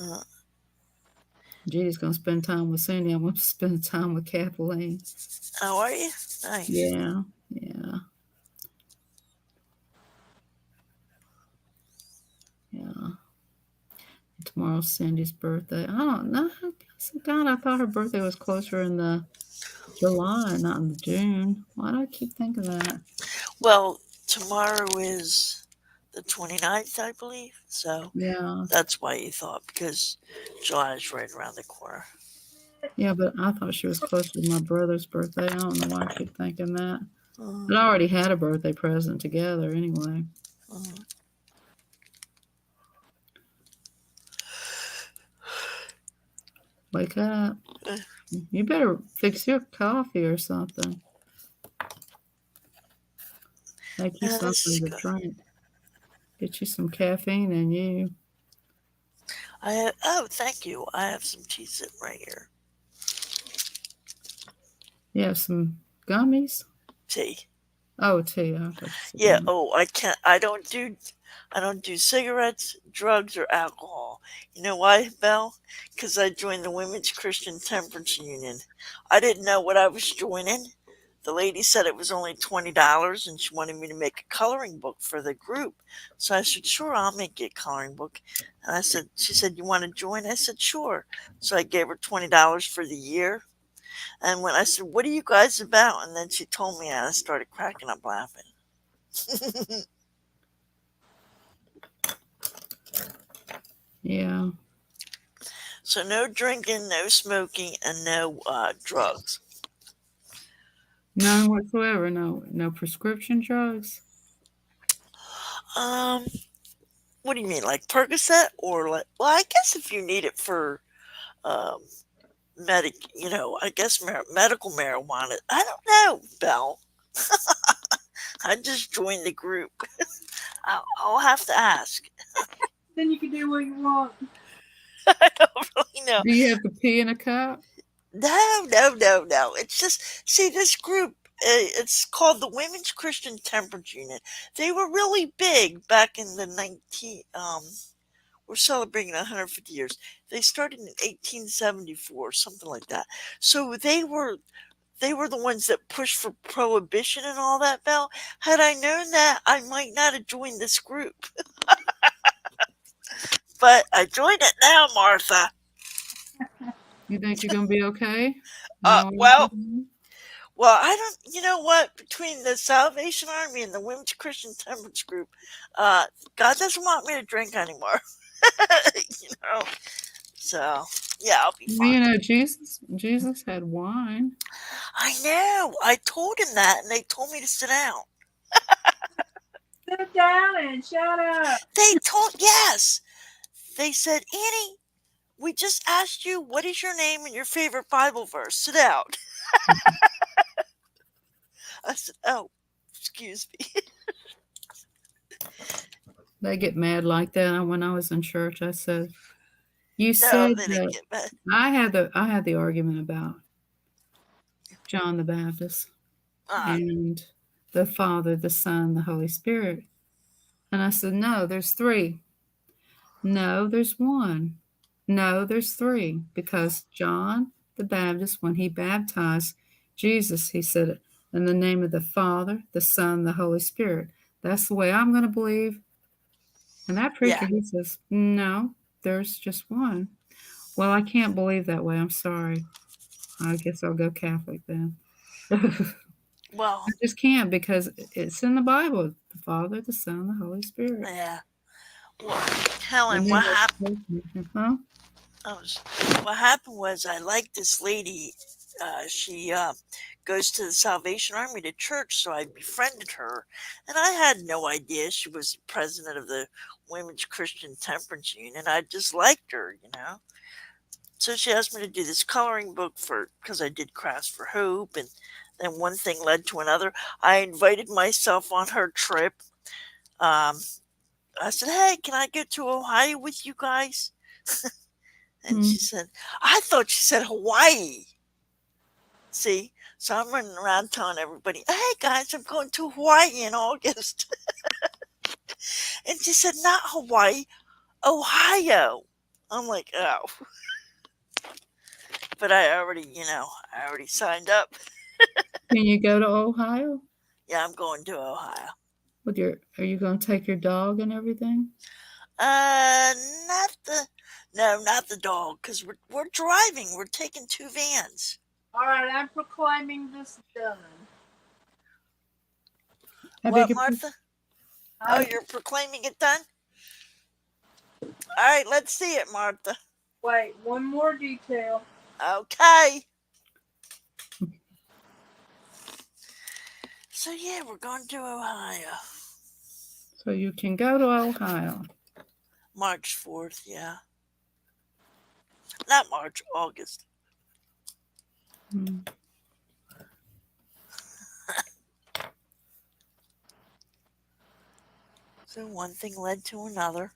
Uh, Judy's gonna spend time with Sandy. I'm gonna spend time with Kathleen. how are you? Nice. Yeah, yeah, yeah. Tomorrow's Sandy's birthday. I don't know. God, I thought her birthday was closer in the July, not in the June. Why do I keep thinking that? Well, tomorrow is the 29th, I believe. So Yeah, that's why you thought, because July is right around the corner. yeah, but I thought she was closer to my brother's birthday. I don't know why I keep thinking that. Uh, But I already had a birthday present together anyway. uh, Wake up. uh, You better fix your coffee or something. Make you yeah, this is something to good. drink. Get you some caffeine in you. Oh, thank you. I have some tea sitting right here. You have some gummies? Tea. Oh, tea. I thought you said Yeah. gummies. Oh, I can't. I don't do cigarettes, drugs, or alcohol. You know why, Belle? Because I joined the Women's Christian Temperance Union. I didn't know what I was joining. The lady said it was only $20 and she wanted me to make a coloring book for the group. So I said, sure, I'll make you a coloring book. And she said, you want to join? I said, sure. So I gave her $20 for the year. And when I said, what are you guys about? And then she told me, and I started cracking up laughing. Yeah. So no drinking, no smoking, and no drugs. None whatsoever. No prescription drugs. Um, what do you mean, like Percocet or like? Well, I guess if you need it for um, I guess medical marijuana. I don't know, Belle. I just joined the group. I'll have to ask. Then you can do what you want. I don't really know. Do you have to pee in a cup? No, no, no, no. It's just see this group. It's called the Women's Christian Temperance Unit. They were really big back in the 19. We're celebrating 150 years. They started in 1874, something like that. So they were the ones that pushed for prohibition and all that, Bell. Had I known that, I might not have joined this group. But I joined it now, Martha. You think you're gonna be okay? Uh, No. well, well, I don't. You know what? Between the Salvation Army and the Women's Christian Temperance Group, uh, God doesn't want me to drink anymore. you know. So yeah, I'll be fine. You know, Jesus had wine. I know. I told him that, and they told me to sit down. Sit down and shut up. They told yes. They said, Annie, we just asked you what is your name and your favorite Bible verse. Sit down. I said, oh, excuse me. They get mad like that. When I was in church, I said, "You No, said they didn't that." get mad. I had the argument about John the Baptist Uh, and the Father, the Son, the Holy Spirit, and I said, "No, there's three. No, there's one. No, there's three. Because John the Baptist, when he baptized Jesus, he said, in the name of the Father, the Son, the Holy Spirit. That's the way I'm going to believe." And that preacher, yeah. he says, "No, there's just one." Well, I can't believe that way. I'm sorry. I guess I'll go Catholic then. I Well, just can't because it's in the Bible. The Father, the Son, the Holy Spirit. yeah. Well, Helen, And then huh? oh, what happened was I liked this lady. She goes to the Salvation Army to church, so I befriended her. And I had no idea she was president of the Women's Christian Temperance Union. I just liked her. So she asked me to do this coloring book because I did Crafts for Hope, and then one thing led to another. I invited myself on her trip. Um, I said, "Hey, can I go to Ohio with you guys?" And Hmm. she said, "I thought she said Hawaii." See, so I'm running around telling everybody, "Hey guys, I'm going to Hawaii in August." And she said, "Not Hawaii, Ohio." I'm like, "Oh," but I already signed up. Can you go to Ohio? Yeah, I'm going to Ohio. Are you going to take your dog and everything? Uh, not the, no, not the dog, because we're driving. We're taking two vans. All right, I'm proclaiming this done. I beg What, your pardon? Martha? Oh, I'm you're proclaiming it done? All right, let's see it, Martha. wait. One more detail. Okay. So yeah, we're going to Ohio. So you can go to Ohio. March 4th, yeah. Not March, August. Hmm. So one thing led to another.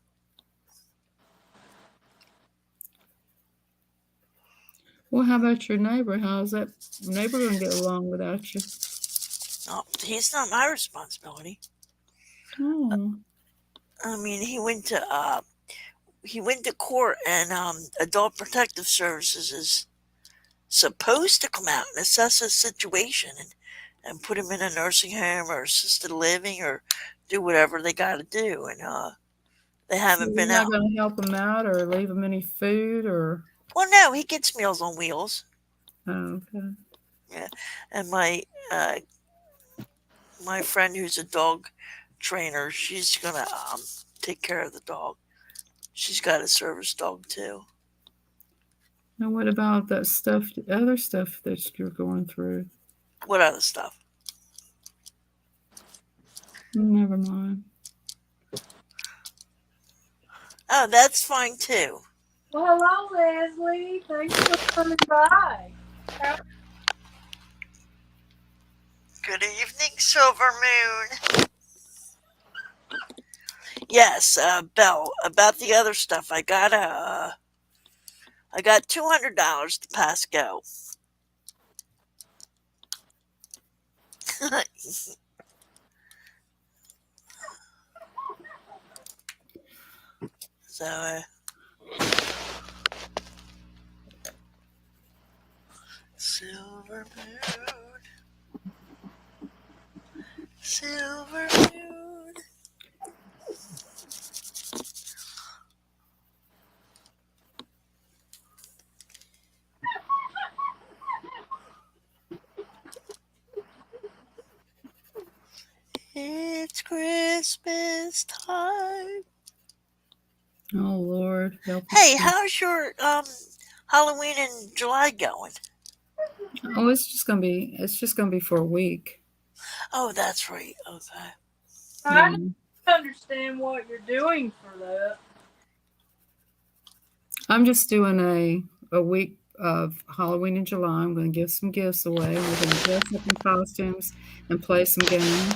Well, how about your neighbor? How's that neighbor going to get along without you? Oh, he's not my responsibility. Oh. I mean, he went to court, and Adult Protective Services is supposed to come out and assess his situation and put him in a nursing home or assisted living or do whatever they got to do, and they So haven't you're been not out. going to help him out or leave him any food or? Well, no, he gets Meals on Wheels. Oh, okay. Yeah, and my friend who's a dog trainer, she's gonna take care of the dog. She's got a service dog too. Now, what about that stuff, other stuff that you're going through? What other stuff? Never mind. Oh, that's fine too. Well, hello, Leslie. Thanks for coming by. Good evening, Silver Moon. Yes, Belle. About the other stuff, I got $200 to pass go. So, Silver Moon, Silver Moon. It's Christmas time. Oh Lord, help us. Hey, how's your Halloween in July going? Oh, it's just gonna be for a week. Oh, that's right. Okay. I Yeah. don't understand what you're doing for that. I'm just doing a week of Halloween in July. I'm going to give some gifts away. We're going to dress up in costumes and play some games.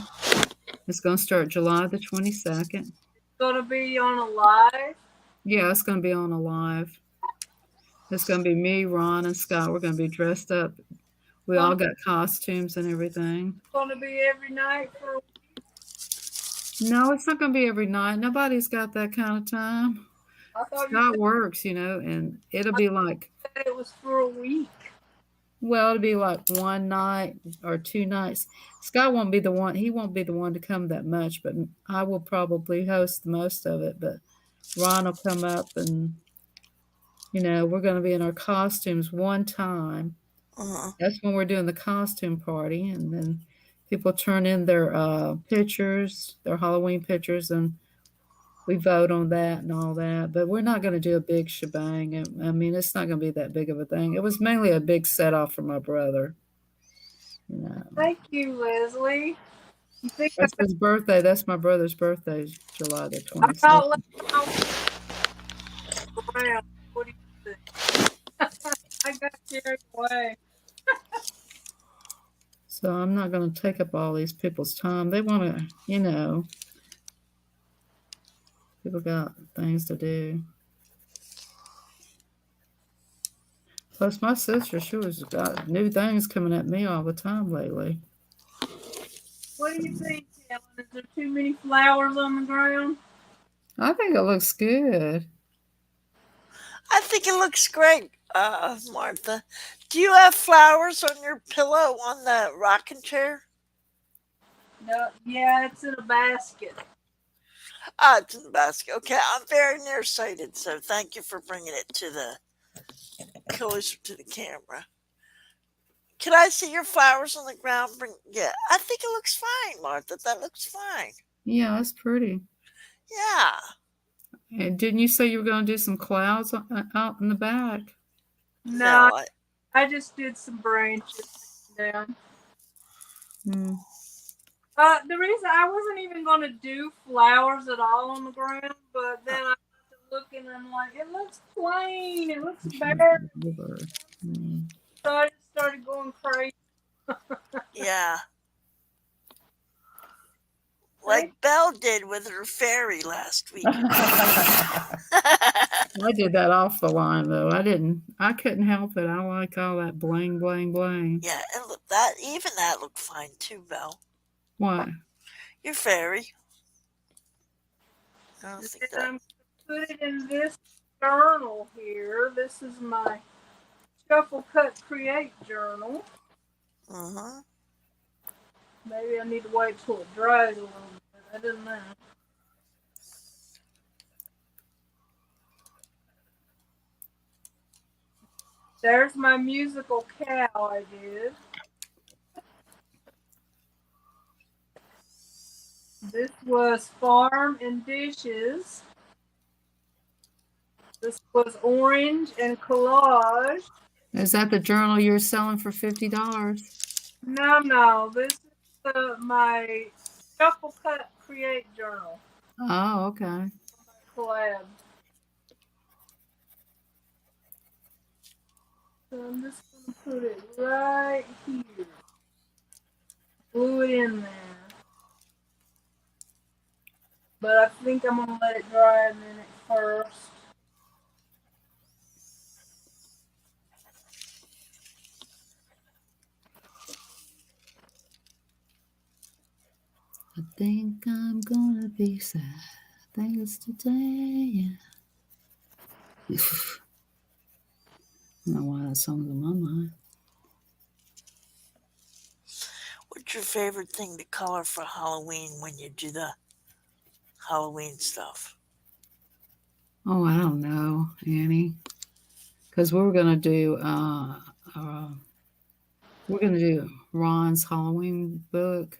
It's going to start July the 22nd. Gonna be on a live. Yeah, it's going to be on a live. It's going to be me, Ron, and Scott. We're going to be dressed up. We all got costumes and everything. Gonna be every night for. No, it's not going to be every night. Nobody's got that kind of time. I thought you Scott works, and it'll be like, said it was for a week. well, it'll be like one night or 2 nights. Scott won't be the one. He won't be the one to come that much, but I will probably host most of it. But Ron will come up and, we're going to be in our costumes one time. Uh-huh. That's when we're doing the costume party. And then people turn in their pictures, their Halloween pictures, and we vote on that and all that. But we're not going to do a big shebang. I mean, it's not going to be that big of a thing. It was mainly a big set off for my brother. Thank you, Leslie. You think That's his birthday. That's my brother's birthday, July the I thought 22nd. around? What do you think? I got carried away. So I'm not going to take up all these people's time. They want to, people got things to do. Plus, my sister, she was got new things coming at me all the time lately. What do you think, Helen? Is there too many flowers on the ground? I think it looks good. I think it looks great, Martha. Do you have flowers on your pillow on the rocking chair? No. Yeah, it's in a basket. Ah, it's in the basket. Okay, I'm very nearsighted, so thank you for bringing it to the closer to the camera. Can I see your flowers on the ground? Yeah, I think it looks fine, Martha. That looks fine. Yeah, it's pretty. Yeah. And didn't you say you were going to do some clouds out in the back? No, No, I just did some branches down. Hmm. The reason I wasn't even going to do flowers at all on the ground, but then I got to looking and I'm like, it looks plain, it looks bare. So I just started going crazy. yeah. Like Belle did with her fairy last week. I did that off the line though. I couldn't help it. I like all that bling, bling, bling. Yeah, and look, even that looked fine too, Belle. What? Your fairy. I don't And think that. I'm going to put it in this journal here. This is my Shuffle Cut Create journal. Uh-huh. Maybe I need to wait till it dries a little bit. I don't know. There's my musical cow I did. This was Farm and Dishes. This was orange and collage. Is that the journal you're selling for $50? No. This is my Shuffle Cut Create Journal Oh, okay. collab. So I'm just going to put it right here. Glue it in there. But I think I'm going to let it dry a minute first. I think I'm gonna be sad. I think it's today. I don't know why that song's in my mind. What's your favorite thing to color for Halloween when you do the Halloween stuff? Oh, I don't know, Annie. Because we're gonna do Ron's Halloween book.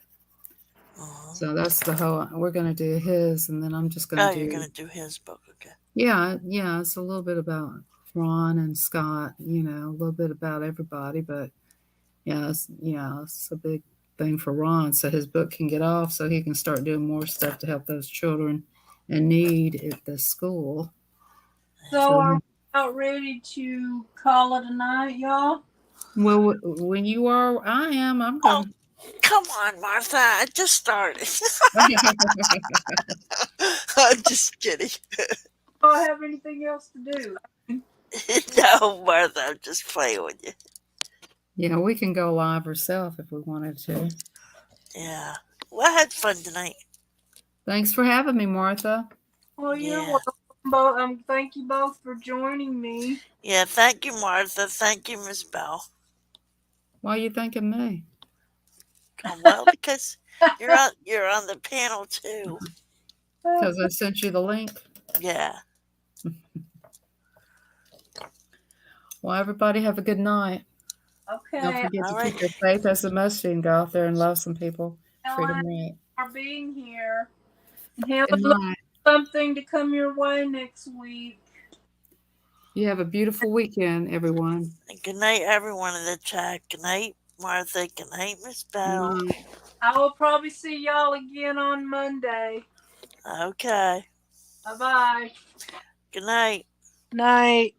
Uh-huh. So that's the whole. We're gonna do his, and then I'm just gonna Oh, you're do. gonna do his book, okay? Yeah. It's a little bit about Ron and Scott. A little bit about everybody, but it's a big thing for Ron, so his book can get off, so he can start doing more stuff to help those children in need at the school. So are we about ready to call it a night, y'all? Well, when you are, I am. I'm Oh, going. come on, Martha. I just started. I'm just kidding. Do I have anything else to do? No, Martha, I'm just playing with you. Yeah, we can go live ourselves if we wanted to. Yeah. Well, I had fun tonight. Thanks for having me, Martha. Well, you're Yeah. welcome. Thank you both for joining me. Yeah, thank you, Martha. Thank you, Miss Bell. Why are you thanking me? Oh, well, because you're on the panel too. Because I sent you the link. Yeah. Okay. Everybody have a good night. Don't forget All to right. keep your faith as a mustard and go out there and love some people. Treat them Ellen, right. for being here. And have Good a look night. something to come your way next week. You have a beautiful weekend, everyone. And good night, everyone in the chat. Good night, Martha. Good night, Miss Good Bell. night. I will probably see y'all again on Monday. Okay. Bye-bye. Good night. Night.